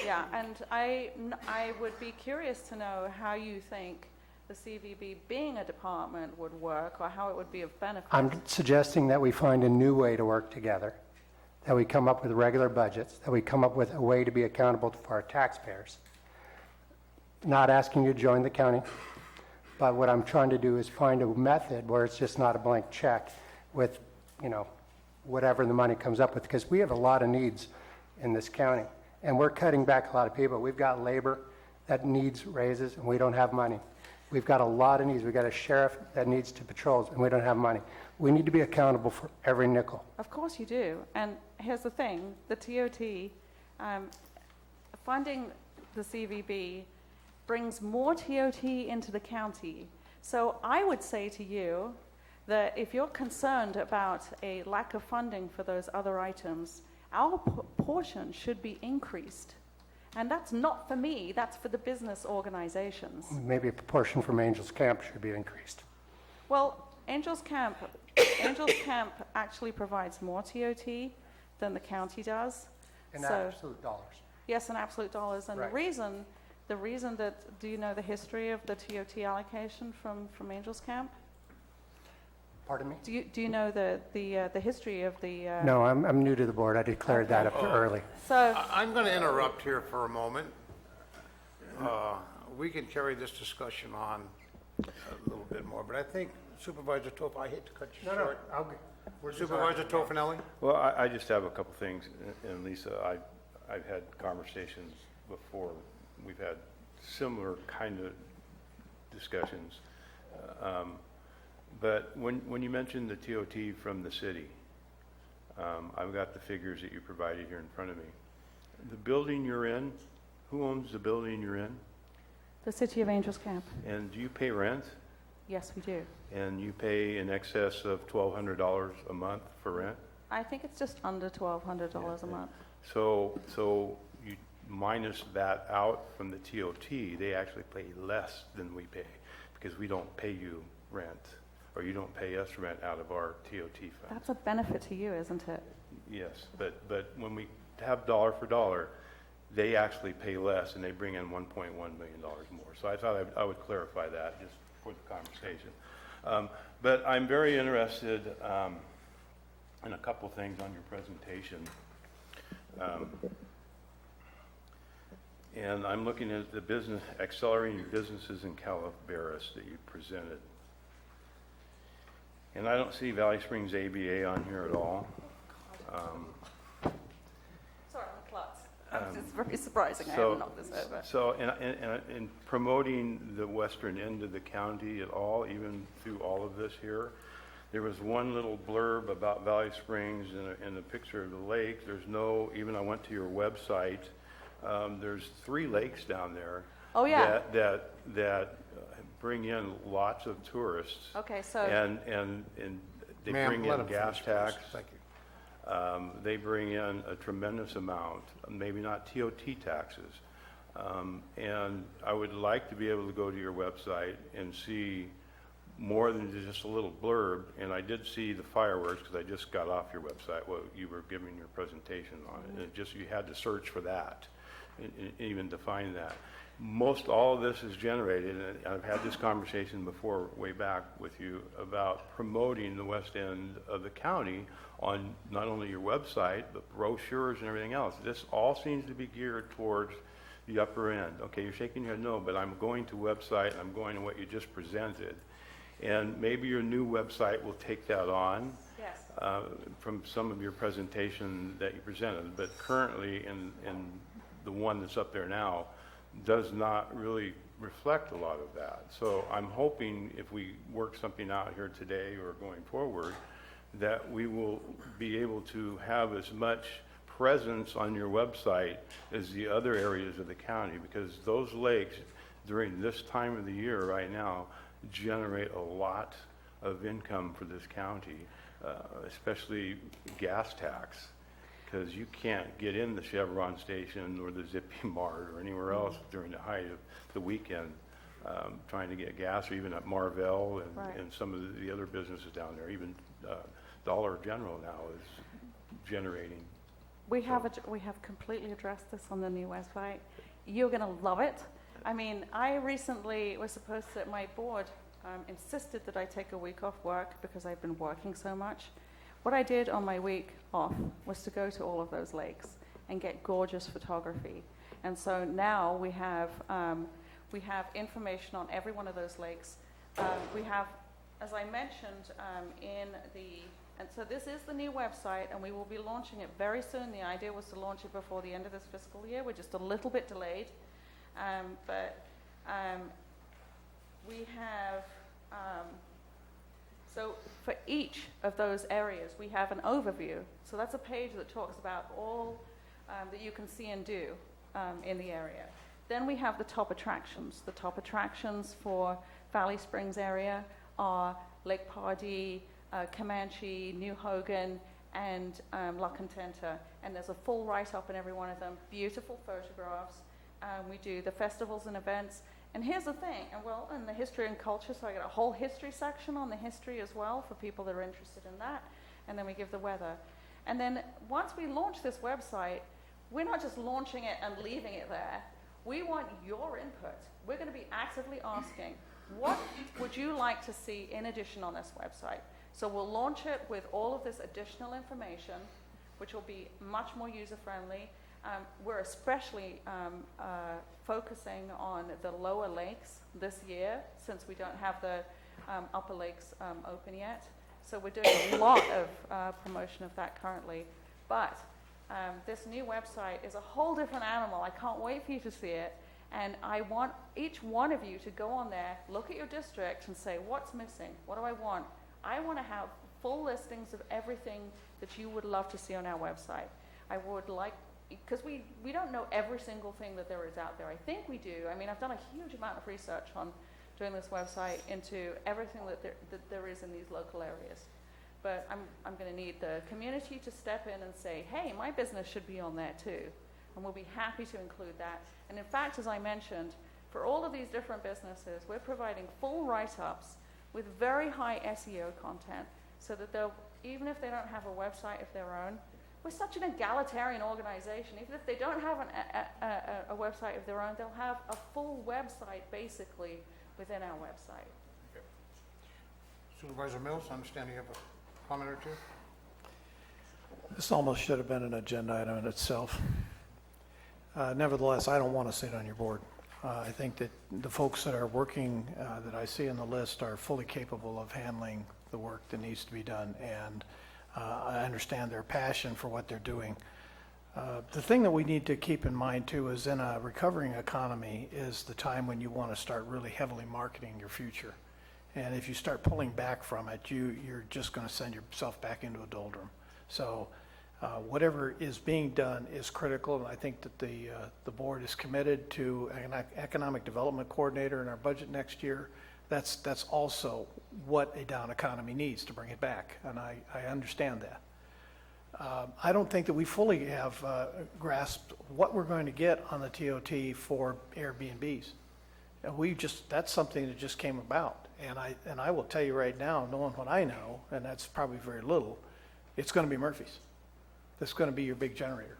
Yeah, and I would be curious to know how you think the CVB being a department would work or how it would be of benefit. I'm suggesting that we find a new way to work together, that we come up with regular budgets, that we come up with a way to be accountable for our taxpayers. Not asking you to join the county, but what I'm trying to do is find a method where it's just not a blank check with, whatever the money comes up with, because we have a lot of needs in this county, and we're cutting back a lot of people. We've got labor that needs raises, and we don't have money. We've got a lot of needs. We've got a sheriff that needs to patrols, and we don't have money. We need to be accountable for every nickel. Of course you do. And here's the thing, the TOT, funding the CVB brings more TOT into the county. So I would say to you that if you're concerned about a lack of funding for those other items, our portion should be increased. And that's not for me, that's for the business organizations. Maybe a proportion from Angels Camp should be increased. Well, Angels Camp actually provides more TOT than the county does. In So- absolute dollars. Yes, in absolute dollars. And Right. the reason that, do you know the history of the TOT allocation from Angels Camp? Pardon me? Do you know the history of the? No, I'm new to the board. I declared that up early. So I'm going to interrupt here for a moment. We can carry this discussion on a little bit more, but I think Supervisor Toff, I hate to cut you short. Supervisor Toffenelli? Well, I just have a couple things, and Lisa, I've had conversations before. We've had similar kind of discussions. But when you mentioned the TOT from the city, I've got the figures that you provided here in front of me. The building you're in, who owns the building you're in? the City of Angels Camp. And do you pay rent? Yes, we do. And you pay in excess of $1,200 a month for rent? I think it's just under $1,200 a month. So you minus that out from the TOT, they actually pay less than we pay because we don't pay you rent, or you don't pay us rent out of our TOT fund. That's a benefit to you, isn't it? Yes, but when we have dollar for dollar, they actually pay less and they bring in $1.1 million more. So I thought I would clarify that just for the conversation. But I'm very interested in a couple things on your presentation. And I'm looking at the business, accelerating businesses in Calaveras that you presented. And I don't see Valley Springs ABA on here at all. Sorry, I'm klutz. It's very surprising. I haven't knocked this over. So in promoting the western end of the county at all, even through all of this here, there was one little blurb about Valley Springs and a picture of the lake. There's no, even I went to your website, there's 3 lakes down there. Oh, yeah. That bring in lots of tourists. Okay, so. And they Ma'am, bring let in him gas finish, tax. please. Thank you. They bring in a tremendous amount, maybe not TOT taxes. And I would like to be able to go to your website and see more than just a little blurb. And I did see the fireworks because I just got off your website while you were giving your presentation on it. And it just, you had to search for that, and even to find that. Most all of this is generated, and I've had this conversation before way back with you about promoting the west end of the county on not only your website, but brochures and everything else. This all seems to be geared towards the upper end. Okay, you're shaking your head no, but I'm going to website, and I'm going to what you just presented. And maybe your new website will take that on. Yes. From some of your presentation that you presented, but currently in the one that's up there now, does not really reflect a lot of that. So I'm hoping if we work something out here today or going forward, that we will be able to have as much presence on your website as the other areas of the county, because those lakes during this time of the year right now generate a lot of income for this county, especially gas tax. Because you can't get in the Chevron station or the Zippy Mart or anywhere else during the height of the weekend trying to get gas, or even at Marvell and some of the other businesses down there. Even Dollar General now is generating. We have completely addressed this on the new website. You're going to love it. I mean, I recently was supposed to, my board insisted that I take a week off work because I've been working so much. What I did on my week off was to go to all of those lakes and get gorgeous photography. And so now we have information on every one of those lakes. We have, as I mentioned, and so this is the new website, and we will be launching it very soon. The idea was to launch it before the end of this fiscal year. We're just a little bit delayed. We have, so for each of those areas, we have an overview. So that's a page that talks about all that you can see and do in the area. Then we have the top attractions. The top attractions for Valley Springs area are Lake Pardee, Comanche, New Hogan, and La Contenta. And there's a full write-up in every one of them, beautiful photographs. We do the festivals and events. And here's the thing, and the history and culture, so I got a whole history section on the history as well for people that are interested in that. And then we give the weather. And then once we launch this website, we're not just launching it and leaving it there. We want your input. We're going to be actively asking, what would you like to see in addition on this website? So we'll launch it with all of this additional information, which will be much more user-friendly. We're especially focusing on the lower lakes this year, since we don't have the upper lakes open yet. So we're doing a lot of promotion of that currently. But this new website is a whole different animal. I can't wait for you to see it. And I want each one of you to go on there, look at your district, and say, what's missing? What do I want? I want to have full listings of everything that you would love to see on our website. I would like, because we don't know every single thing that there is out there. I think we do. I mean, I've done a huge amount of research on doing this website into everything that there is in these local areas. But I'm going to need the community to step in and say, hey, my business should be on there too. And we'll be happy to include that. And in fact, as I mentioned, for all of these different businesses, we're providing full write-ups with very high SEO content, so that they'll, even if they don't have a website of their own, we're such an egalitarian organization. Even if they don't have a website of their own, they'll have a full website basically within our website. Okay. Supervisor Mills, I understand you have a comment or two? This almost should have been an agenda item in itself. Nevertheless, I don't want to sit on your board. I think that the folks that are working, that I see on the list, are fully capable of handling the work that needs to be done, and I understand their passion for what they're doing. The thing that we need to keep in mind too is, in a recovering economy, is the time when you want to start really heavily marketing your future. And if you start pulling back from it, you're just going to send yourself back into a doldrum. So whatever is being done is critical, and I think that the board is committed to an economic development coordinator in our budget next year. That's also what a down economy needs to bring it back, and I understand that. I don't think that we fully have grasped what we're going to get on the TOT for Airbnbs. That's something that just came about, and I will tell you right now, knowing what I know, and that's probably very little, it's going to be Murphy's. That's going to be your big generator.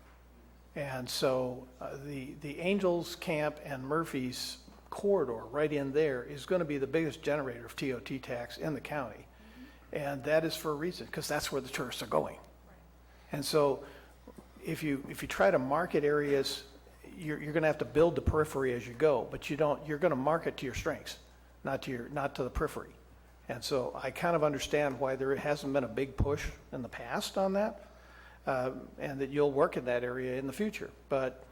And so the Angels Camp and Murphy's corridor right in there is going to be the biggest generator of TOT tax in the county. And that is for a reason, because that's where the tourists are going. And so if you try to market areas, you're going to have to build the periphery as you go, but you're going to market to your strengths, not to the periphery. And so I kind of understand why there hasn't been a big push in the past on that, and that you'll work in that area in the future. But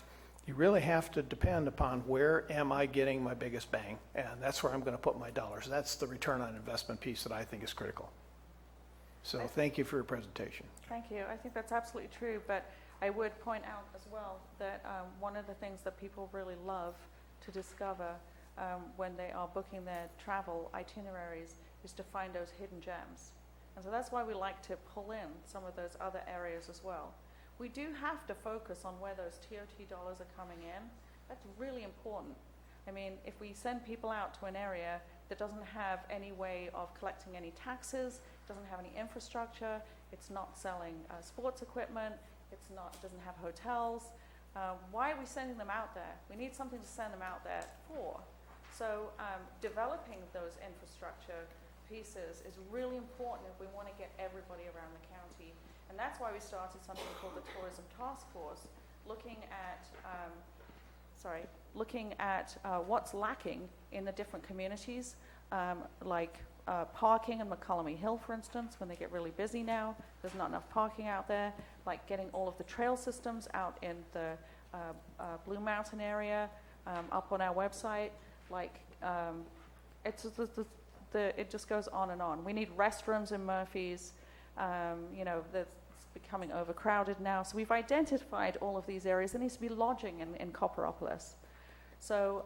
you really have to depend upon, where am I getting my biggest bang? And that's where I'm going to put my dollars. That's the return on investment piece that I think is critical. So thank you for your presentation. Thank you. I think that's absolutely true, but I would point out as well that one of the things that people really love to discover when they are booking their travel itineraries is to find those hidden gems. And so that's why we like to pull in some of those other areas as well. We do have to focus on where those TOT dollars are coming in. That's really important. I mean, if we send people out to an area that doesn't have any way of collecting any taxes, doesn't have any infrastructure, it's not selling sports equipment, doesn't have hotels, why are we sending them out there? We need something to send them out there for. So developing those infrastructure pieces is really important if we want to get everybody around the county. And that's why we started something called the Tourism Task Force, looking at what's lacking in the different communities, like parking in McCollum Hill, for instance. When they get really busy now, there's not enough parking out there. Like getting all of the trail systems out in the Blue Mountain area, up on our website. Like it just goes on and on. We need restrooms in Murphy's. That's becoming overcrowded now. So we've identified all of these areas. There needs to be lodging in Copperopolis. So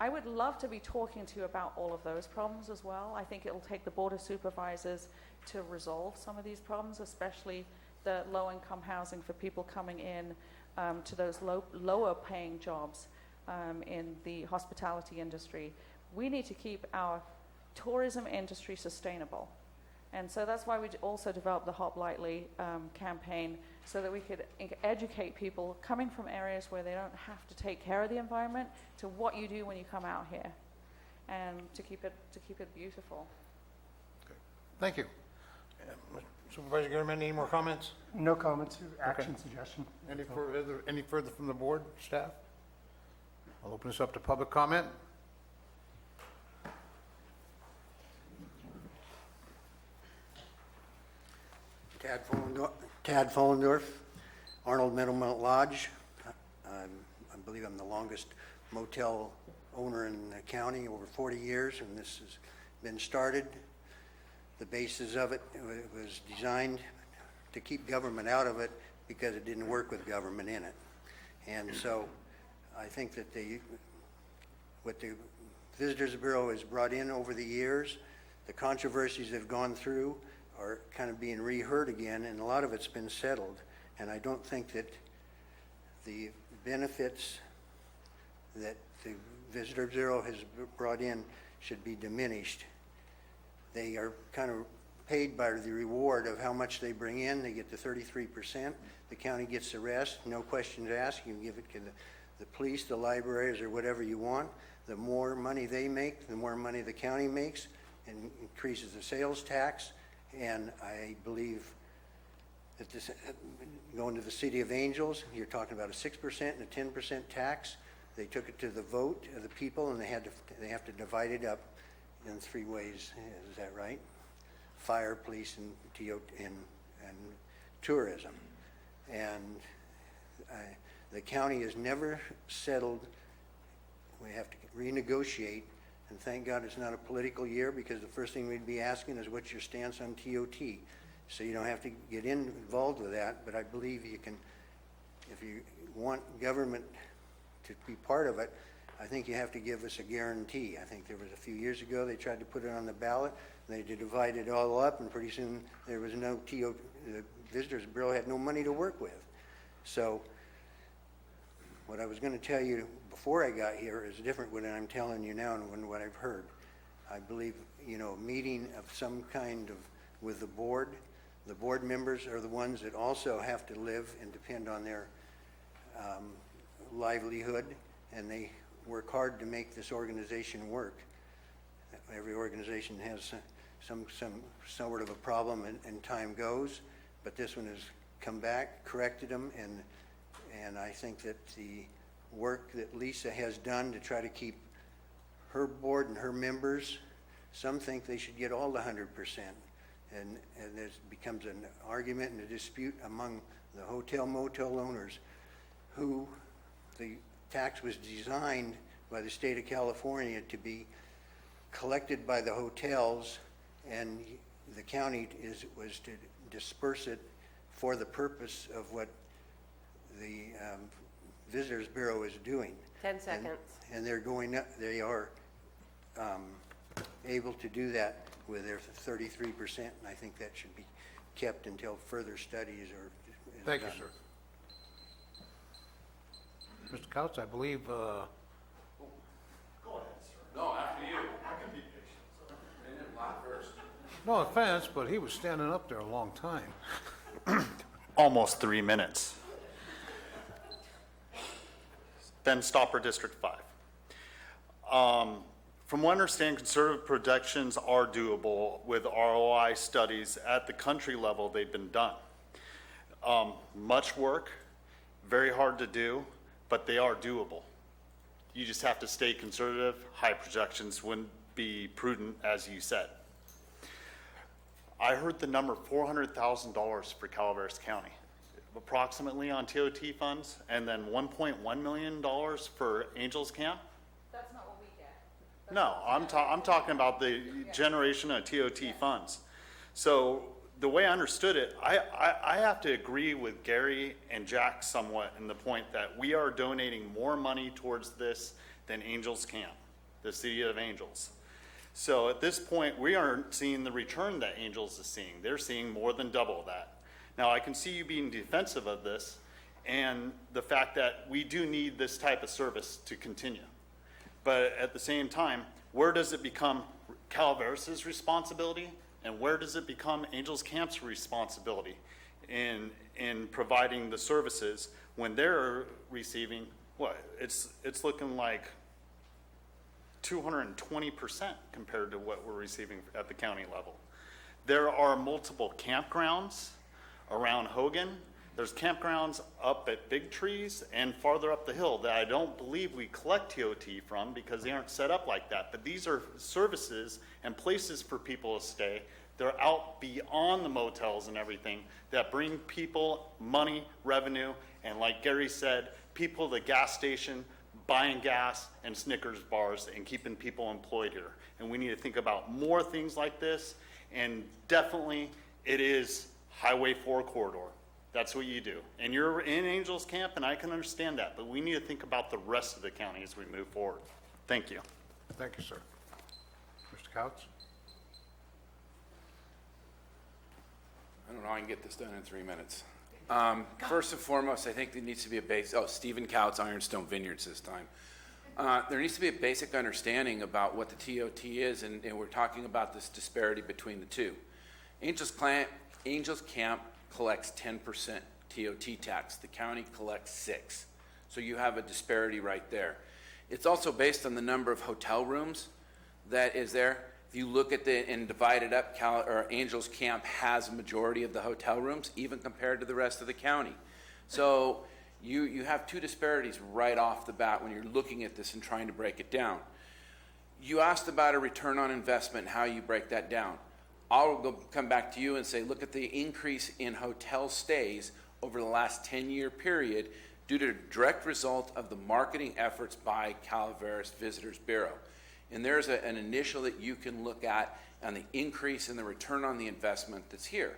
I would love to be talking to you about all of those problems as well. I think it'll take the Board of Supervisors to resolve some of these problems, especially the low-income housing for people coming in to those lower-paying jobs in the hospitality industry. We need to keep our tourism industry sustainable. And so that's why we also developed the Hop Lightly campaign, so that we could educate people coming from areas where they don't have to take care of the environment to what you do when you come out here, and to keep it beautiful. Thank you. Supervisor German, any more comments? No comments, action suggestion. Any further from the board, staff? I'll open this up to public comment. Tad Follendorf, Arnold Meadowmount Lodge. I believe I'm the longest motel owner in the county, over 40 years, and this has been started. The basis of it was designed to keep government out of it because it didn't work with government in it. And so I think that what the Visitors Bureau has brought in over the years, the controversies they've gone through are kind of being reheard again, and a lot of it's been settled. And I don't think that the benefits that the Visitor Bureau has brought in should be diminished. They are kind of paid by the reward of how much they bring in. They get the 33%. The county gets the rest, no questions asked. You give it to the police, the libraries, or whatever you want. The more money they make, the more money the county makes, and increases the sales tax. And I believe that this, going to the City of Angels, you're talking about a 6% and a 10% tax. They took it to the vote of the people, and they have to divide it up in 3 ways. Is that right? Fire, police, and tourism. And the county has never settled. We have to renegotiate. And thank God it's not a political year, because the first thing we'd be asking is, what's your stance on TOT? So you don't have to get involved with that, but I believe you can, if you want government to be part of it, I think you have to give us a guarantee. I think there was a few years ago, they tried to put it on the ballot, and they divided it all up, and pretty soon there was no TOT, the Visitors Bureau had no money to work with. So what I was going to tell you before I got here is different what I'm telling you now and what I've heard. I believe, a meeting of some kind of with the board members are the ones that also have to live and depend on their livelihood, and they work hard to make this organization work. Every organization has some sort of a problem, and time goes, but this one has come back, corrected them, and I think that the work that Lisa has done to try to keep her board and her members, some think they should get all the 100%. And there becomes an argument and a dispute among the hotel motel owners, who the tax was designed by the state of California to be collected by the hotels, and the county was to disperse it for the purpose of what the Visitors Bureau is doing. 10 seconds. And they're going up, they are able to do that with their 33%, and I think that should be kept until further studies are Thank you, done. sir. Mr. Couch, I believe, Go ahead, sir. No, after you. I can be patient, sir. And then Lot first. no offense, but he was standing up there a long time. Almost 3 minutes. Ben Stopper, District 5. From what I understand, conservative projections are doable with ROI studies at the country level. They've been done. Much work, very hard to do, but they are doable. You just have to stay conservative. High projections wouldn't be prudent, as you said. I heard the number $400,000 for Calaveras County, approximately on TOT funds, and then $1.1 million for Angels Camp. That's not what we get. No, I'm talking about the generation of TOT funds. So the way I understood it, I have to agree with Gary and Jack somewhat in the point that we are donating more money towards this than Angels Camp. the City of Angels. So at this point, we aren't seeing the return that Angels is seeing. They're seeing more than double that. Now, I can see you being defensive of this and the fact that we do need this type of service to continue. But at the same time, where does it become Calaveras' responsibility and where does it become Angels Camp's responsibility in providing the services when they're receiving, what, it's looking like 220% compared to what we're receiving at the county level. There are multiple campgrounds around Hogan. There's campgrounds up at Big Trees and farther up the hill that I don't believe we collect TOT from because they aren't set up like that. But these are services and places for people to stay. They're out beyond the motels and everything that bring people money, revenue, and like Gary said, people to the gas station, buying gas and Snickers bars and keeping people employed here. And we need to think about more things like this. And definitely it is Highway 4 corridor. That's what you do. And you're in Angels Camp and I can understand that, but we need to think about the rest of the county as we move forward. Thank you. Thank you, sir. Mr. Couch? I don't know, I can get this done in 3 minutes. First and foremost, I think there needs to be a Stephen Couts, Ironstone Vineyards this time. There needs to be a basic understanding about what the TOT is, and we're talking about this disparity between the two. Angels Camp collects 10% TOT tax. The county collects 6%. So you have a disparity right there. It's also based on the number of hotel rooms that is there. If you look at and divide it up, Angels Camp has a majority of the hotel rooms, even compared to the rest of the county. So you have two disparities right off the bat when you're looking at this and trying to break it down. You asked about a return on investment and how you break that down. I'll come back to you and say, look at the increase in hotel stays over the last 10-year period due to a direct result of the marketing efforts by Calaveras Visitors Bureau. And there's an initial that you can look at on the increase in the return on the investment that's here.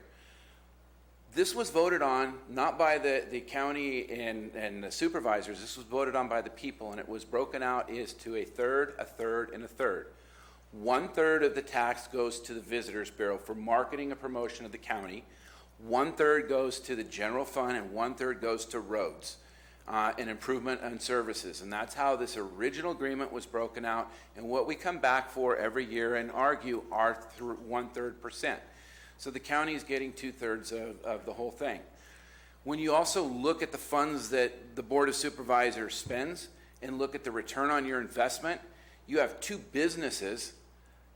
This was voted on not by the county and the supervisors. This was voted on by the people, and it was broken out as to a third, and a third. 1/3 of the tax goes to the Visitors Bureau for marketing and promotion of the county. 1/3 goes to the general fund, and 1/3 goes to roads and improvement and services. And that's how this original agreement was broken out. And what we come back for every year and argue are 1/3%. So the county is getting 2/3 of the whole thing. When you also look at the funds that the Board of Supervisors spends and look at the return on your investment, you have two businesses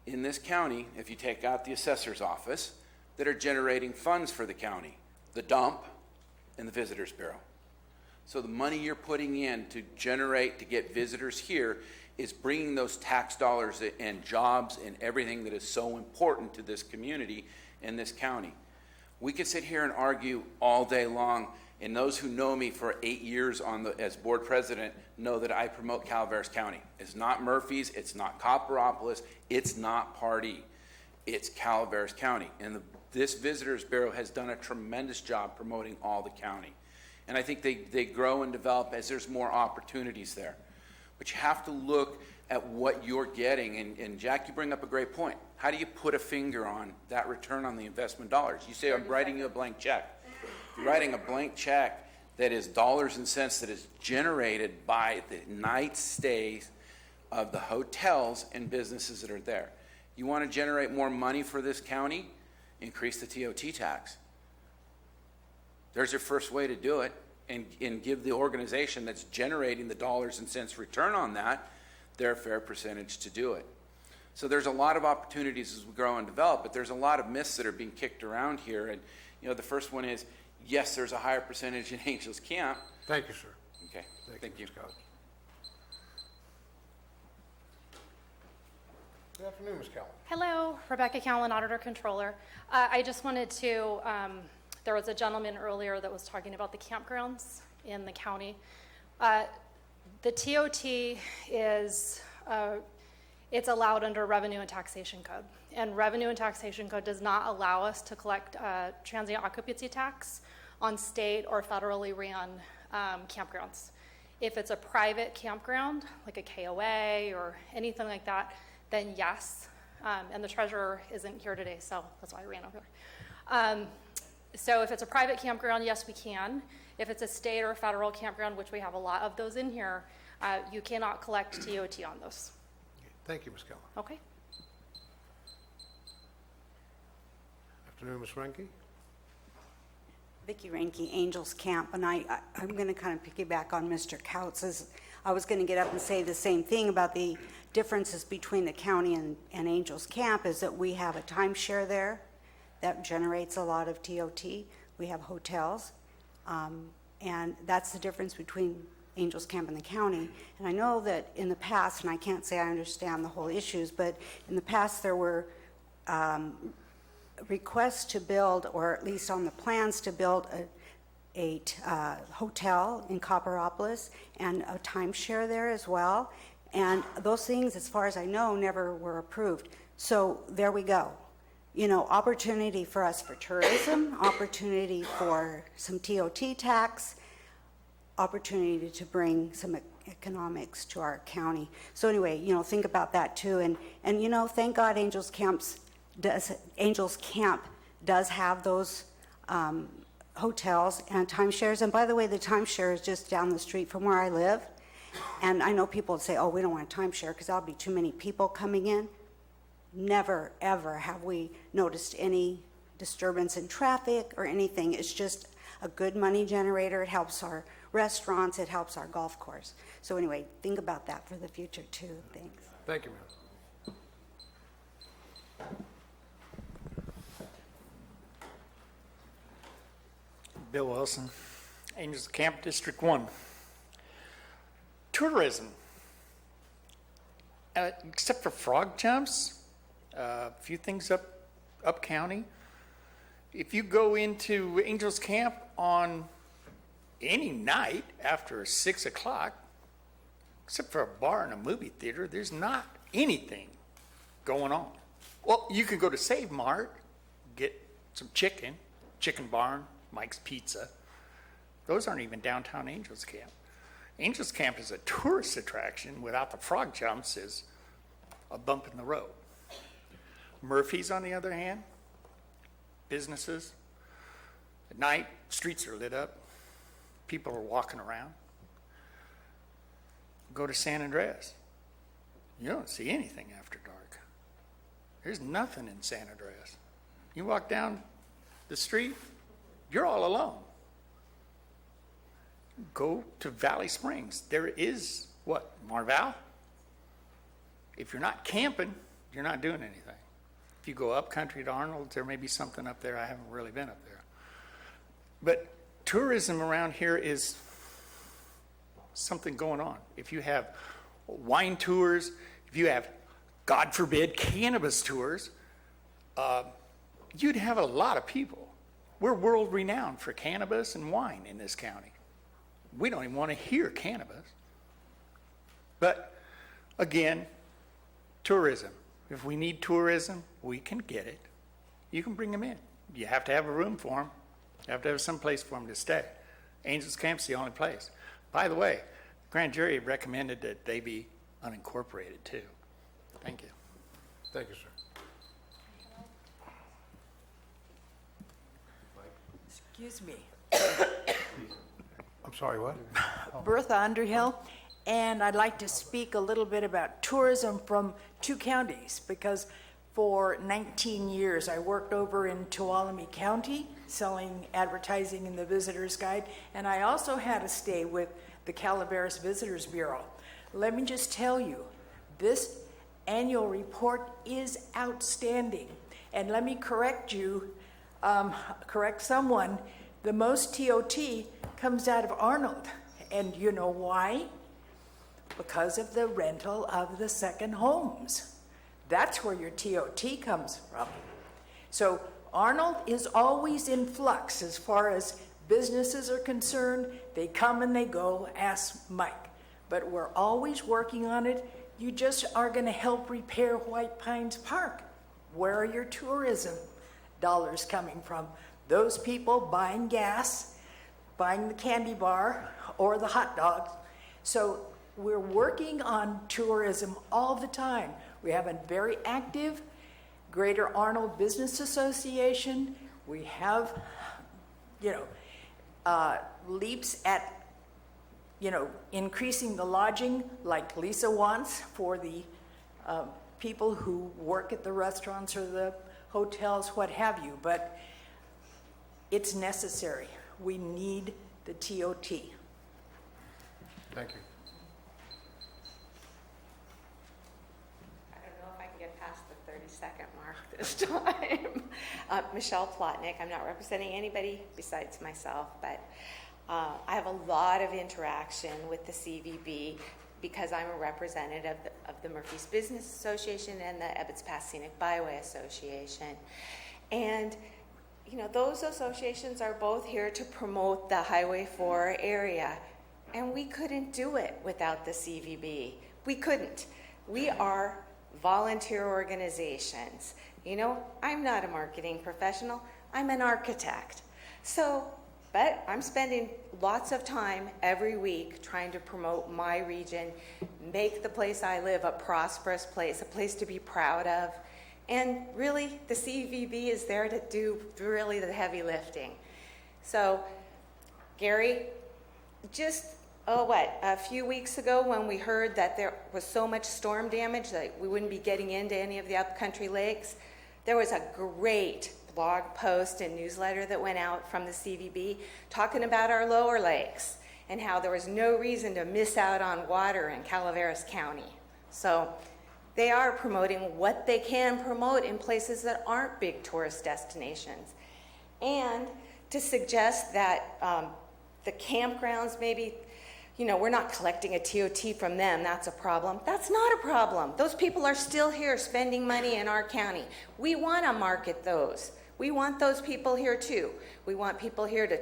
in this county, if you take out the assessor's office, that are generating funds for the county, the dump and the Visitors Bureau. So the money you're putting in to generate, to get visitors here, is bringing those tax dollars and jobs and everything that is so important to this community and this county. We could sit here and argue all day long, and those who know me for 8 years as board president know that I promote Calaveras County. It's not Murphy's, it's not Copperopolis, it's not Pardee. It's Calaveras County. And this Visitors Bureau has done a tremendous job promoting all the county. And I think they grow and develop as there's more opportunities there. But you have to look at what you're getting. And Jack, you bring up a great point. How do you put a finger on that return on the investment dollars? You say, I'm writing you a blank check. You're writing a blank check that is dollars and cents that is generated by the night stays of the hotels and businesses that are there. You want to generate more money for this county? Increase the TOT tax. There's your first way to do it, and give the organization that's generating the dollars and cents return on that their fair percentage to do it. So there's a lot of opportunities as we grow and develop, but there's a lot of myths that are being kicked around here. And the first one is, yes, there's a higher percentage in Angels Camp. Thank you, sir. Okay, thank you. Ms. Couch. Good afternoon, Ms. Callen. Hello, Rebecca Callen, Auditor Controller. I just wanted to, there was a gentleman earlier that was talking about the campgrounds in the county. The TOT is, it's allowed under Revenue and Taxation Code. And Revenue and Taxation Code does not allow us to collect transient occupancy tax on state or federally ran campgrounds. If it's a private campground, like a KOA or anything like that, then yes. And the treasurer isn't here today, so that's why I ran over there. So if it's a private campground, yes, we can. If it's a state or federal campground, which we have a lot of those in here, you cannot collect TOT on those. Thank you, Ms. Keller. Okay. Afternoon, Ms. Renke. Vicki Ranke, Angels Camp, and I'm going to kind of piggyback on Mr. Kautz's. I was going to get up and say the same thing about the differences between the county and Angels Camp is that we have a timeshare there that generates a lot of TOT. We have hotels, and that's the difference between Angels Camp and the county. And I know that in the past, and I can't say I understand the whole issues, but in the past there were requests to build, or at least on the plans to build a hotel in Copperopolis and a timeshare there as well. And those things, as far as I know, never were approved. So there we go. You know, opportunity for us for tourism, opportunity for some TOT tax, opportunity to bring some economics to our county. So anyway, you know, think about that too. And you know, thank God Angels Camp does have those hotels and timeshares. And by the way, the timeshare is just down the street from where I live. And I know people would say, oh, we don't want a timeshare because that'll be too many people coming in. Never, ever have we noticed any disturbance in traffic or anything. It's just a good money generator. It helps our restaurants. It helps our golf course. So anyway, think about that for the future too. Thanks. Thank you, ma'am. Bill Wilson, Angels Camp, District 1. Tourism. Except for frog jumps, a few things up county. If you go into Angels Camp on any night after 6 o'clock, except for a bar and a movie theater, there's not anything going on. Well, you can go to Save Mart, get some chicken barn, Mike's Pizza. Those aren't even downtown Angels Camp. Angels Camp is a tourist attraction without the frog jumps is a bump in the road. Murphy's, on the other hand, businesses. At night, streets are lit up. People are walking around. Go to San Andreas. You don't see anything after dark. There's nothing in San Andreas. You walk down the street, you're all alone. Go to Valley Springs. There is, what, Marval? If you're not camping, you're not doing anything. If you go up country to Arnold, there may be something up there. I haven't really been up there. But tourism around here is something going on. If you have wine tours, if you have, God forbid, cannabis tours, you'd have a lot of people. We're world renowned for cannabis and wine in this county. We don't even want to hear cannabis. But again, tourism. If we need tourism, we can get it. You can bring them in. You have to have a room for them. You have to have some place for them to stay. Angels Camp's the only place. By the way, the grand jury recommended that they be unincorporated too. Thank you. Thank you, sir. Excuse me. I'm sorry, what? Bertha Underhill, and I'd like to speak a little bit about tourism from two counties, because for 19 years I worked over in Tuolumne County selling advertising in the Visitor's Guide, and I also had a stay with the Calaveras Visitors Bureau. Let me just tell you, this annual report is outstanding. And let me correct you, correct someone, the most TOT comes out of Arnold. And you know why? Because of the rental of the second homes. That's where your TOT comes from. So Arnold is always in flux as far as businesses are concerned. They come and they go, ask Mike. But we're always working on it. You just are going to help repair White Pines Park. Where are your tourism dollars coming from? Those people buying gas, buying the candy bar or the hot dogs, So we're working on tourism all the time. We have a very active Greater Arnold Business Association. We have, leaps at, increasing the lodging like Lisa wants for the people who work at the restaurants or the hotels, what have you. But it's necessary. We need the TOT. Thank you. I don't know if I can get past the 30-second mark this time. Michelle Plotnick. I'm not representing anybody besides myself, but I have a lot of interaction with the CVB because I'm a representative of the Murphy's Business Association and the Ebbets Pass Scenic Byway Association. And those associations are both here to promote the Highway 4 area. And we couldn't do it without the CVB. We couldn't. We are volunteer organizations. I'm not a marketing professional. I'm an architect. But I'm spending lots of time every week trying to promote my region, make the place I live a prosperous place, a place to be proud of. And really, the CVB is there to do really the heavy lifting. So, Gary, just a few weeks ago when we heard that there was so much storm damage that we wouldn't be getting into any of the upcountry lakes, there was a great blog post and newsletter that went out from the CVB talking about our lower lakes and how there was no reason to miss out on water in Calaveras County. So they are promoting what they can promote in places that aren't big tourist destinations. And to suggest that the campgrounds maybe, we're not collecting a TOT from them, that's a problem. That's not a problem. Those people are still here spending money in our county. We want to market those. We want those people here too. We want people here to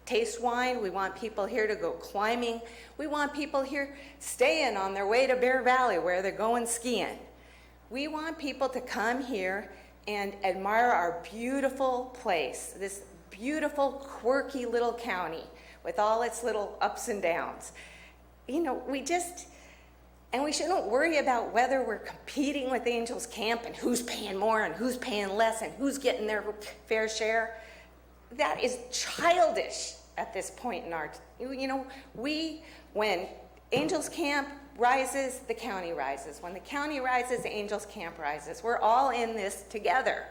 taste wine. We want people here to go climbing. We want people here staying on their way to Bear Valley where they're going skiing. We want people to come here and admire our beautiful place, this beautiful, quirky little county with all its little ups and downs. And we shouldn't worry about whether we're competing with Angels Camp and who's paying more and who's paying less and who's getting their fair share. That is childish at this point in our, when Angels Camp rises, the county rises. When the county rises, Angels Camp rises. We're all in this together.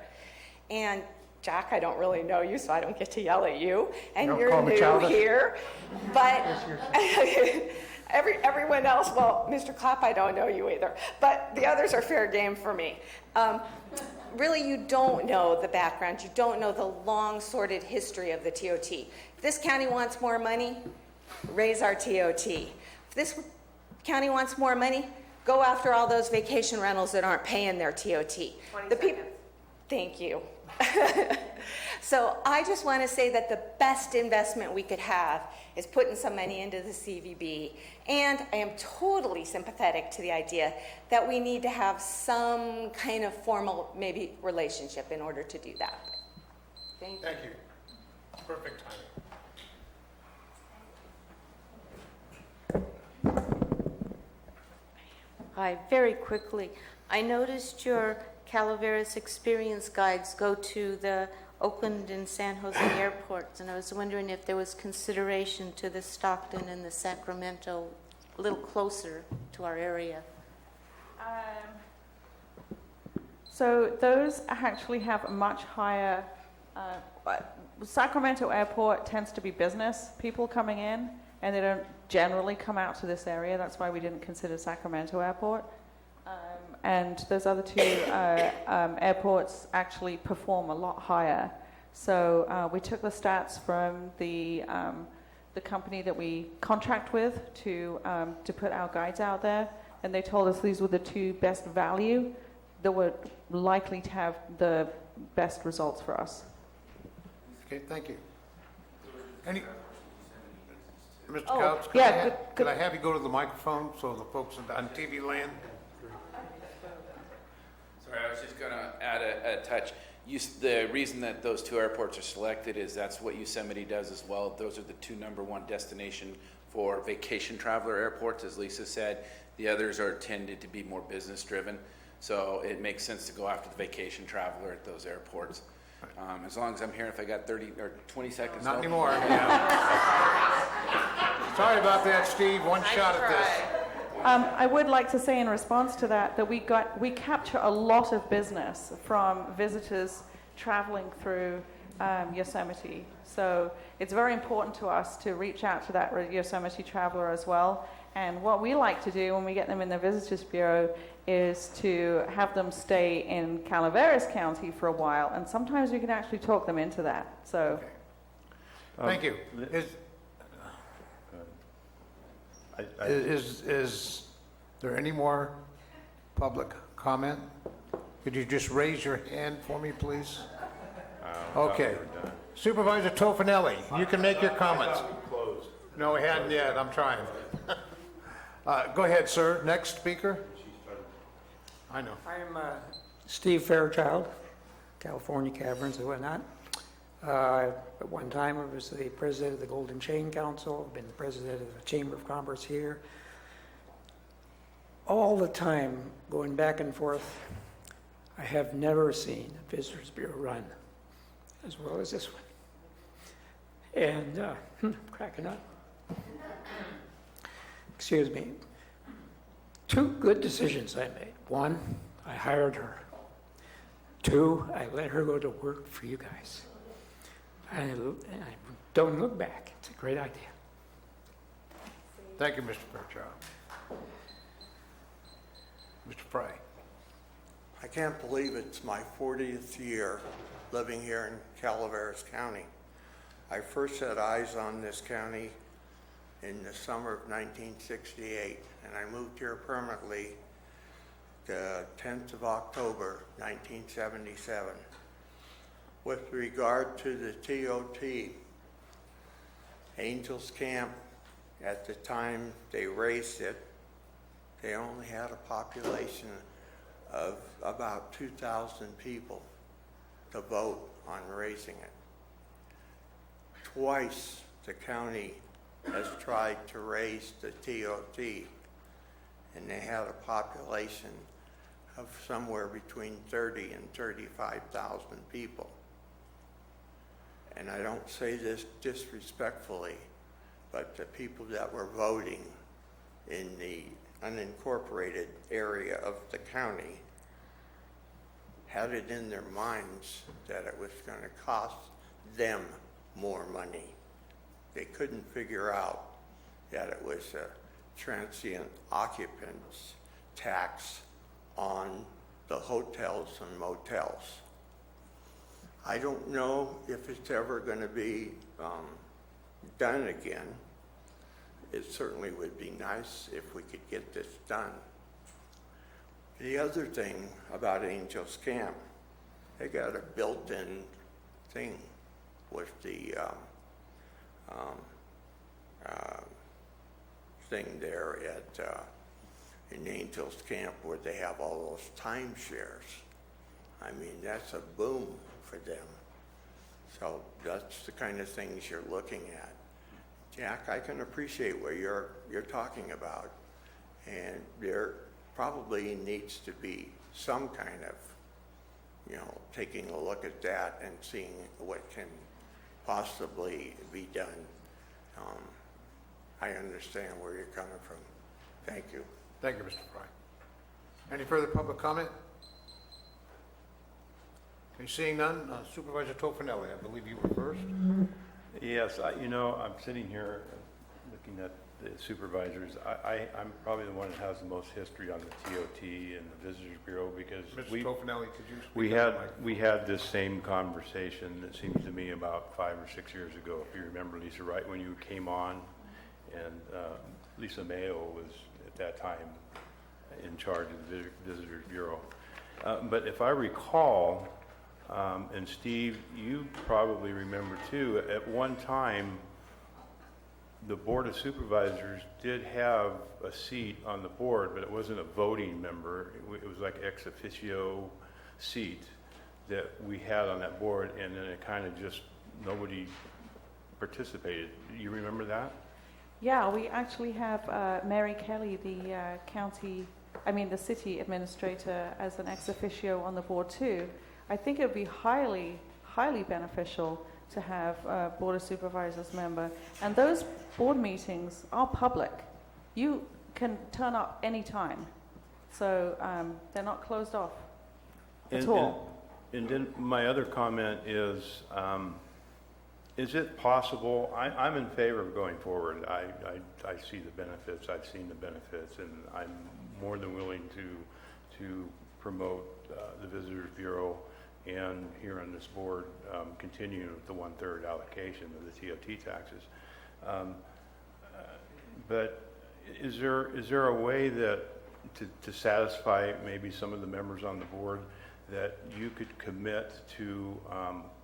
And Jack, I don't really know you, so I don't get to yell at you. And you're new here. But everyone else, well, Mr. Clapp, I don't know you either. But the others are fair game for me. Really, you don't know the background. You don't know the long, sordid history of the TOT. If this county wants more money, raise our TOT. If this county wants more money, go after all those vacation rentals that aren't paying their TOT. 20 the seconds. Thank you. So I just want to say that the best investment we could have is putting some money into the CVB. And I am totally sympathetic to the idea that we need to have some kind of formal, maybe, relationship in order to do that. Thank you. Thank you. Perfect timing. Hi, very quickly. I noticed your Calaveras experience guides go to the Oakland and San Jose airports, and I was wondering if there was consideration to the Stockton and the Sacramento, a little closer to our area. So those actually have a much higher, Sacramento Airport tends to be business people coming in, and they don't generally come out to this area. That's why we didn't consider Sacramento Airport. And those other two airports actually perform a lot higher. So we took the stats from the company that we contract with to put our guides out there, and they told us these were the two best value that were likely to have the best results for us. Okay, thank you. Mr. Oh, Couch, could I have you go to the microphone so the folks on TV land? Sorry, I was just going to add a touch. The reason that those two airports are selected is that's what Yosemite does as well. Those are the two #1 destination for vacation traveler airports, as Lisa said. The others are tended to be more business driven. So it makes sense to go after the vacation traveler at those airports. As long as I'm here, if I got 30 or 20 seconds. Not anymore. Yeah. Sorry about that, Steve. One shot at this. I would like to say in response to that we capture a lot of business from visitors traveling through Yosemite. So it's very important to us to reach out to that Yosemite traveler as well. And what we like to do when we get them in the Visitors Bureau is to have them stay in Calaveras County for a while, and sometimes we can actually talk them into that. So, Thank you. Is there any more public comment? Could you just raise your hand for me, please? Okay. Supervisor Tofinelli, you can make your comments. No, we hadn't yet. I'm trying. Go ahead, sir. Next speaker. I know. I'm Steve Fairchild, California Caverns and whatnot. At one time, I was the president of the Golden Chain Council. I've been the president of the Chamber of Commerce here. All the time, going back and forth, I have never seen a Visitors Bureau run as well as this one. And cracking up. Excuse me. Two good decisions I made. One, I hired her. Two, I let her go to work for you guys. And I don't look back. It's a great idea. Thank you, Mr. Fairchild. Mr. Fry. I can't believe it's my 40th year living here in Calaveras County. I first set eyes on this county in the summer of 1968, and I moved here permanently the 10th of October, 1977. With regard to the TOT, Angels Camp, at the time they raised it, they only had a population of about 2,000 people to vote on raising it. Twice the county has tried to raise the TOT, and they had a population of somewhere between 30 and 35,000 people. And I don't say this disrespectfully, but the people that were voting in the unincorporated area of the county had it in their minds that it was going to cost them more money. They couldn't figure out that it was a transient occupants tax on the hotels and motels. I don't know if it's ever going to be done again. It certainly would be nice if we could get this done. The other thing about Angels Camp, they got a built-in thing with the thing there at in Angels Camp where they have all those timeshares. I mean, that's a boom for them. So that's the kind of things you're looking at. Jack, I can appreciate what you're talking about, and there probably needs to be some kind of, taking a look at that and seeing what can possibly be done. I understand where you're coming from. Thank you. Thank you, Mr. Fry. Any further public comment? Okay, seeing none, Supervisor Tofinelli, I believe you were first. Yes, I'm sitting here looking at the supervisors. I'm probably the one that has the most history on the TOT and the Visitors Bureau because Mr. Tofinelli, could you speak we had this same conversation, it seems to me, about 5 or 6 years ago. If you remember, Lisa, right when you came on, and Lisa Mayo was at that time in charge of the Visitors Bureau. But if I recall, and Steve, you probably remember too, at one time, the Board of Supervisors did have a seat on the board, but it wasn't a voting member. It was like ex officio seat that we had on that board, and then it kind of just, nobody participated. You remember that? Yeah, we actually have Mary Kelly, the the city administrator, as an ex officio on the board too. I think it would be highly, highly beneficial to have a Board of Supervisors member. And those board meetings are public. You can turn up anytime. So they're not closed off at all. And then my other comment is it possible, I'm in favor of going forward. I see the benefits, I've seen the benefits, and I'm more than willing to promote the Visitors Bureau and here on this board continue with the 1/3 allocation of the TOT taxes. But is there a way that to satisfy maybe some of the members on the board that you could commit to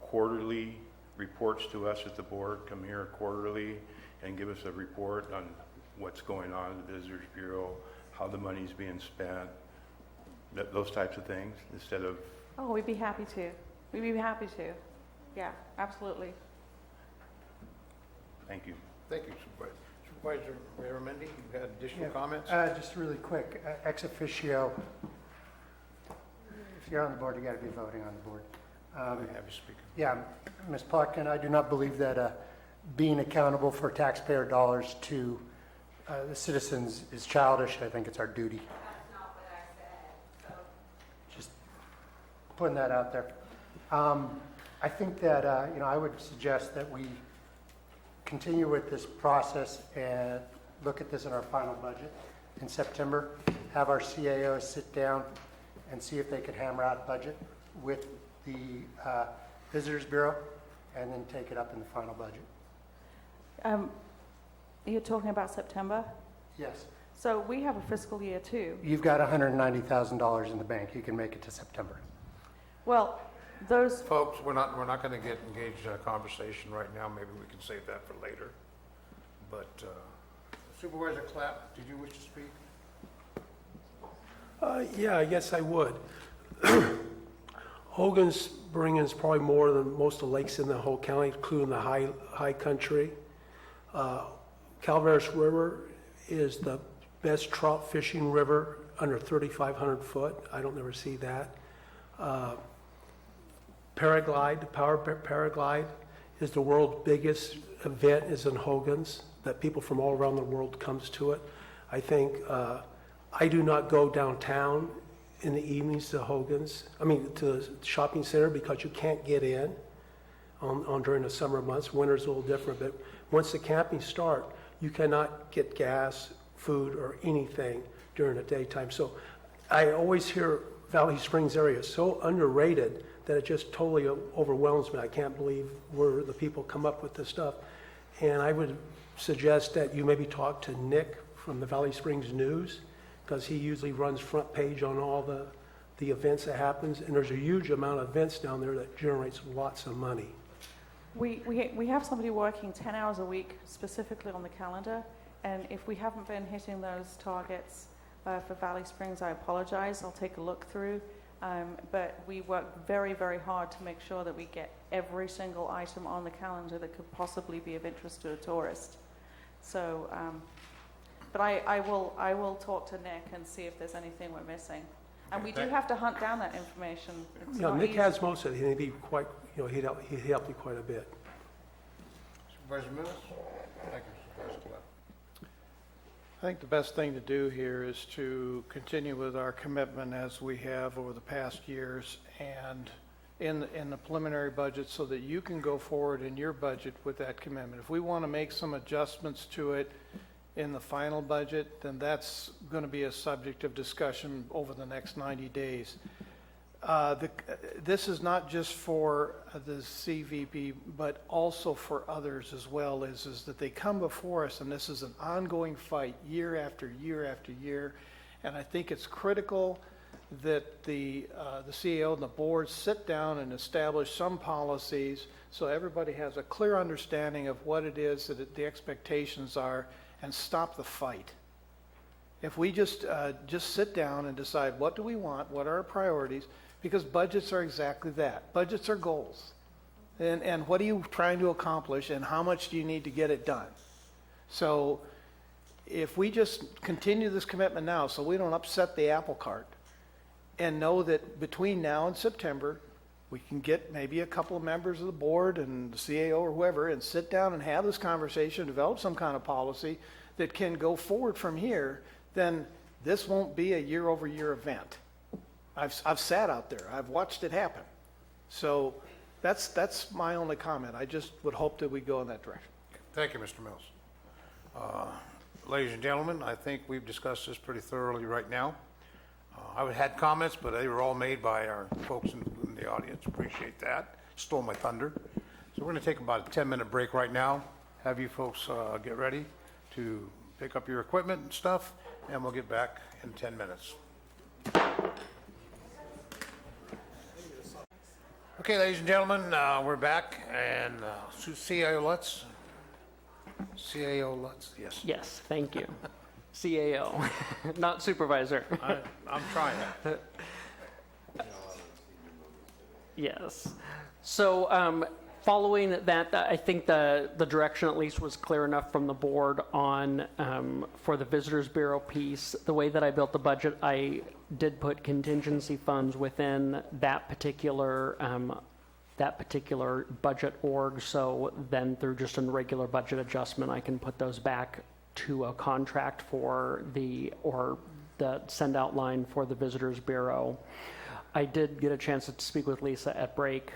quarterly reports to us at the board, come here quarterly and give us a report on what's going on in the Visitors Bureau, how the money's being spent, those types of things, instead of... Oh, we'd be happy to. We'd be happy to. Yeah, absolutely. Thank you. Thank you, Supervisor. Supervisor Ramendi, you had additional comments? Just really quick, ex officio, if you're on the board, you got to be voting on the board. Have you speak. Yeah, Ms. Plotkin, I do not believe that being accountable for taxpayer dollars to the citizens is childish. I think it's our duty. That's not what I said, so. Just putting that out there. I think that, I would suggest that we continue with this process and look at this in our final budget in September, have our CAOs sit down and see if they could hammer out a budget with the Visitors Bureau, and then take it up in the final budget. You're talking about September? Yes. So we have a fiscal year too. You've got $190,000 in the bank. You can make it to September. Well, those... Folks, we're not going to get engaged in a conversation right now. Maybe we can save that for later. But Supervisor Clapp, did you wish to speak? Yeah, I guess I would. Hogan Spring is probably more than most of the lakes in the whole county, including the high country. Calaveras River is the best trout fishing river under 3,500 foot. I don't ever see that. Paraglide, Power Paraglide is the world's biggest event, is in Hogan's, that people from all around the world comes to it. I think I do not go downtown in the evenings to Hogan's, to the shopping center, because you can't get in on during the summer months. Winter's a little different, but once the camping start, you cannot get gas, food, or anything during the daytime. So I always hear Valley Springs area is so underrated that it just totally overwhelms me. I can't believe where the people come up with this stuff. And I would suggest that you maybe talk to Nick from the Valley Springs News, because he usually runs front page on all the events that happens, and there's a huge amount of events down there that generates lots of money. We have somebody working 10 hours a week specifically on the calendar, and if we haven't been hitting those targets for Valley Springs, I apologize. I'll take a look through. But we work very, very hard to make sure that we get every single item on the calendar that could possibly be of interest to a tourist. So, but I will talk to Nick and see if there's anything we're missing. And we do have to hunt down that information. It's not Nick easy. has most of it. He'd be quite, he'd help you quite a bit. Supervisor Mills? Thank you, Supervisor Clapp. I think the best thing to do here is to continue with our commitment as we have over the past years and in the preliminary budget, so that you can go forward in your budget with that commitment. If we want to make some adjustments to it in the final budget, then that's going to be a subject of discussion over the next 90 days. This is not just for the CVP, but also for others as well, is that they come before us, and this is an ongoing fight year after year after year. And I think it's critical that the CEO and the board sit down and establish some policies so everybody has a clear understanding of what it is that the expectations are, and stop the fight. If we just sit down and decide what do we want, what are our priorities, because budgets are exactly that. Budgets are goals. And what are you trying to accomplish, and how much do you need to get it done? So if we just continue this commitment now, so we don't upset the apple cart, and know that between now and September, we can get maybe a couple of members of the board and the CAO or whoever and sit down and have this conversation, develop some kind of policy that can go forward from here, then this won't be a year-over-year event. I've sat out there. I've watched it happen. So that's my only comment. I just would hope that we go in that direction. Thank you, Mr. Mills. Ladies and gentlemen, I think we've discussed this pretty thoroughly right now. I had comments, but they were all made by our folks in the audience. Appreciate that. Stole my thunder. So we're going to take about a 10-minute break right now. Have you folks get ready to pick up your equipment and stuff, and we'll get back in 10 minutes. Okay, ladies and gentlemen, we're back, and CAO Lutz. CAO Lutz, yes. Yes, thank you. CAO, not supervisor. I'm trying. Yes. So following that, I think the direction at least was clear enough from the board on for the Visitors Bureau piece. The way that I built the budget, I did put contingency funds within that particular budget org. So then through just a regular budget adjustment, I can put those back to a contract for the send out line for the Visitors Bureau. I did get a chance to speak with Lisa at break.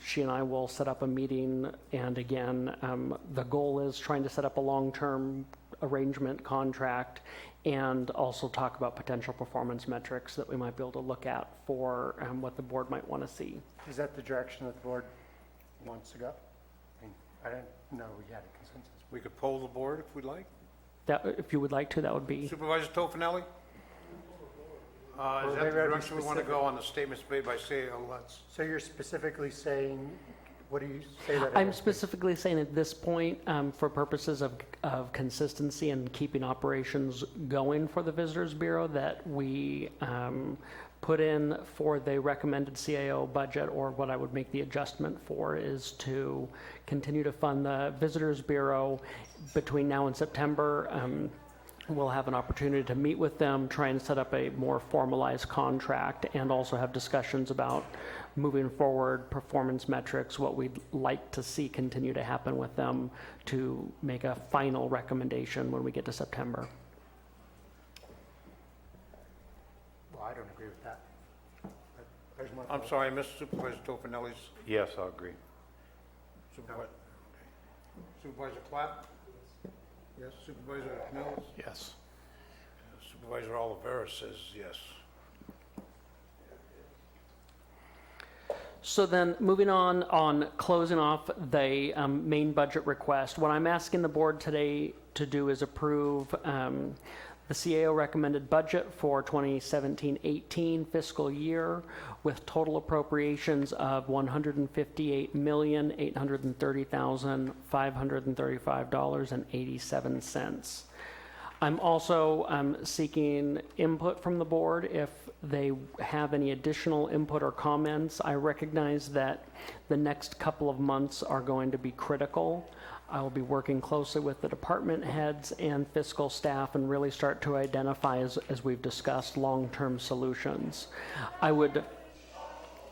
She and I will set up a meeting, and again, the goal is trying to set up a long-term arrangement contract and also talk about potential performance metrics that we might be able to look at for what the board might want to see. Is that the direction that the board wants to go? I didn't know we had a consensus. We could poll the board if we'd like. That, if you would like to, that would be. Supervisor Tofinelli? Is that the direction we want to go on the statements made by CAO Lutz? So you're specifically saying, what do you say that? I'm specifically saying at this point, for purposes of consistency and keeping operations going for the Visitors Bureau, that we put in for the recommended CAO budget, or what I would make the adjustment for, is to continue to fund the Visitors Bureau between now and September. We'll have an opportunity to meet with them, try and set up a more formalized contract, and also have discussions about moving forward performance metrics, what we'd like to see continue to happen with them, to make a final recommendation when we get to September. Well, I don't agree with that. But there's my I'm fault. sorry, Mr. Supervisor Tofinelli's. Yes, I'll agree. Supervisor Clapp? Yes. Supervisor Mills? Yes. Supervisor Oliveira says yes. So then, moving on closing off the main budget request, what I'm asking the board today to do is approve the CAO recommended budget for 2017-18 fiscal year with total appropriations of $158,830,535.87. I'm also seeking input from the board if they have any additional input or comments. I recognize that the next couple of months are going to be critical. I will be working closely with the department heads and fiscal staff and really start to identify, as we've discussed, long-term solutions. I would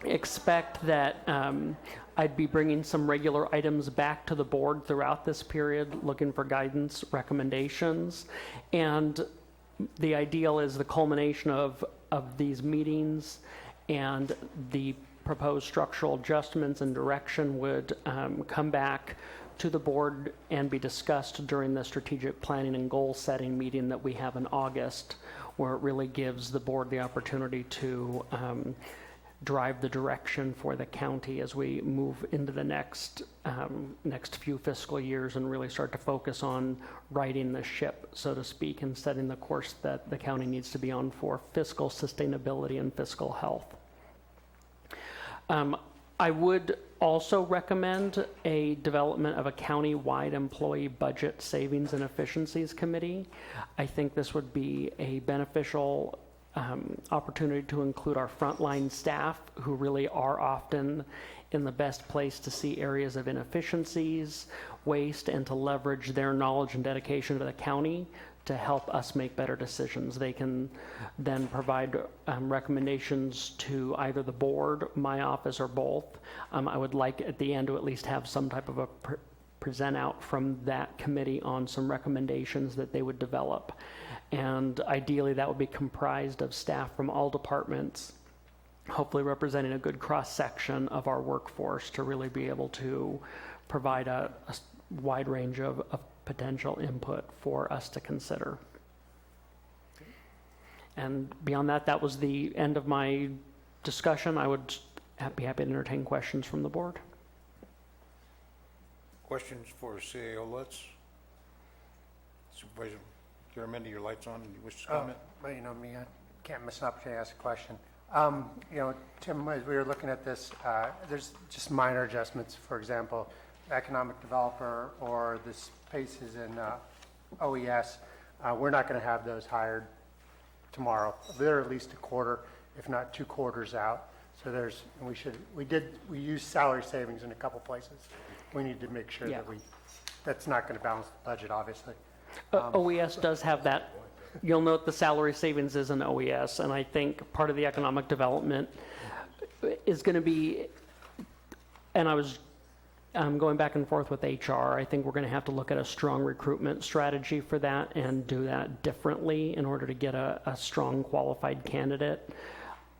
expect that I'd be bringing some regular items back to the board throughout this period, looking for guidance, recommendations, and the ideal is the culmination of these meetings and the proposed structural adjustments and direction would come back to the board and be discussed during the strategic planning and goal setting meeting that we have in August, where it really gives the board the opportunity to drive the direction for the county as we move into the next few fiscal years and really start to focus on righting the ship, so to speak, and setting the course that the county needs to be on for fiscal sustainability and fiscal health. I would also recommend a development of a county-wide employee budget savings and efficiencies committee. I think this would be a beneficial opportunity to include our frontline staff, who really are often in the best place to see areas of inefficiencies, waste, and to leverage their knowledge and dedication to the county to help us make better decisions. They can then provide recommendations to either the board, my office, or both. I would like at the end to at least have some type of a present out from that committee on some recommendations that they would develop. And ideally that would be comprised of staff from all departments, hopefully representing a good cross-section of our workforce to really be able to provide a wide range of potential input for us to consider. And beyond that, that was the end of my discussion. I would be happy to entertain questions from the board. Questions for CAO Lutz? Supervisor Garamendi, your light's on. You wish to comment? Well, you know me, I can't miss an opportunity to ask a question. You know, Tim, as we were looking at this, there's just minor adjustments. For example, economic developer or the spaces in OES, we're not going to have those hired tomorrow. They're at least a quarter, if not 2 quarters out. So there's, we used salary savings in a couple places. We need to make sure that that's not going to balance the budget, obviously. OES does have that. You'll note the salary savings is an OES, and I think part of the economic development is going to be, and I was going back and forth with HR, I think we're going to have to look at a strong recruitment strategy for that and do that differently in order to get a strong qualified candidate.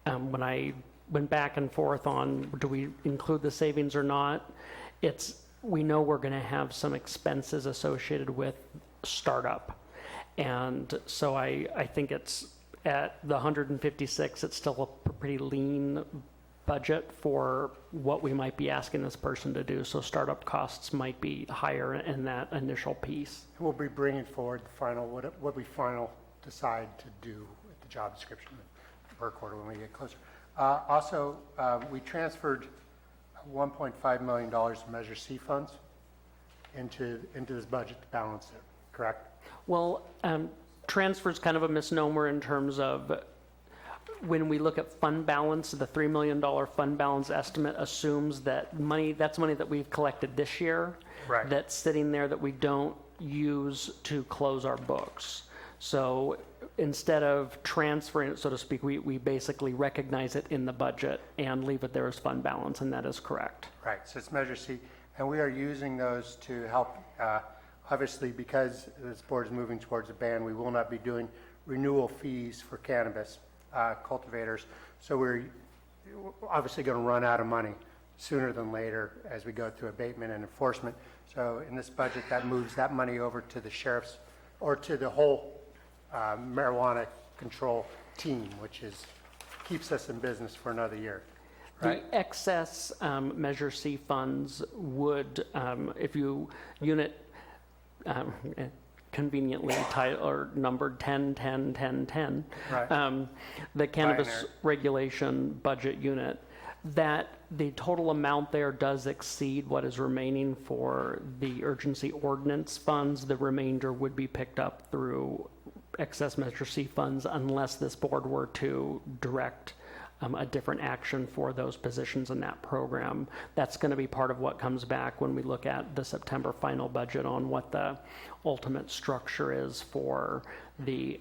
When I went back and forth on do we include the savings or not, we know we're going to have some expenses associated with startup. And so I think it's at the 156, it's still a pretty lean budget for what we might be asking this person to do. So startup costs might be higher in that initial piece. We'll be bringing forward the final, what we final decide to do with the job description and work order when we get closer. Also, we transferred $1.5 million of Measure C funds into this budget to balance it, correct? Well, transfer is kind of a misnomer in terms of when we look at fund balance, the $3 million fund balance estimate assumes that that's money that we've collected this year, right, that's sitting there that we don't use to close our books. So instead of transferring it, so to speak, we basically recognize it in the budget and leave it there as fund balance, and that is correct. Right, so it's Measure C, and we are using those to help, obviously, because this board is moving towards a ban, we will not be doing renewal fees for cannabis cultivators. So we're obviously going to run out of money sooner than later as we go through abatement and enforcement. So in this budget, that moves that money over to the sheriff's or to the whole marijuana control team, which keeps us in business for another year. Right? The excess Measure C funds would, if you unit conveniently titled or numbered 10, 10, 10, 10, right, the cannabis binary regulation budget unit, that the total amount there does exceed what is remaining for the urgency ordinance funds. The remainder would be picked up through excess Measure C funds unless this board were to direct a different action for those positions in that program. That's going to be part of what comes back when we look at the September final budget on what the ultimate structure is for the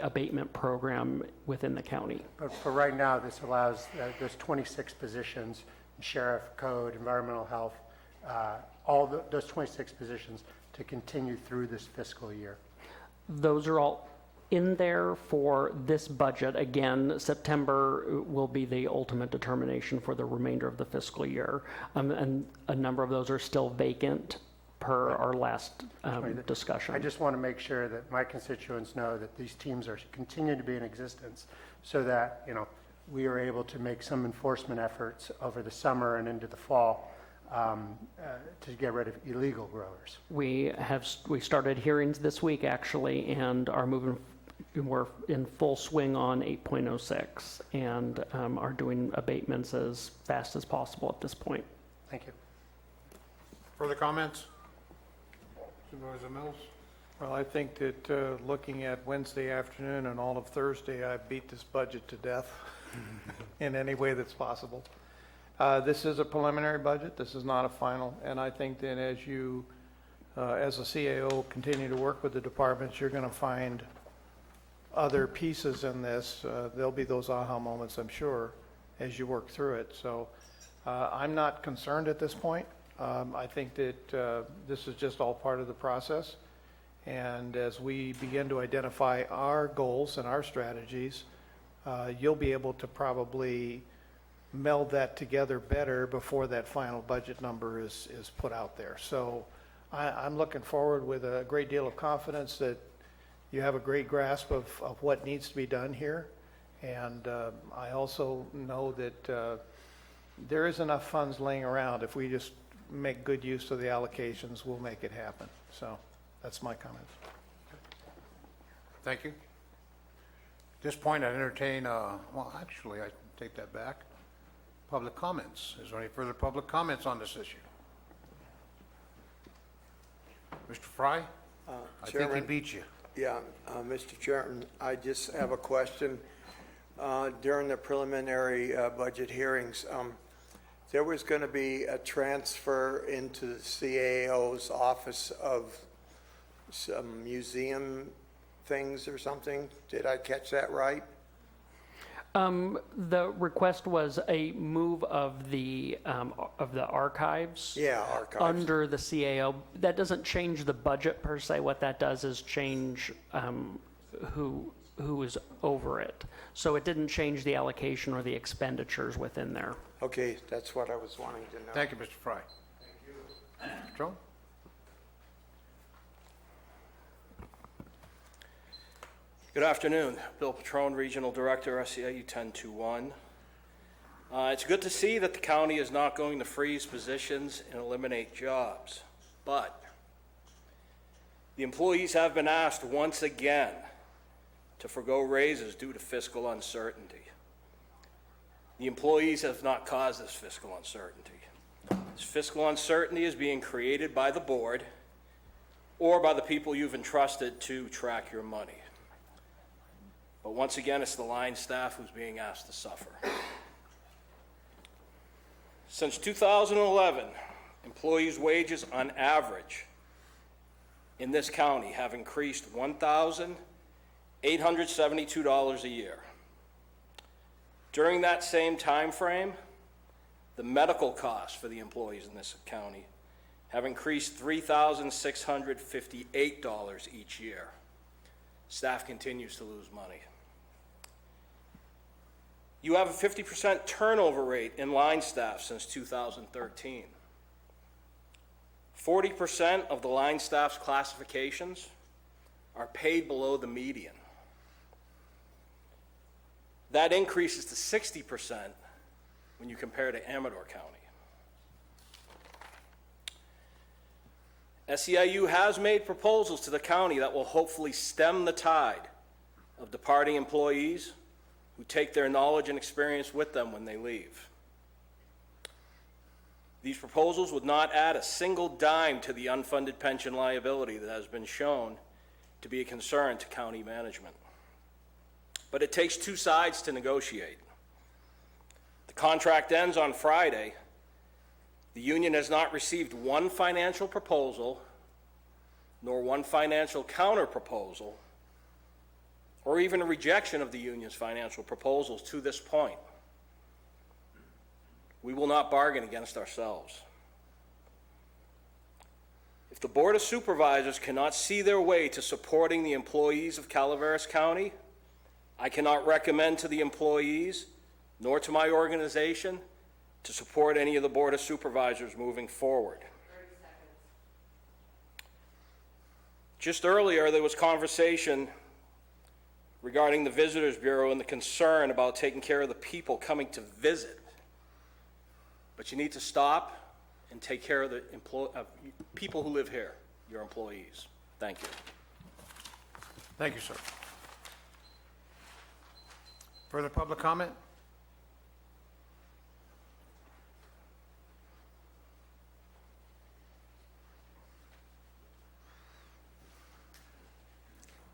abatement program within the county. But for right now, this allows those 26 positions, sheriff, code, environmental health, those 26 positions to continue through this fiscal year. Those are all in there for this budget. Again, September will be the ultimate determination for the remainder of the fiscal year. And a number of those are still vacant per our last discussion. I just want to make sure that my constituents know that these teams are continuing to be in existence so that, we are able to make some enforcement efforts over the summer and into the fall to get rid of illegal growers. We started hearings this week actually, and we're in full swing on 8.06 and are doing abatements as fast as possible at this point. Thank you. Further comments? Supervisor Mills? Well, I think that looking at Wednesday afternoon and all of Thursday, I beat this budget to death in any way that's possible. This is a preliminary budget. This is not a final. And I think that as you, as a CAO, continue to work with the departments, you're going to find other pieces in this. There'll be those aha moments, I'm sure, as you work through it. So I'm not concerned at this point. I think that this is just all part of the process. And as we begin to identify our goals and our strategies, you'll be able to probably meld that together better before that final budget number is put out there. So I'm looking forward with a great deal of confidence that you have a great grasp of what needs to be done here. And I also know that there is enough funds laying around. If we just make good use of the allocations, we'll make it happen. So that's my comments. Thank you. At this point, I entertain, well, actually, I take that back. Public comments. Is there any further public comments on this issue? Mr. Fry? I think he Chairman, beat you. Yeah, Mr. Chairman, I just have a question. During the preliminary budget hearings, there was going to be a transfer into the CAO's office of some museum things or something. Did I catch that right? The request was a move of the archives. Yeah, archives. Under the CAO. That doesn't change the budget per se. What that does is change who is over it. So it didn't change the allocation or the expenditures within there. Okay, that's what I was wanting to know. Thank you, Mr. Fry. Thank you. Mr. Trone? Good afternoon. Bill Petrone, Regional Director, SEIU 1021. It's good to see that the county is not going to freeze positions and eliminate jobs, but the employees have been asked once again to forgo raises due to fiscal uncertainty. The employees have not caused this fiscal uncertainty. This fiscal uncertainty is being created by the board or by the people you've entrusted to track your money. But once again, it's the line staff who's being asked to suffer. Since 2011, employees' wages on average in this county have increased $1,872 a year. During that same time frame, the medical costs for the employees in this county have increased $3,658 each year. Staff continues to lose money. You have a 50% turnover rate in line staff since 2013. 40% of the line staff's classifications are paid below the median. That increases to 60% when you compare to Amador County. SEIU has made proposals to the county that will hopefully stem the tide of departing employees who take their knowledge and experience with them when they leave. These proposals would not add a single dime to the unfunded pension liability that has been shown to be a concern to county management. But it takes two sides to negotiate. The contract ends on Friday. The union has not received one financial proposal, nor one financial counter proposal, or even a rejection of the union's financial proposals to this point. We will not bargain against ourselves. If the Board of Supervisors cannot see their way to supporting the employees of Calaveras County, I cannot recommend to the employees, nor to my organization, to support any of the Board of Supervisors moving forward. 30 seconds. Just earlier, there was conversation regarding the Visitors Bureau and the concern about taking care of the people coming to visit. But you need to stop and take care of the people who live here, your employees. Thank you. Thank you, sir. Further public comment?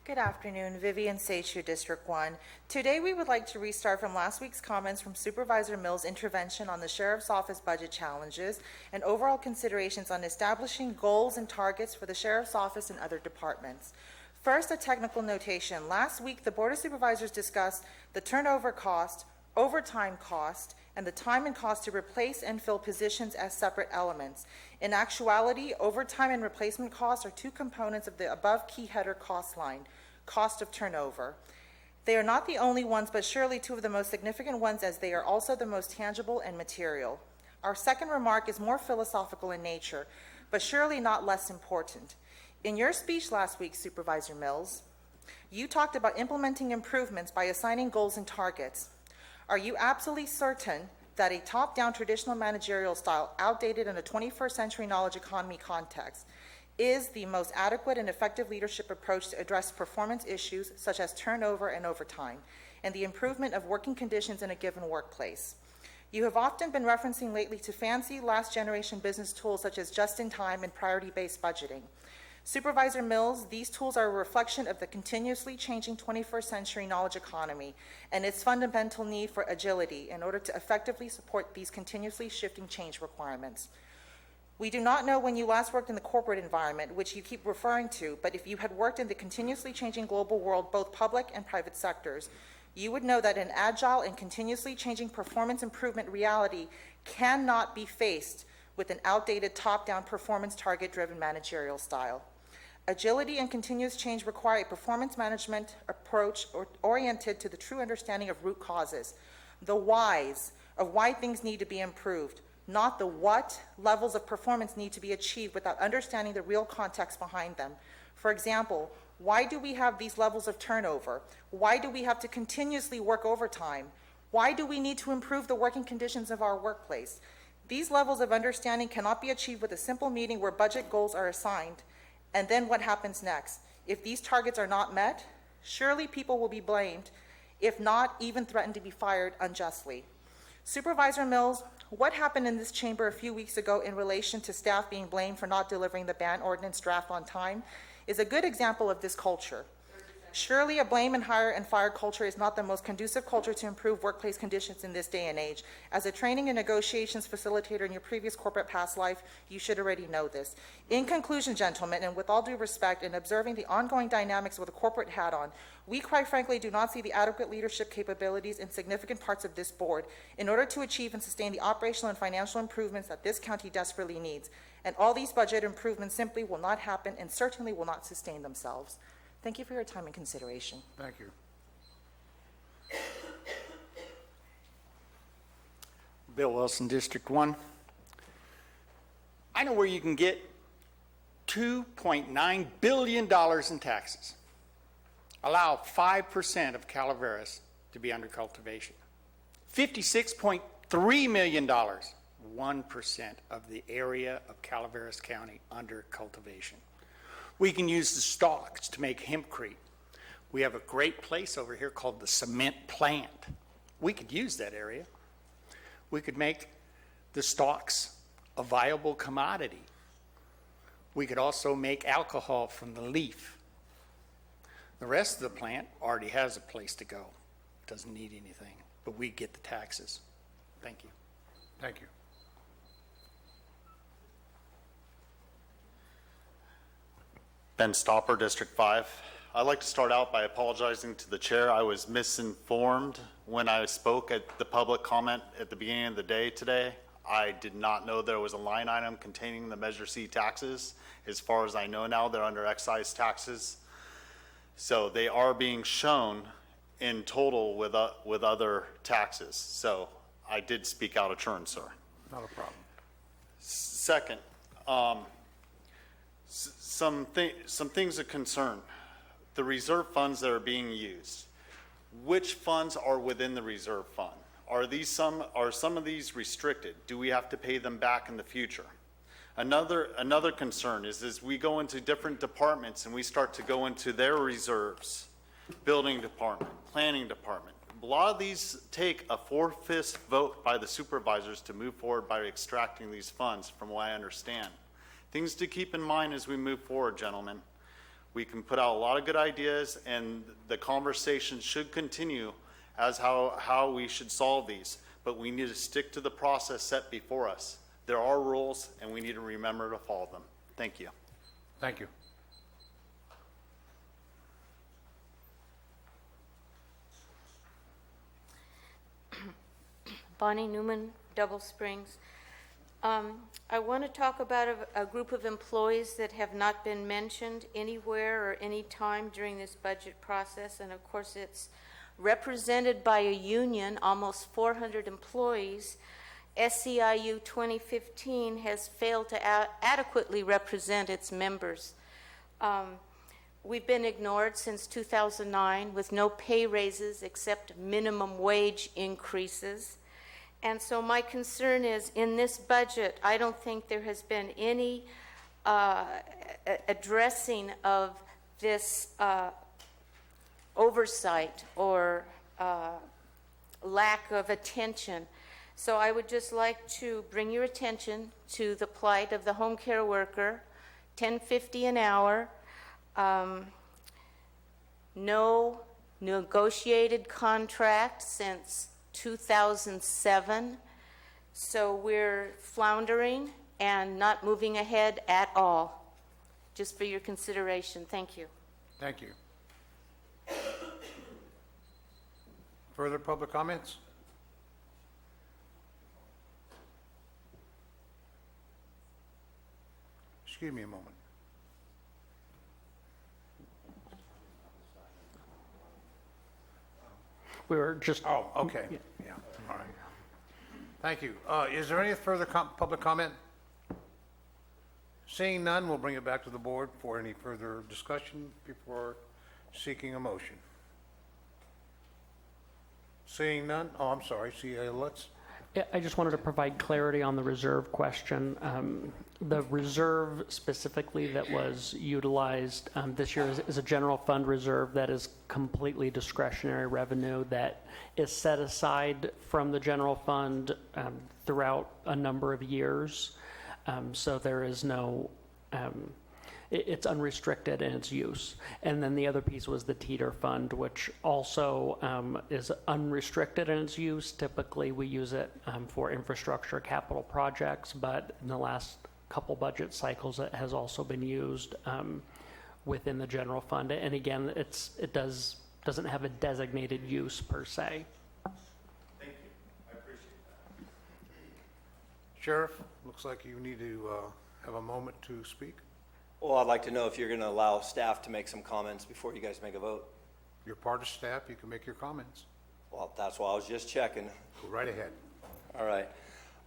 Good afternoon, Vivian Seichu, District 1. Today we would like to restart from last week's comments from Supervisor Mills' intervention on the Sheriff's Office budget challenges and overall considerations on establishing goals and targets for the Sheriff's Office and other departments. First, a technical notation. Last week, the Board of Supervisors discussed the turnover cost, overtime cost, and the time and cost to replace and fill positions as separate elements. In actuality, overtime and replacement costs are two components of the above key header cost line, cost of turnover. They are not the only ones, but surely two of the most significant ones, as they are also the most tangible and material. Our second remark is more philosophical in nature, but surely not less important. In your speech last week, Supervisor Mills, you talked about implementing improvements by assigning goals and targets. Are you absolutely certain that a top-down traditional managerial style, outdated in a 21st century knowledge economy context, is the most adequate and effective leadership approach to address performance issues such as turnover and overtime, and the improvement of working conditions in a given workplace? You have often been referencing lately to fancy last-generation business tools such as just-in-time and priority-based budgeting. Supervisor Mills, these tools are a reflection of the continuously changing 21st century knowledge economy and its fundamental need for agility in order to effectively support these continuously shifting change requirements. We do not know when you last worked in the corporate environment, which you keep referring to, but if you had worked in the continuously changing global world, both public and private sectors, you would know that an agile and continuously changing performance improvement reality cannot be faced with an outdated top-down performance target-driven managerial style. Agility and continuous change require a performance management approach oriented to the true understanding of root causes, the whys of why things need to be improved, not the what levels of performance need to be achieved without understanding the real context behind them. For example, why do we have these levels of turnover? Why do we have to continuously work overtime? Why do we need to improve the working conditions of our workplace? These levels of understanding cannot be achieved with a simple meeting where budget goals are assigned. And then what happens next? If these targets are not met, surely people will be blamed, if not even threatened to be fired unjustly. Supervisor Mills, what happened in this chamber a few weeks ago in relation to staff being blamed for not delivering the ban ordinance draft on time is a good example of this culture. Surely a blame and hire and fire culture is not the most conducive culture to improve workplace conditions in this day and age. As a training and negotiations facilitator in your previous corporate past life, you should already know this. In conclusion, gentlemen, and with all due respect, in observing the ongoing dynamics with a corporate hat on, we quite frankly do not see the adequate leadership capabilities in significant parts of this board in order to achieve and sustain the operational and financial improvements that this county desperately needs. And all these budget improvements simply will not happen and certainly will not sustain themselves. Thank you for your time and consideration. Thank you. Bill Wilson, District 1. I know where you can get $2.9 billion in taxes. Allow 5% of Calaveras to be under cultivation. $56.3 million, 1% of the area of Calaveras County under cultivation. We can use the stalks to make hempcrete. We have a great place over here called the cement plant. We could use that area. We could make the stalks a viable commodity. We could also make alcohol from the leaf. The rest of the plant already has a place to go. Doesn't need anything, but we get the taxes. Thank you. Thank you. Ben Stopper, District 5. I'd like to start out by apologizing to the chair. I was misinformed when I spoke at the public comment at the beginning of the day today. I did not know there was a line item containing the Measure C taxes. As far as I know now, they're under excise taxes. So they are being shown in total with other taxes. So I did speak out of turn, sir. Not a problem. Second, some things of concern. The reserve funds that are being used. Which funds are within the reserve fund? Are some of these restricted? Do we have to pay them back in the future? Another concern is as we go into different departments and we start to go into their reserves, building department, planning department. A lot of these take a 4/5 vote by the supervisors to move forward by extracting these funds, from what I understand. Things to keep in mind as we move forward, gentlemen. We can put out a lot of good ideas, and the conversation should continue as how we should solve these. But we need to stick to the process set before us. There are rules, and we need to remember to follow them. Thank you. Thank you. Bonnie Newman, Double Springs. I want to talk about a group of employees that have not been mentioned anywhere or any time during this budget process, and of course it's represented by a union, almost 400 employees. SEIU 2015 has failed to adequately represent its members. We've been ignored since 2009 with no pay raises except minimum wage increases. And so my concern is, in this budget, I don't think there has been any addressing of this oversight or lack of attention. So I would just like to bring your attention to the plight of the home care worker, $10.50 an hour, no negotiated contract since 2007. So we're floundering and not moving ahead at all. Just for your consideration. Thank you. Thank you. Further public comments? Excuse me a moment. We were just... Oh, okay. Yeah, all right. Thank you. Is there any further public comment? Seeing none, we'll bring it back to the board for any further discussion before seeking a motion. Seeing none, oh, I'm sorry, CA Lutz. Yeah, I just wanted to provide clarity on the reserve question. The reserve specifically that was utilized this year is a general fund reserve that is completely discretionary revenue that is set aside from the general fund throughout a number of years. So there is no, it's unrestricted in its use. And then the other piece was the teeter fund, which also is unrestricted in its use. Typically, we use it for infrastructure capital projects, but in the last couple budget cycles, it has also been used within the general fund. And again, it doesn't have a designated use per se. Thank you. I appreciate that. Sheriff, looks like you need to have a moment to speak. Well, I'd like to know if you're going to allow staff to make some comments before you guys make a vote. You're part of staff, you can make your comments. Well, that's why I was just checking. Go right ahead. All right.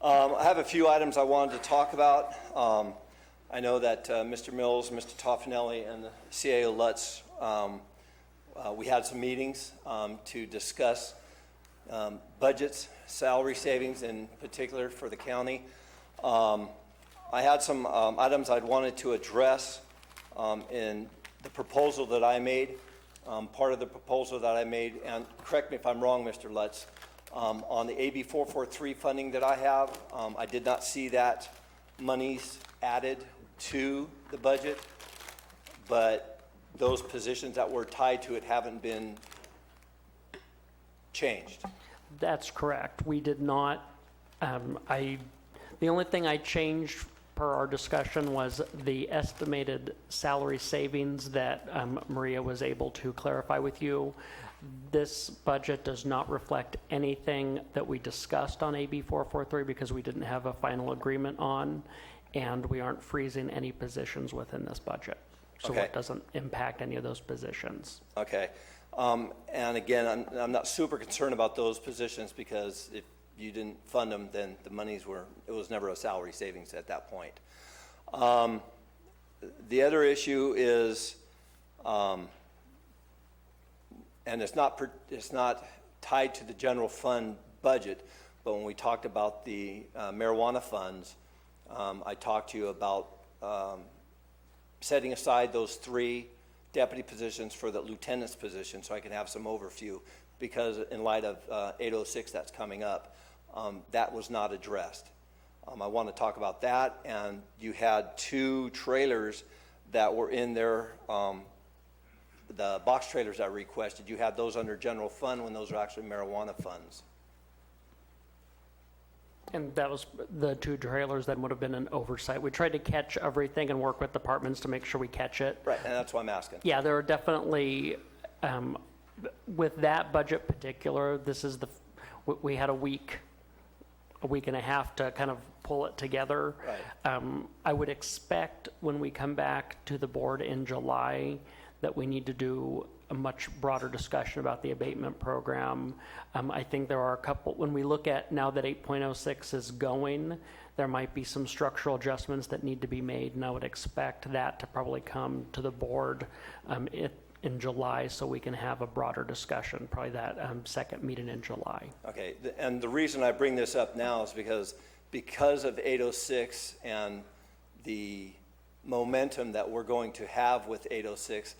I have a few items I wanted to talk about. I know that Mr. Mills, Mr. Toffanelli, and the CAO Lutz, we had some meetings to discuss budgets, salary savings in particular for the county. I had some items I'd wanted to address in the proposal that I made. Part of the proposal that I made, and correct me if I'm wrong, Mr. Lutz, on the AB 443 funding that I have, I did not see that monies added to the budget, but those positions that were tied to it haven't been changed. That's correct. We did not, the only thing I changed per our discussion was the estimated salary savings that Maria was able to clarify with you. This budget does not reflect anything that we discussed on AB 443 because we didn't have a final agreement on, and we aren't freezing any positions within this budget. So Okay. it doesn't impact any of those positions. Okay. And again, I'm not super concerned about those positions because if you didn't fund them, then the monies it was never a salary savings at that point. The other issue is, and it's not tied to the general fund budget, but when we talked about the marijuana funds, I talked to you about setting aside those 3 deputy positions for the lieutenant's position so I can have some overview, because in light of 806 that's coming up, that was not addressed. I want to talk about that, and you had 2 trailers that were in there the box trailers that were requested, you had those under general fund when those are actually marijuana funds. And that was, the 2 trailers then would have been an oversight. We tried to catch everything and work with departments to make sure we catch it. Right, and that's why I'm asking. Yeah, there are definitely, with that budget particular, this is we had a week and a half to kind of pull it together. Right. I would expect when we come back to the board in July that we need to do a much broader discussion about the abatement program. I think there are a couple, when we look at now that 8.06 is going, there might be some structural adjustments that need to be made, and I would expect that to probably come to the board in July so we can have a broader discussion, probably that second meeting in July. Okay, and the reason I bring this up now is because of 806 and the momentum that we're going to have with 806,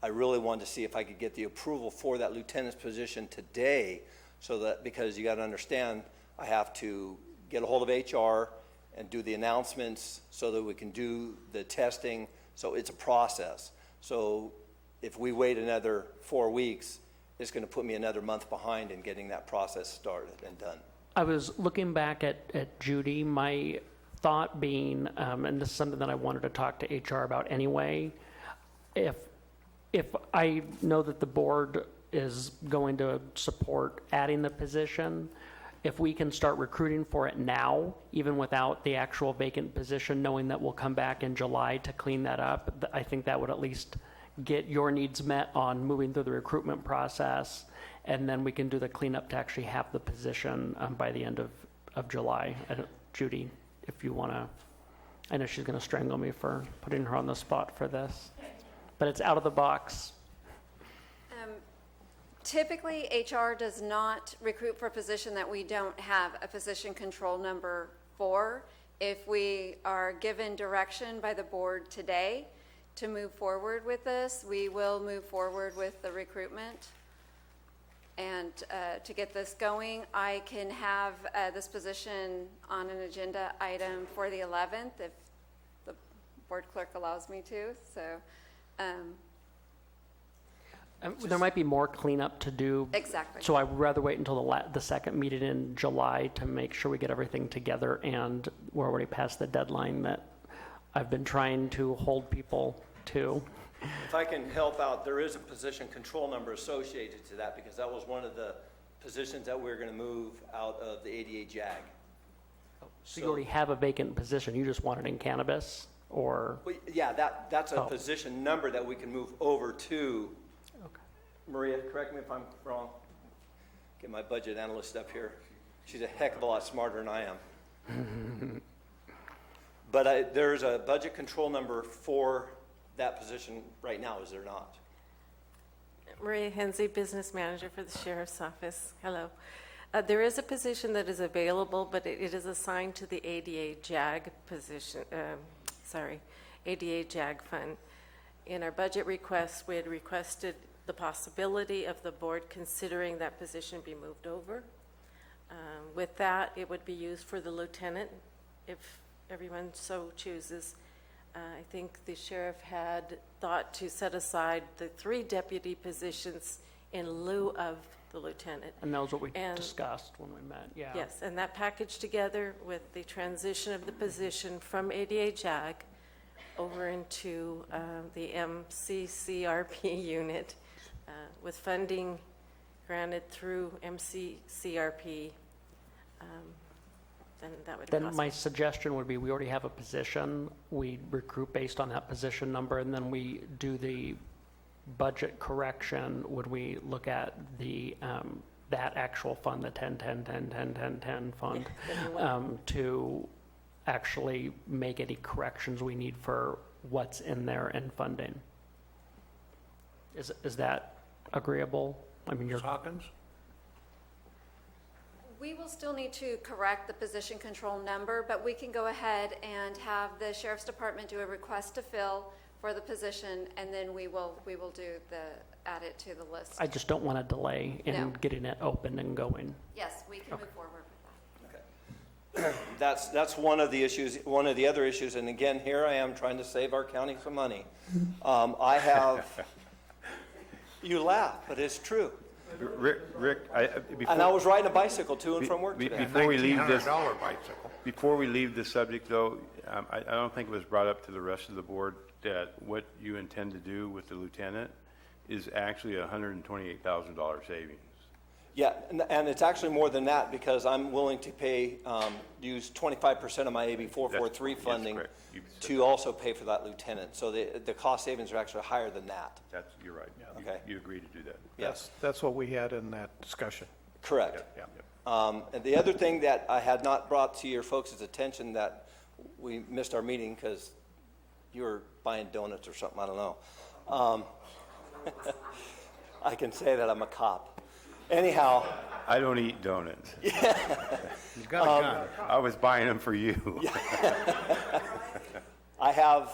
I really wanted to see if I could get the approval for that lieutenant's position today, so that, because you got to understand, I have to get a hold of HR and do the announcements so that we can do the testing. So it's a process. So if we wait another 4 weeks, it's going to put me another month behind in getting that process started and done. I was looking back at Judy, my thought being, and this is something that I wanted to talk to HR about anyway, if I know that the board is going to support adding the position, if we can start recruiting for it now, even without the actual vacant position, knowing that we'll come back in July to clean that up, I think that would at least get your needs met on moving through the recruitment process, and then we can do the cleanup to actually have the position by the end of July. Judy, if you want to, I know she's going to strangle me for putting her on the spot for this, but it's out of the box. Typically, HR does not recruit for a position that we don't have a position control number for. If we are given direction by the board today to move forward with this, we will move forward with the recruitment. And to get this going, I can have this position on an agenda item for the 11th if the board clerk allows me to. So there might be more cleanup to do. Exactly. So I'd rather wait until the second meeting in July to make sure we get everything together, and we're already past the deadline that I've been trying to hold people to. If I can help out, there is a position control number associated to that, because that was one of the positions that we were going to move out of the ADA JAG. So you already have a vacant position, you just want it in cannabis, or? Well, yeah, that's a position number that we can move over to. Okay. Maria, correct me if I'm wrong. Get my budget analyst up here. She's a heck of a lot smarter than I am. But there's a budget control number for that position right now, is there not? Maria Henze, Business Manager for the Sheriff's Office. Hello. There is a position that is available, but it is assigned to the ADA JAG position, ADA JAG fund. In our budget request, we had requested the possibility of the board considering that position be moved over. With that, it would be used for the lieutenant if everyone so chooses. I think the sheriff had thought to set aside the 3 deputy positions in lieu of the lieutenant. And that was what we discussed when we met, yeah. Yes, and that packaged together with the transition of the position from ADA JAG over into the MCCRP unit with funding granted through MCCRP. Then my suggestion would be, we already have a position, we recruit based on that position number, and then we do the budget correction. Would we look at the that actual fund, the 10 fund, to actually make any corrections we need for what's in there and funding? Is that agreeable? I mean, you're Hawkins? we will still need to correct the position control number, but we can go ahead and have the Sheriff's Department do a request to fill for the position, and then we will add it to the list. I just don't want to delay in getting it open and going. Yes, we can move forward with that. Okay. That's one of the issues. One of the other issues, and again, here I am trying to save our county some money. I have You laugh, but it's true. Rick, And I was riding a bicycle to and from work today. Before we leave this, $1,900 bicycle. before we leave this subject, though, I don't think it was brought up to the rest of the board that what you intend to do with the lieutenant is actually a $128,000 savings. Yeah, and it's actually more than that because I'm willing to use 25% of my AB 443 That's funding correct. You said to also pay for that lieutenant. So the cost savings are actually higher than that. You're right. Okay. You agree to do that. Yes. That's what we had in that discussion. Correct. Yeah. And the other thing that I had not brought to your folks' attention that we missed our meeting because you were buying donuts or something, I don't know. I can say that I'm a cop. Anyhow. I don't eat donuts. Yeah. He's got a gun. I was buying them for you. I have,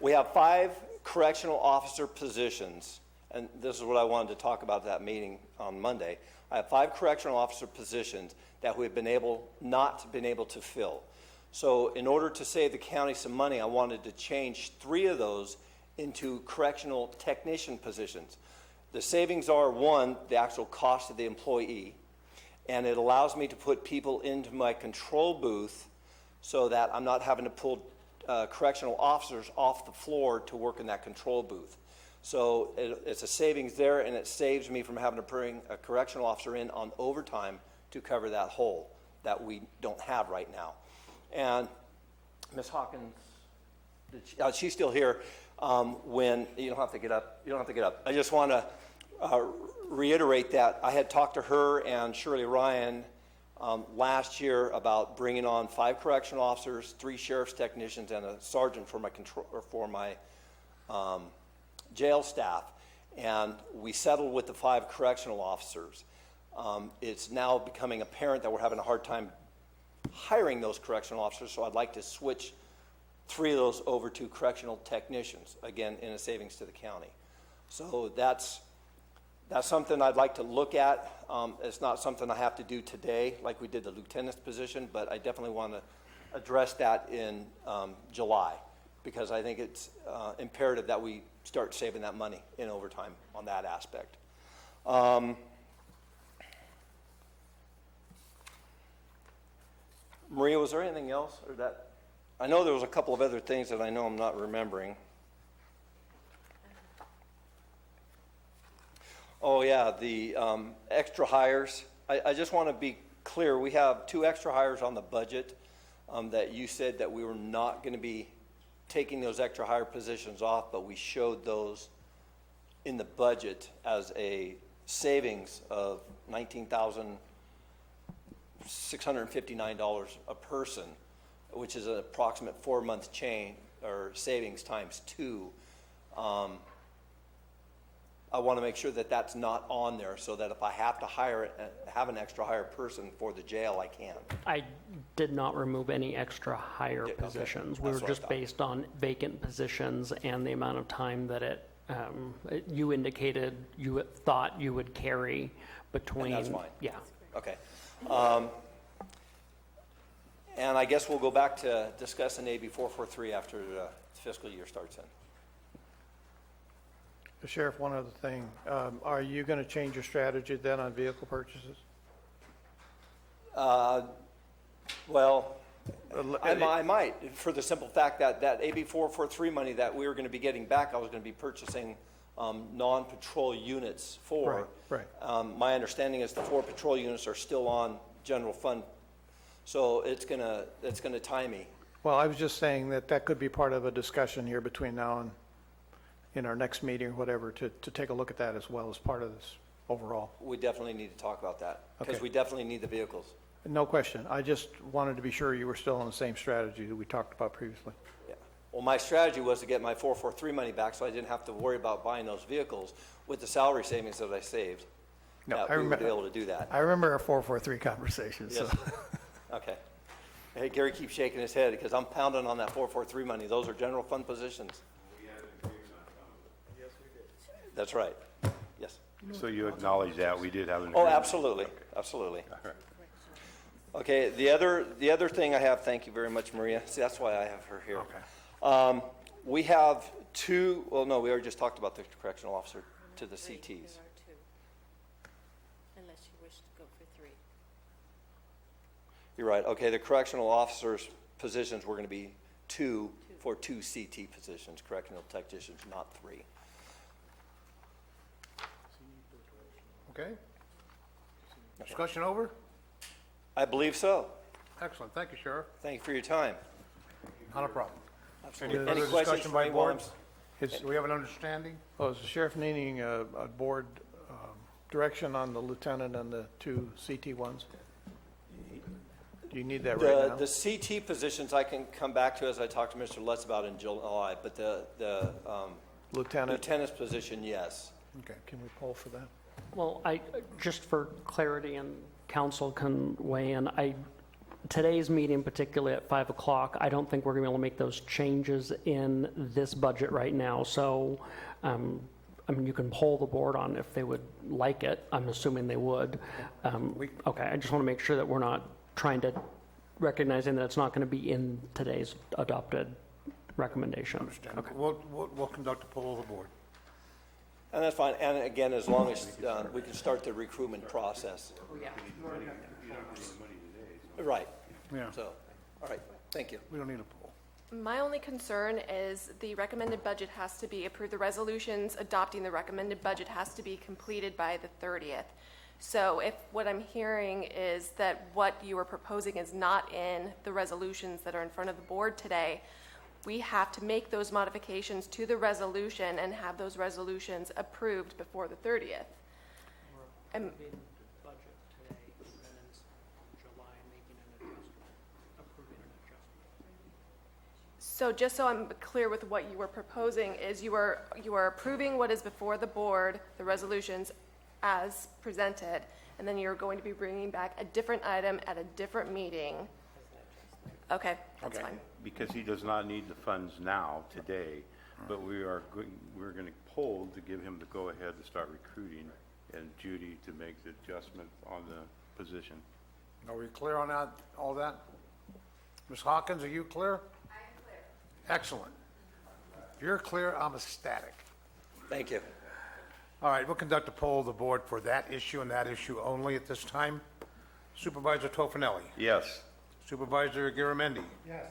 we have 5 correctional officer positions, and this is what I wanted to talk about at that meeting on Monday. I have 5 correctional officer positions that we've not been able to fill. So in order to save the county some money, I wanted to change 3 of those into correctional technician positions. The savings are, 1, the actual cost of the employee, and it allows me to put people into my control booth so that I'm not having to pull correctional officers off the floor to work in that control booth. So it's a savings there, and it saves me from having to bring a correctional officer in on overtime to cover that hole that we don't have right now. And Ms. Hawkins, she's still here. When you don't have to get up, I just want to reiterate that I had talked to her and Shirley Ryan last year about bringing on 5 correctional officers, 3 sheriff's technicians, and a sergeant for my jail staff, and we settled with the 5 correctional officers. It's now becoming apparent that we're having a hard time hiring those correctional officers, so I'd like to switch 3 of those over to correctional technicians, again, in a savings to the county. So that's something I'd like to look at. It's not something I have to do today like we did the lieutenant's position, but I definitely want to address that in July because I think it's imperative that we start saving that money in overtime on that aspect. Maria, was there anything else? Or that? I know there was a couple of other things that I know I'm not remembering. Oh, yeah, the extra hires. I just want to be clear. We have 2 extra hires on the budget that you said that we were not going to be taking those extra hire positions off, but we showed those in the budget as a savings of $19,659 a person, which is an approximate 4-month chain or savings times 2. I want to make sure that that's not on there so that if I have to have an extra hire person for the jail, I can. I did not remove any extra hire positions. We were just based on vacant positions and the amount of time that you indicated you thought you would carry between. And that's fine. Yeah. Okay. And I guess we'll go back to discussing AB 443 after the fiscal year starts in. Sheriff, one other thing. Are you going to change your strategy then on vehicle purchases? Well, I might, for the simple fact that AB 443 money that we were going to be getting back, I was going to be purchasing non-patrol units for. Right. My understanding is the 4 patrol units are still on general fund, so it's going to tie me. Well, I was just saying that could be part of a discussion here between now and in our next meeting or whatever to take a look at that as well as part of this overall. We definitely need to talk about that because Okay. we definitely need the vehicles. No question. I just wanted to be sure you were still on the same strategy that we talked about previously. Yeah. Well, my strategy was to get my 443 money back so I didn't have to worry about buying those vehicles with the salary savings that I saved. No, we would be able to do that. I remember our 443 conversation. Yes. So. Okay. Hey, Gary keeps shaking his head because I'm pounding on that 443 money. Those are general fund positions. That's right. Yes. So you acknowledge that we did have an Oh, agreement? absolutely, absolutely. Okay, the other thing I have, thank you very much, Maria. See, that's why I have her here. Okay. We have 2, well, no, we already just talked about the correctional officer to the CTs. There are two, unless you wish to go for three. You're right. Okay, the correctional officers' positions were going to be two for 2 CT positions, correctional technicians, not 3. Okay? Discussion over? I believe so. Excellent. Thank you, Sheriff. Thank you for your time. Not a problem. Absolutely. Any Any further questions discussion for by me while board? I'm Do we have an understanding? Well, is the sheriff needing a board direction on the lieutenant and the 2 CT ones? Do you need that right now? The CT positions I can come back to as I talk to Mr. Lutz about in July, but the lieutenant's position, yes. Okay, can we poll for that? Well, just for clarity, and council can weigh in, today's meeting, particularly at 5 o'clock, I don't think we're going to be able to make those changes in this budget right now. So, I mean, you can poll the board on if they would like it. I'm assuming they would. Okay, I just want to make sure that we're not trying to, recognizing that it's not going to be in today's adopted recommendation. Understand. Okay. We'll conduct a poll of the board. And that's fine. And again, as long as we can start the recruitment process. Right. Yeah. So, all right. Thank you. We don't need a poll. My only concern is the recommended budget has to be approved. The resolutions adopting the recommended budget has to be completed by the 30th. So if what I'm hearing is that what you are proposing is not in the resolutions that are in front of the board today, we have to make those modifications to the resolution and have those resolutions approved before the 30th. And so just so I'm clear with what you were proposing is you are approving what is before the board, the resolutions as presented, and then you're going to be bringing back a different item at a different meeting. Okay, that's fine. Because he does not need the funds now, today, but we're going to poll to give him the go-ahead to start recruiting, and Judy to make the adjustment on the position. Are we clear on that, all that? Ms. Hawkins, are you clear? I'm clear. Excellent. If you're clear, I'm ecstatic. Thank you. All right, we'll conduct a poll of the board for that issue and that issue only at this time. Supervisor Tofinelli. Yes. Supervisor Garamendi. Yes.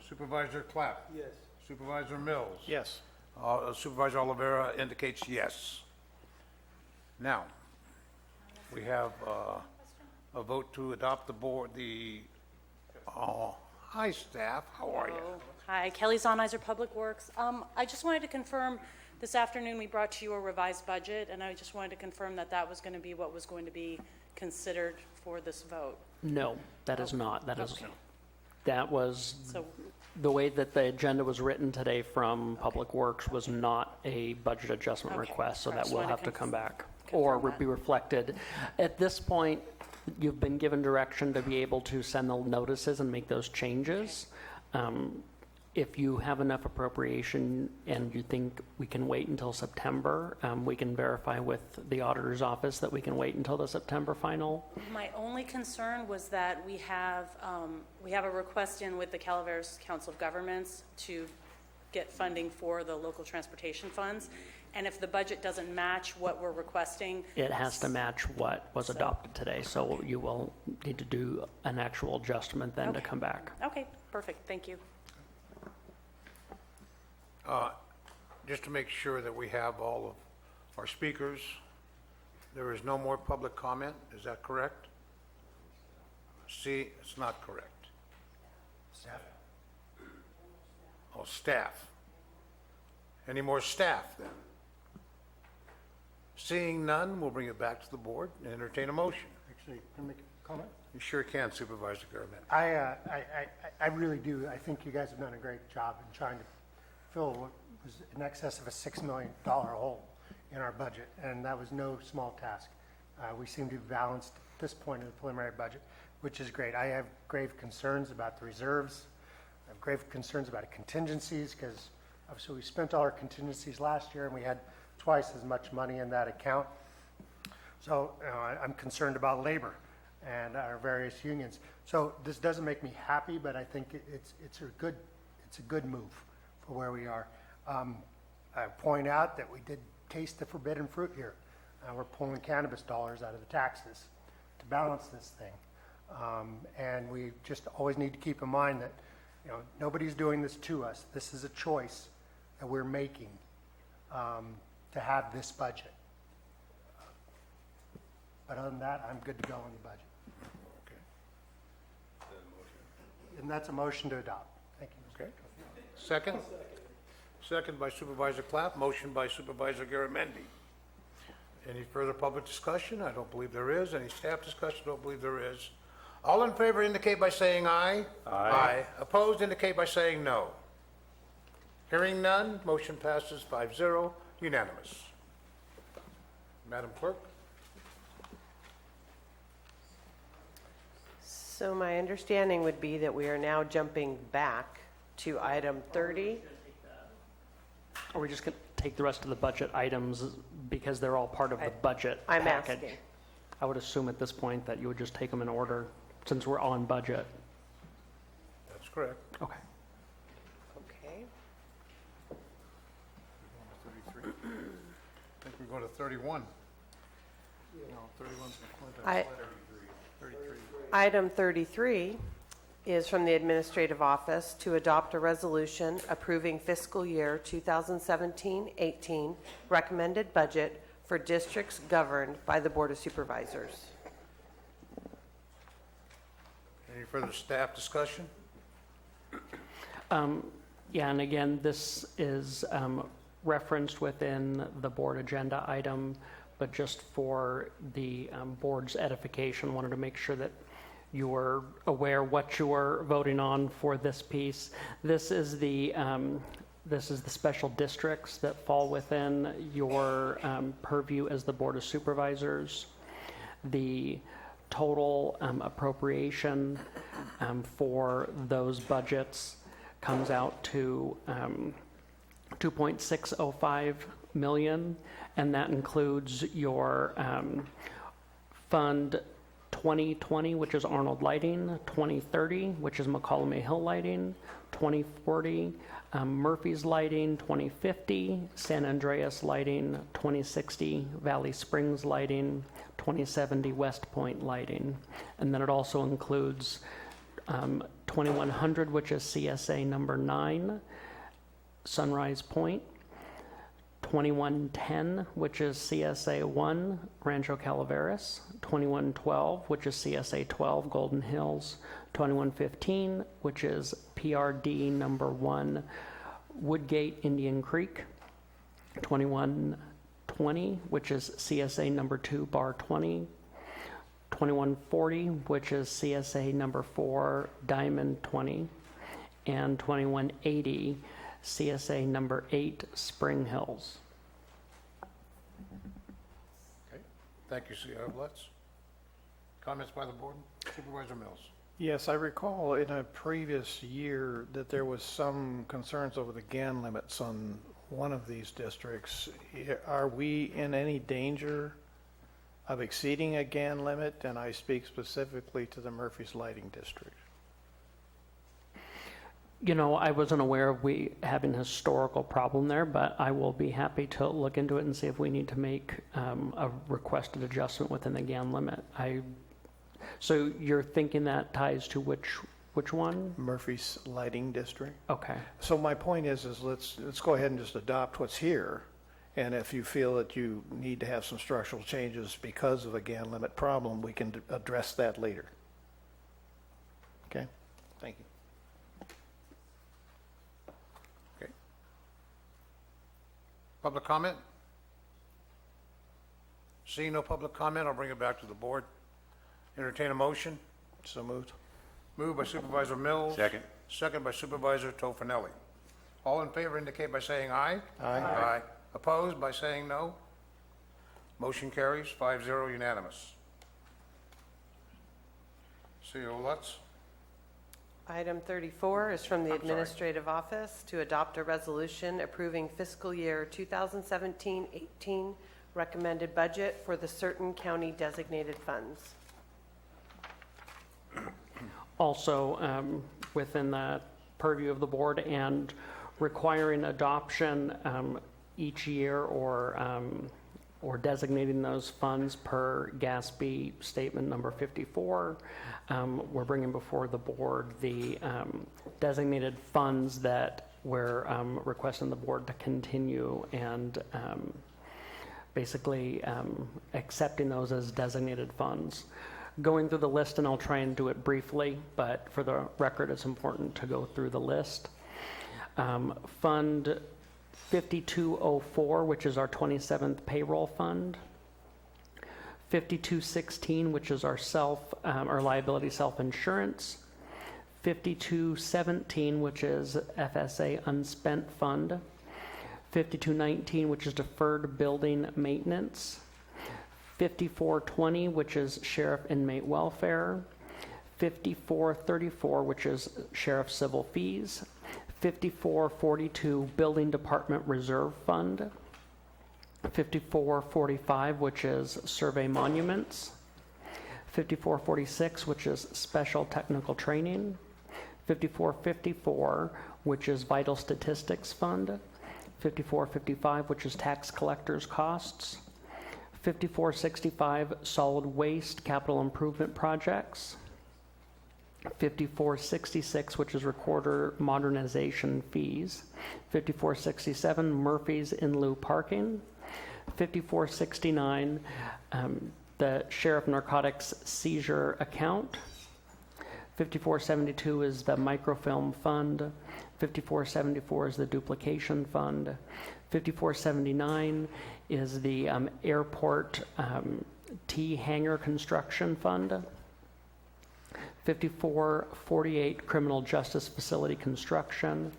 Supervisor Clapp. Yes. Supervisor Mills. Yes. Supervisor Oliveira indicates yes. Now, we have a vote to adopt the board, hi staff, how are you? Hi, Kelly Zonizer, Public Works. I just wanted to confirm, this afternoon we brought to you a revised budget, and I just wanted to confirm that that was going to be what was going to be considered for this vote. No, that is not. That is, Okay. that was, So- the way that the agenda was written today from Public Works was not a budget adjustment Okay. request, so I that just will wanted have to to come back or confirm that. be reflected. At this point, you've been given direction to be able to send the notices and make those changes. If you have enough appropriation and you think we can wait until September, we can verify with the auditor's office that we can wait until the September final. My only concern was that we have a request in with the Calaveras Council of Governments to get funding for the local transportation funds, and if the budget doesn't match what we're requesting. It has to match what was adopted today, so you will need to do an actual adjustment then to Okay. come back. Okay, perfect, thank you. Just to make sure that we have all of our speakers, there is no more public comment, is that correct? See, it's not correct. Staff. Oh, staff. Any more staff then? Seeing none, we'll bring it back to the board and entertain a motion. Actually, can I make a comment? You sure can, Supervisor Garamendi. I really do. I think you guys have done a great job in trying to fill what was in excess of a $6 million hole in our budget, and that was no small task. We seem to be balanced at this point in the preliminary budget, which is great. I have grave concerns about the reserves. I have grave concerns about contingencies, because obviously we spent all our contingencies last year, and we had twice as much money in that account. So I'm concerned about labor and our various unions. So this doesn't make me happy, but I think it's a good move for where we are. I point out that we did taste the forbidden fruit here. We're pulling cannabis dollars out of the taxes to balance this thing. And we just always need to keep in mind that, nobody's doing this to us. This is a choice that we're making to have this budget. But other than that, I'm good to go on the budget. And that's a motion to adopt. Thank you. Okay. Second? Second by Supervisor Clapp, motion by Supervisor Garamendi. Any further public discussion? I don't believe there is. Any staff discussion? Don't believe there is. All in favor indicate by saying aye. Aye. Opposed indicate by saying no. Hearing none, motion passes 5-0, unanimous. Madam Clerk? So my understanding would be that we are now jumping back to item 30. Are we just going to take the rest of the budget items because they're all part of the budget I'm package? asking. I would assume at this point that you would just take them in order since we're on budget. That's correct. Okay. Okay. I think we're going to 31. No, 31's I- 33. Item 33 is from the Administrative Office to adopt a resolution approving fiscal year 2017-18 recommended budget for districts governed by the Board of Supervisors. Any further staff discussion? Yeah, and again, this is referenced within the board agenda item, but just for the board's edification, wanted to make sure that you were aware what you were voting on for this piece. This is the special districts that fall within your purview as the Board of Supervisors. The total appropriation for those budgets comes out to 2.605 million, and that includes your Fund 2020, which is Arnold Lighting, 2030, which is McCollum Hill Lighting, 2040, Murphy's Lighting, 2050, San Andreas Lighting, 2060, Valley Springs Lighting, 2070, West Point Lighting. And then it also includes 2100, which is CSA number 9, Sunrise Point, 2110, which is CSA 1, Rancho Calaveras, 2112, which is CSA 12, Golden Hills, 2115, which is PRD number 1, Woodgate, Indian Creek, 2120, which is CSA number 2, Bar 20, 2140, which is CSA number 4, Diamond 20, and 2180, CSA number 8, Spring Hills. Okay. Thank you, C.I. Lutz. Comments by the board? Supervisor Mills. Yes, I recall in a previous year that there was some concerns over the GAN limits on one of these districts. Are we in any danger of exceeding a GAN limit? And I speak specifically to the Murphy's Lighting District. You know, I wasn't aware of we having a historical problem there, but I will be happy to look into it and see if we need to make a requested adjustment within the GAN limit. So you're thinking that ties to which one? Murphy's Lighting District. Okay. So my point is let's go ahead and just adopt what's here. And if you feel that you need to have some structural changes because of a GAN limit problem, we can address that later. Okay? Thank you. Okay. Public comment? Seeing no public comment, I'll bring it back to the board. Entertain a motion? So moved. Moved by Supervisor Mills. Second. Second by Supervisor Tofinelli. All in favor indicate by saying aye. Aye. Aye. Opposed by saying no. Motion carries 5-0 unanimous. C.O. Lutz. Item 34 is from the I'm sorry. Administrative Office to adopt a resolution approving fiscal year 2017-18 recommended budget for the certain county designated funds. Also within the purview of the board and requiring adoption each year or designating those funds per GASB statement number 54. We're bringing before the board the designated funds that we're requesting the board to continue and basically accepting those as designated funds. Going through the list, and I'll try and do it briefly, but for the record, it's important to go through the list. Fund 5204, which is our 27th payroll fund. 5216, which is our liability self-insurance. 5217, which is FSA unspent fund. 5219, which is deferred building maintenance. 5420, which is sheriff inmate welfare. 5434, which is sheriff civil fees. 5442, building department reserve fund. 5445, which is survey monuments. 5446, which is special technical training. 5454, which is vital statistics fund. 5455, which is tax collectors costs. 5465, solid waste capital improvement projects. 5466, which is recorder modernization fees. 5467, Murphy's in lieu parking. 5469, the sheriff narcotics seizure account. 5472 is the microfilm fund. 5474 is the duplication fund. 5479 is the airport T hangar construction fund. 5448 criminal justice facility construction.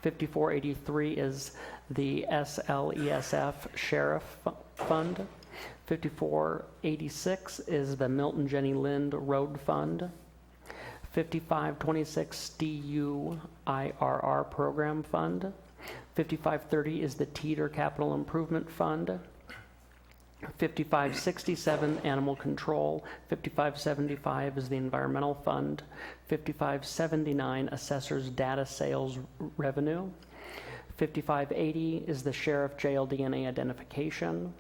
5483 is the SLESF sheriff fund. 5486 is the Milton Jenny Lind road fund. 5526 DUIRR program fund. 5530 is the Teeter capital improvement fund. 5567 animal control. 5575 is the environmental fund. 5579 assessor's data sales revenue. 5580 is the sheriff jail DNA identification.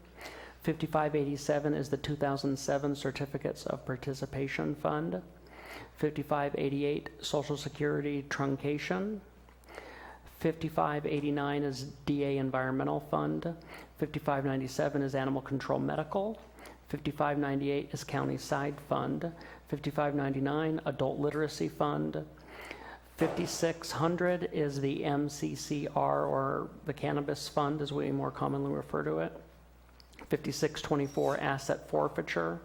5587 is the 2007 certificates of participation fund. 5588 social security truncation. 5589 is DA environmental fund. 5597 is animal control medical. 5598 is county side fund. 5599 adult literacy fund. 5600 is the MCCR, or the cannabis fund as we more commonly refer to it. 5624 asset forfeiture.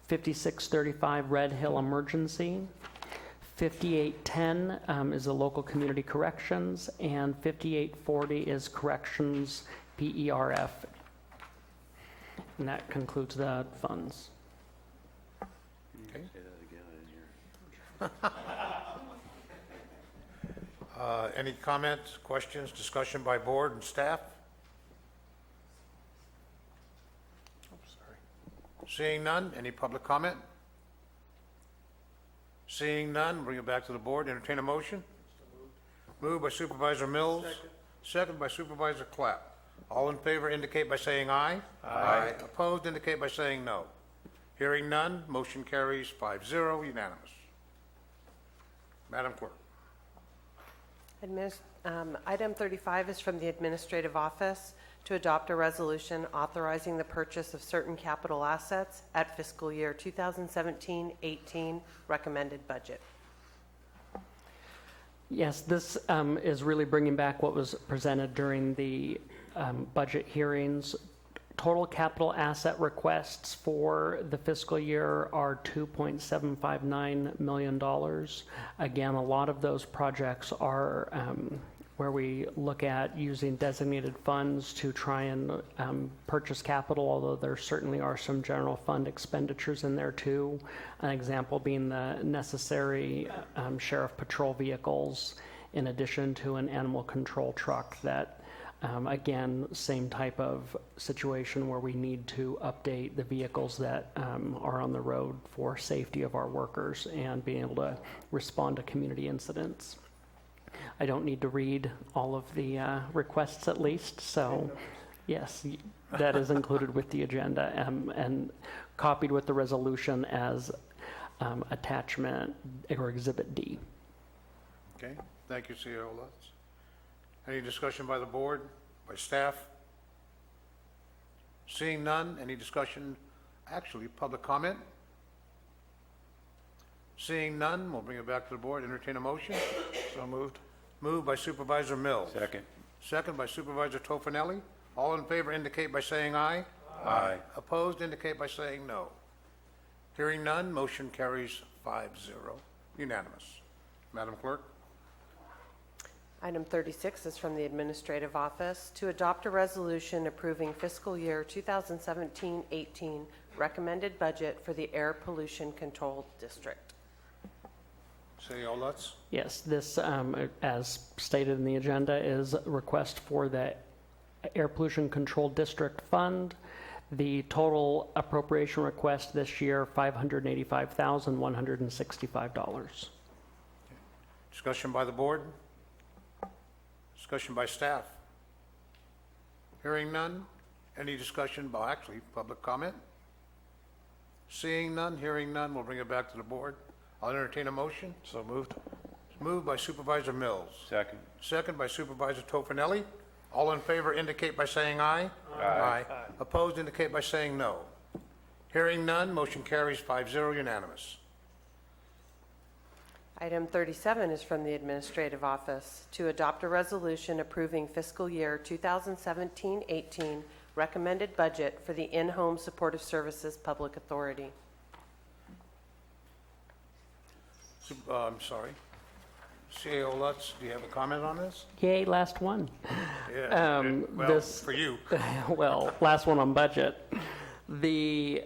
5635 Red Hill emergency. 5810 is the local community corrections, and 5840 is corrections PERF. And that concludes the funds. Okay. Say that again in here. Any comments, questions, discussion by board and staff? Seeing none, any public comment? Seeing none, bring it back to the board. Entertain a motion. Moved by Supervisor Mills. Second by Supervisor Clapp. All in favor indicate by saying aye. Aye. Opposed indicate by saying no. Hearing none, motion carries 5-0, unanimous. Madam Clerk. Item 35 is from the Administrative Office to adopt a resolution authorizing the purchase of certain capital assets at fiscal year 2017-18 recommended budget. Yes, this is really bringing back what was presented during the budget hearings. Total capital asset requests for the fiscal year are $2.759 million. Again, a lot of those projects are where we look at using designated funds to try and purchase capital, although there certainly are some general fund expenditures in there too. An example being the necessary sheriff patrol vehicles, in addition to an animal control truck that again, same type of situation where we need to update the vehicles that are on the road for safety of our workers and being able to respond to community incidents. I don't need to read all of the requests at least, so yes, that is included with the agenda and copied with the resolution as attachment or Exhibit D. Okay, thank you, CEO Lutz. Any discussion by the board, by staff? Seeing none, any discussion, actually, public comment? Seeing none, we'll bring it back to the board, entertain a motion. So moved. Moved by Supervisor Mills. Second. Second by Supervisor Tofinelli. All in favor indicate by saying aye. Aye. Opposed indicate by saying no. Hearing none, motion carries 5-0, unanimous. Madam Clerk? Item 36 is from the Administrative Office to adopt a resolution approving fiscal year 2017-18 recommended budget for the Air Pollution Control District. CEO Lutz? Yes, this, as stated in the agenda, is a request for the Air Pollution Control District Fund. The total appropriation request this year, $585,165. Discussion by the board? Discussion by staff? Hearing none? Any discussion by, actually, public comment? Seeing none, hearing none, we'll bring it back to the board. I'll entertain a motion. So moved. Moved by Supervisor Mills. Second. Second by Supervisor Tofinelli. All in favor indicate by saying aye. Aye. Opposed indicate by saying no. Hearing none, motion carries 5-0, unanimous. Item 37 is from the Administrative Office to adopt a resolution approving fiscal year 2017-18 recommended budget for the In-Home Supportive Services Public Authority. I'm sorry. CEO Lutz, do you have a comment on this? Yay, last one. Yeah, well, this, for you. Well, last one on budget. The,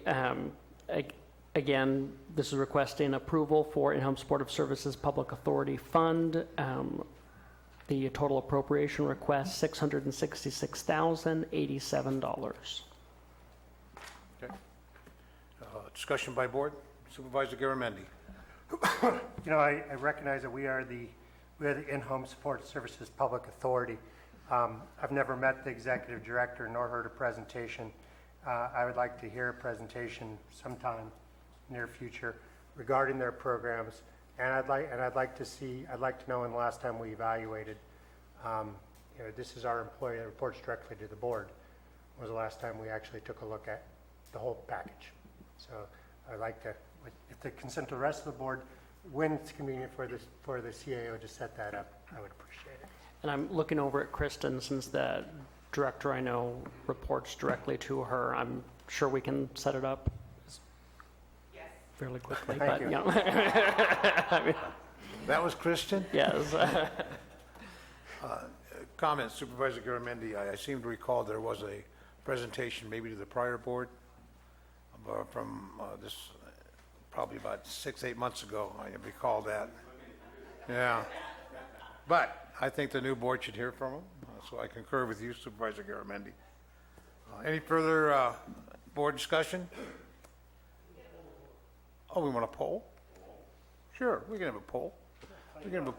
again, this is requesting approval for In-Home Supportive Services Public Authority Fund. The total appropriation request, $666,087. Okay. Discussion by board. Supervisor Garamendi. You know, I recognize that we are the In-Home Support Services Public Authority. I've never met the executive director nor heard a presentation. I would like to hear a presentation sometime near future regarding their programs, and I'd like to know when the last time we evaluated. You know, this is our employee that reports directly to the board. When was the last time we actually took a look at the whole package? So I'd like to, if the consent of the rest of the board, when it's convenient for the CAO to set that up, I would appreciate it. And I'm looking over at Kristen, since the director I know reports directly to her. I'm sure we can set it up fairly quickly. Thank you. You know, I mean, That was Kristen? yes. Comment, Supervisor Garamendi. I seem to recall there was a presentation maybe to the prior board from this, probably about 6-8 months ago. I recall that. Yeah. But I think the new board should hear from them. So I concur with you, Supervisor Garamendi. Any further board discussion? Oh, we want a poll? Sure, we can have a poll. We can have a,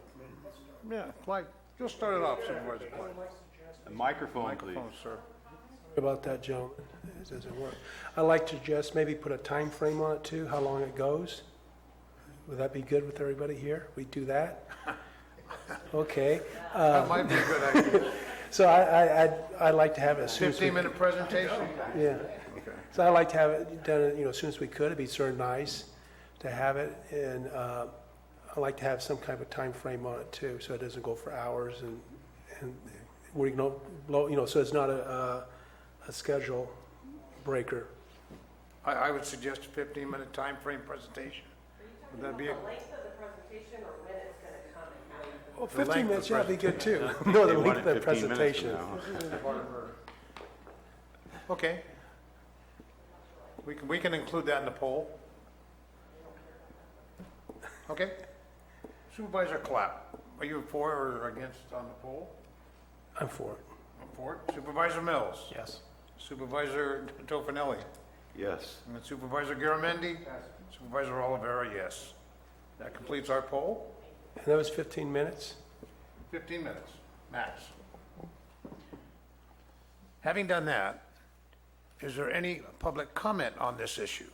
yeah, Clyde, just start it off, Supervisor Clyde. A microphone, please. Microphone, sir. About that, gentlemen, it doesn't work. I'd like to just maybe put a time frame on it too, how long it goes. Would that be good with everybody here? We do that? Okay. That might be a good idea. So I'd like to have it as soon as we... 15-minute presentation? Yeah. Okay. So I'd like to have it done, as soon as we could. It'd be sort of nice to have it, and I'd like to have some kind of a time frame on it too, so it doesn't go for hours and we don't blow, so it's not a schedule breaker. I would suggest a 15-minute time frame presentation. Would that be? The length of the presentation or when it's going to come? Well, The 15 length minutes, of yeah, the that'd be good too. presentation. No, the They length want of it the 15 minutes presentation. from Okay. We can include that in the poll. Okay. Supervisor Clapp, are you for or against on the poll? I'm for it. I'm for it. Supervisor Mills? Yes. Supervisor Tofinelli? Yes. And Supervisor Garamendi? Yes. Supervisor Oliveira, yes. That completes our poll. And that was 15 minutes? 15 minutes, max. Having done that, is there any public comment on this issue?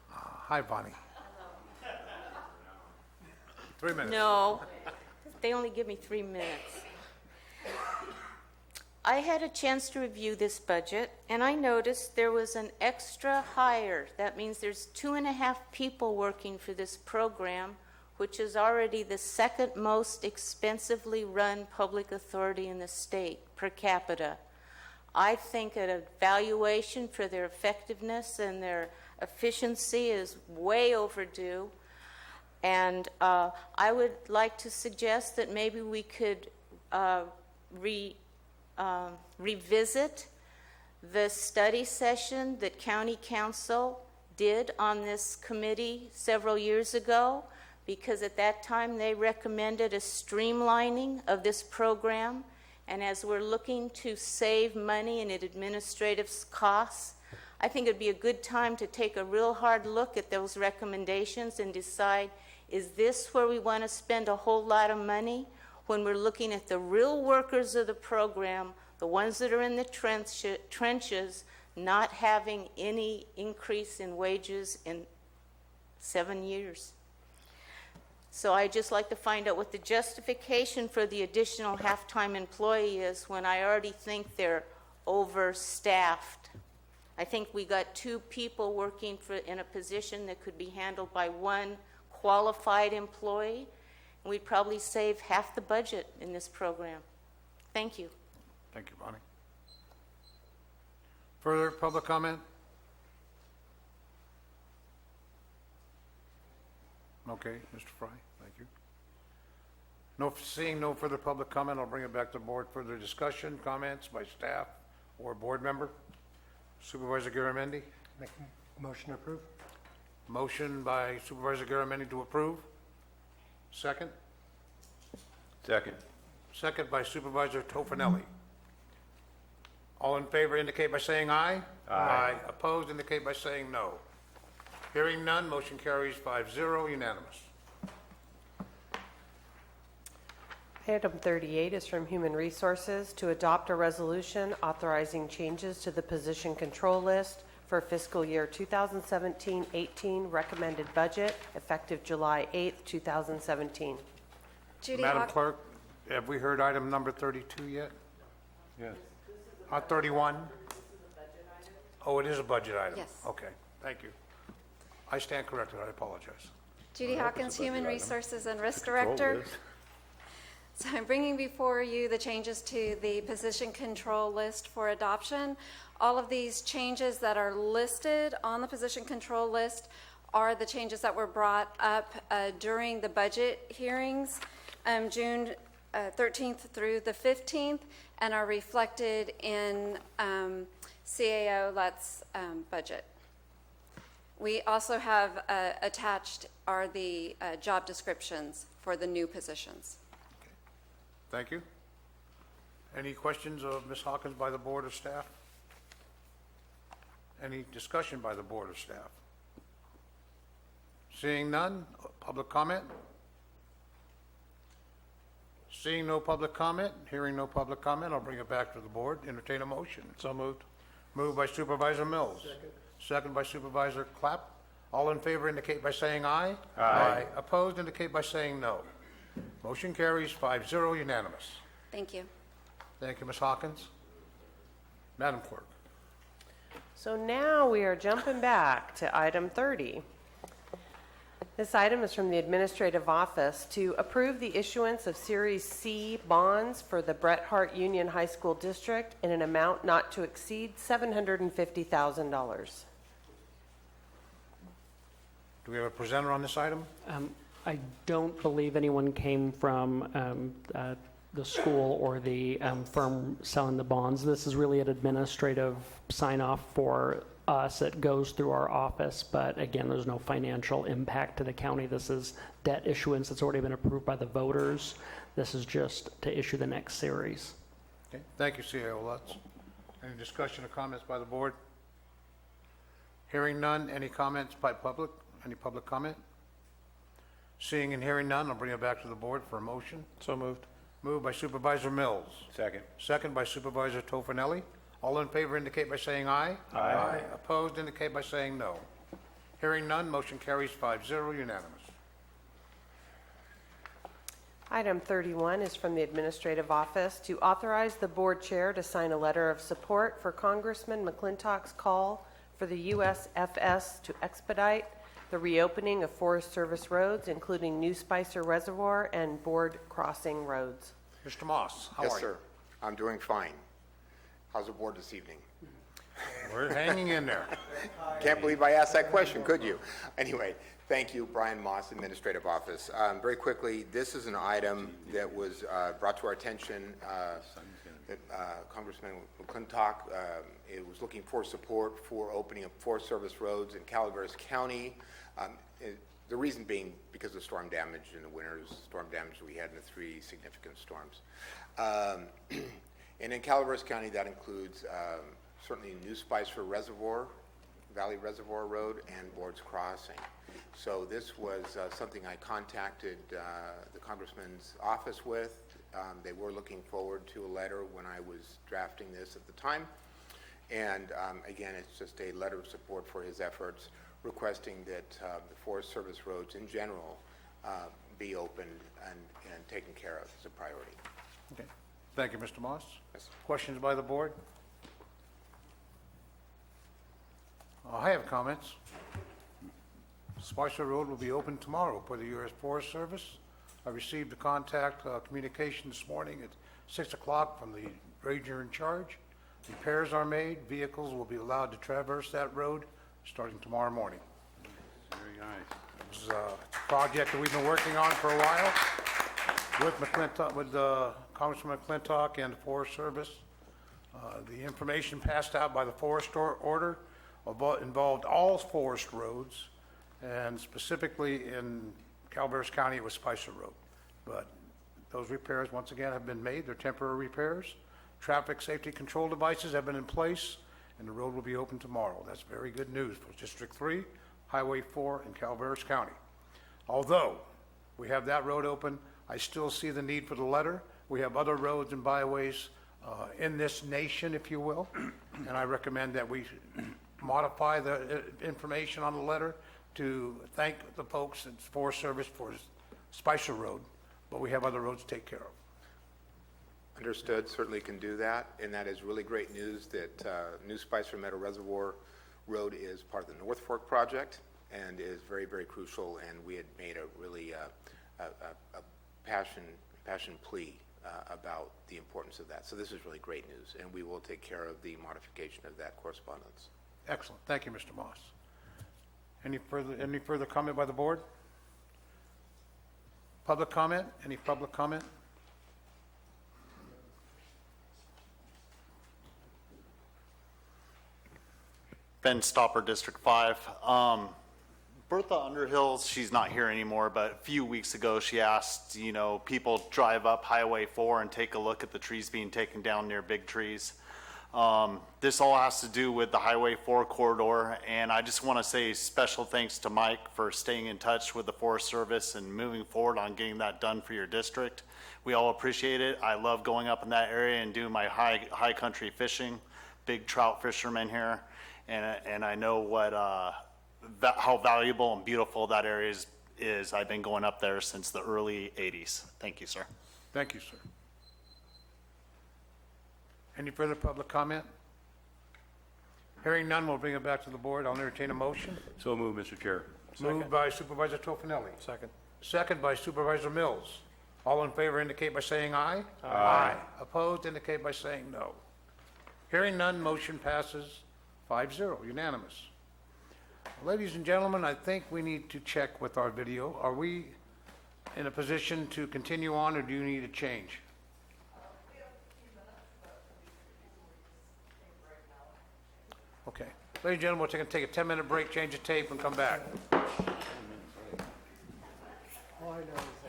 Hi, Bonnie. 3 minutes. No, they only give me 3 minutes. I had a chance to review this budget, and I noticed there was an extra hire. That means there's 2.5 people working for this program, which is already the second most expensively run public authority in the state per capita. I think an evaluation for their effectiveness and their efficiency is way overdue. And I would like to suggest that maybe we could revisit the study session that County Council did on this committee several years ago, because at that time they recommended a streamlining of this program. And as we're looking to save money in administrative costs, I think it'd be a good time to take a real hard look at those recommendations and decide, is this where we want to spend a whole lot of money when we're looking at the real workers of the program, the ones that are in the trenches, not having any increase in wages in 7 years? So I'd just like to find out what the justification for the additional half-time employee is when I already think they're overstaffed. I think we got 2 people working in a position that could be handled by 1 qualified employee, and we'd probably save half the budget in this program. Thank you. Thank you, Bonnie. Further public comment? Okay, Mr. Fry, thank you. Seeing no further public comment, I'll bring it back to board. Further discussion, comments by staff or board member? Supervisor Garamendi? Make a motion to approve. Motion by Supervisor Garamendi to approve. Second? Second. Second by Supervisor Tofinelli. All in favor indicate by saying aye. Aye. Opposed indicate by saying no. Hearing none, motion carries 5-0, unanimous. Item 38 is from Human Resources to adopt a resolution authorizing changes to the position control list for fiscal year 2017-18 recommended budget effective July 8th, 2017. Madam Clerk, have we heard item number 32 yet? Yes. 31? Oh, it is a budget item? Yes. Okay, thank you. I stand corrected, I apologize. Judy Hawkins, Human Resources and Risk Director. So I'm bringing before you the changes to the position control list for adoption. All of these changes that are listed on the position control list are the changes that were brought up during the budget hearings, June 13th through the 15th, and are reflected in CAO Let's budget. We also have attached are the job descriptions for the new positions. Thank you. Any questions of Ms. Hawkins by the board or staff? Any discussion by the board or staff? Seeing none, public comment? Seeing no public comment, hearing no public comment, I'll bring it back to the board. Entertain a motion. So moved. Moved by Supervisor Mills. Second. Second by Supervisor Clapp. All in favor indicate by saying aye. Aye. Opposed indicate by saying no. Motion carries 5-0, unanimous. Thank you. Thank you, Ms. Hawkins. Madam Clerk. So now we are jumping back to item 30. This item is from the Administrative Office to approve the issuance of Series C bonds for the Bret Harte Union High School District in an amount not to exceed $750,000. Do we have a presenter on this item? I don't believe anyone came from the school or the firm selling the bonds. This is really an administrative sign-off for us. It goes through our office, but again, there's no financial impact to the county. This is debt issuance that's already been approved by the voters. This is just to issue the next series. Okay. Thank you, CAO Lutz. Any discussion or comments by the board? Hearing none, any comments by public? Any public comment? Seeing and hearing none, I'll bring it back to the board for a motion. So moved. Moved by Supervisor Mills. Second. Second by Supervisor Tofinelli. All in favor indicate by saying aye. Aye. Opposed indicate by saying no. Hearing none, motion carries 5-0, unanimous. Item 31 is from the Administrative Office to authorize the Board Chair to sign a letter of support for Congressman McClintock's call for the USFS to expedite the reopening of Forest Service roads, including New Spicer Reservoir and Board Crossing roads. Mr. Moss, how are you? Yes, sir. I'm doing fine. How's the board this evening? We're hanging in there. Can't believe I asked that question, could you? Anyway, thank you, Brian Moss, Administrative Office. Very quickly, this is an item that was brought to our attention that Congressman McClintock was looking for support for opening up Forest Service roads in Calaveras County. The reason being because of storm damage in the winters, storm damage we had in the 3 significant storms. And in Calaveras County, that includes certainly New Spicer Reservoir, Valley Reservoir Road, and Board's Crossing. So this was something I contacted the Congressman's office with. They were looking forward to a letter when I was drafting this at the time. And again, it's just a letter of support for his efforts, requesting that the Forest Service roads in general be opened and taken care of as a priority. Okay. Thank you, Mr. Moss. Yes. Questions by the board? I have comments. Spicer Road will be open tomorrow for the U.S. Forest Service. I received a contact communication this morning at 6 o'clock from the ranger in charge. Repairs are made. Vehicles will be allowed to traverse that road starting tomorrow morning. Very nice. It's a project that we've been working on for a while with McClintock, with Congressman McClintock and the Forest Service. The information passed out by the forest order involved all forest roads, and specifically in Calaveras County, it was Spicer Road. But those repairs, once again, have been made. They're temporary repairs. Traffic safety control devices have been in place, and the road will be open tomorrow. That's very good news for District 3, Highway 4, and Calaveras County. Although we have that road open, I still see the need for the letter. We have other roads and byways in this nation, if you will, and I recommend that we modify the information on the letter to thank the folks at Forest Service for Spicer Road, but we have other roads to take care of. Understood, certainly can do that, and that is really great news that New Spicer Meadow Reservoir Road is part of the North Fork project and is very, very crucial, and we had made a really a passion plea about the importance of that. So this is really great news, and we will take care of the modification of that correspondence. Excellent. Thank you, Mr. Moss. Any further comment by the board? Public comment? Any public comment? Ben Stopper, District 5. Bertha Underhill, she's not here anymore, but a few weeks ago she asked, people drive up Highway 4 and take a look at the trees being taken down near big trees. This all has to do with the Highway 4 corridor, and I just want to say special thanks to Mike for staying in touch with the Forest Service and moving forward on getting that done for your district. We all appreciate it. I love going up in that area and doing my high country fishing, big trout fisherman here, and I know what how valuable and beautiful that area is. I've been going up there since the early 80s. Thank you, sir. Thank you, sir. Any further public comment? Hearing none, we'll bring it back to the board. I'll entertain a motion. So moved, Mr. Chair. Moved by Supervisor Tofinelli. Second. Second by Supervisor Mills. All in favor indicate by saying aye. Aye. Opposed indicate by saying no. Hearing none, motion passes 5-0, unanimous. Ladies and gentlemen, I think we need to check with our video. Are we in a position to continue on, or do you need a change? Okay. Ladies and gentlemen, we're going to take a 10-minute break, change the tape, and come back. All I know is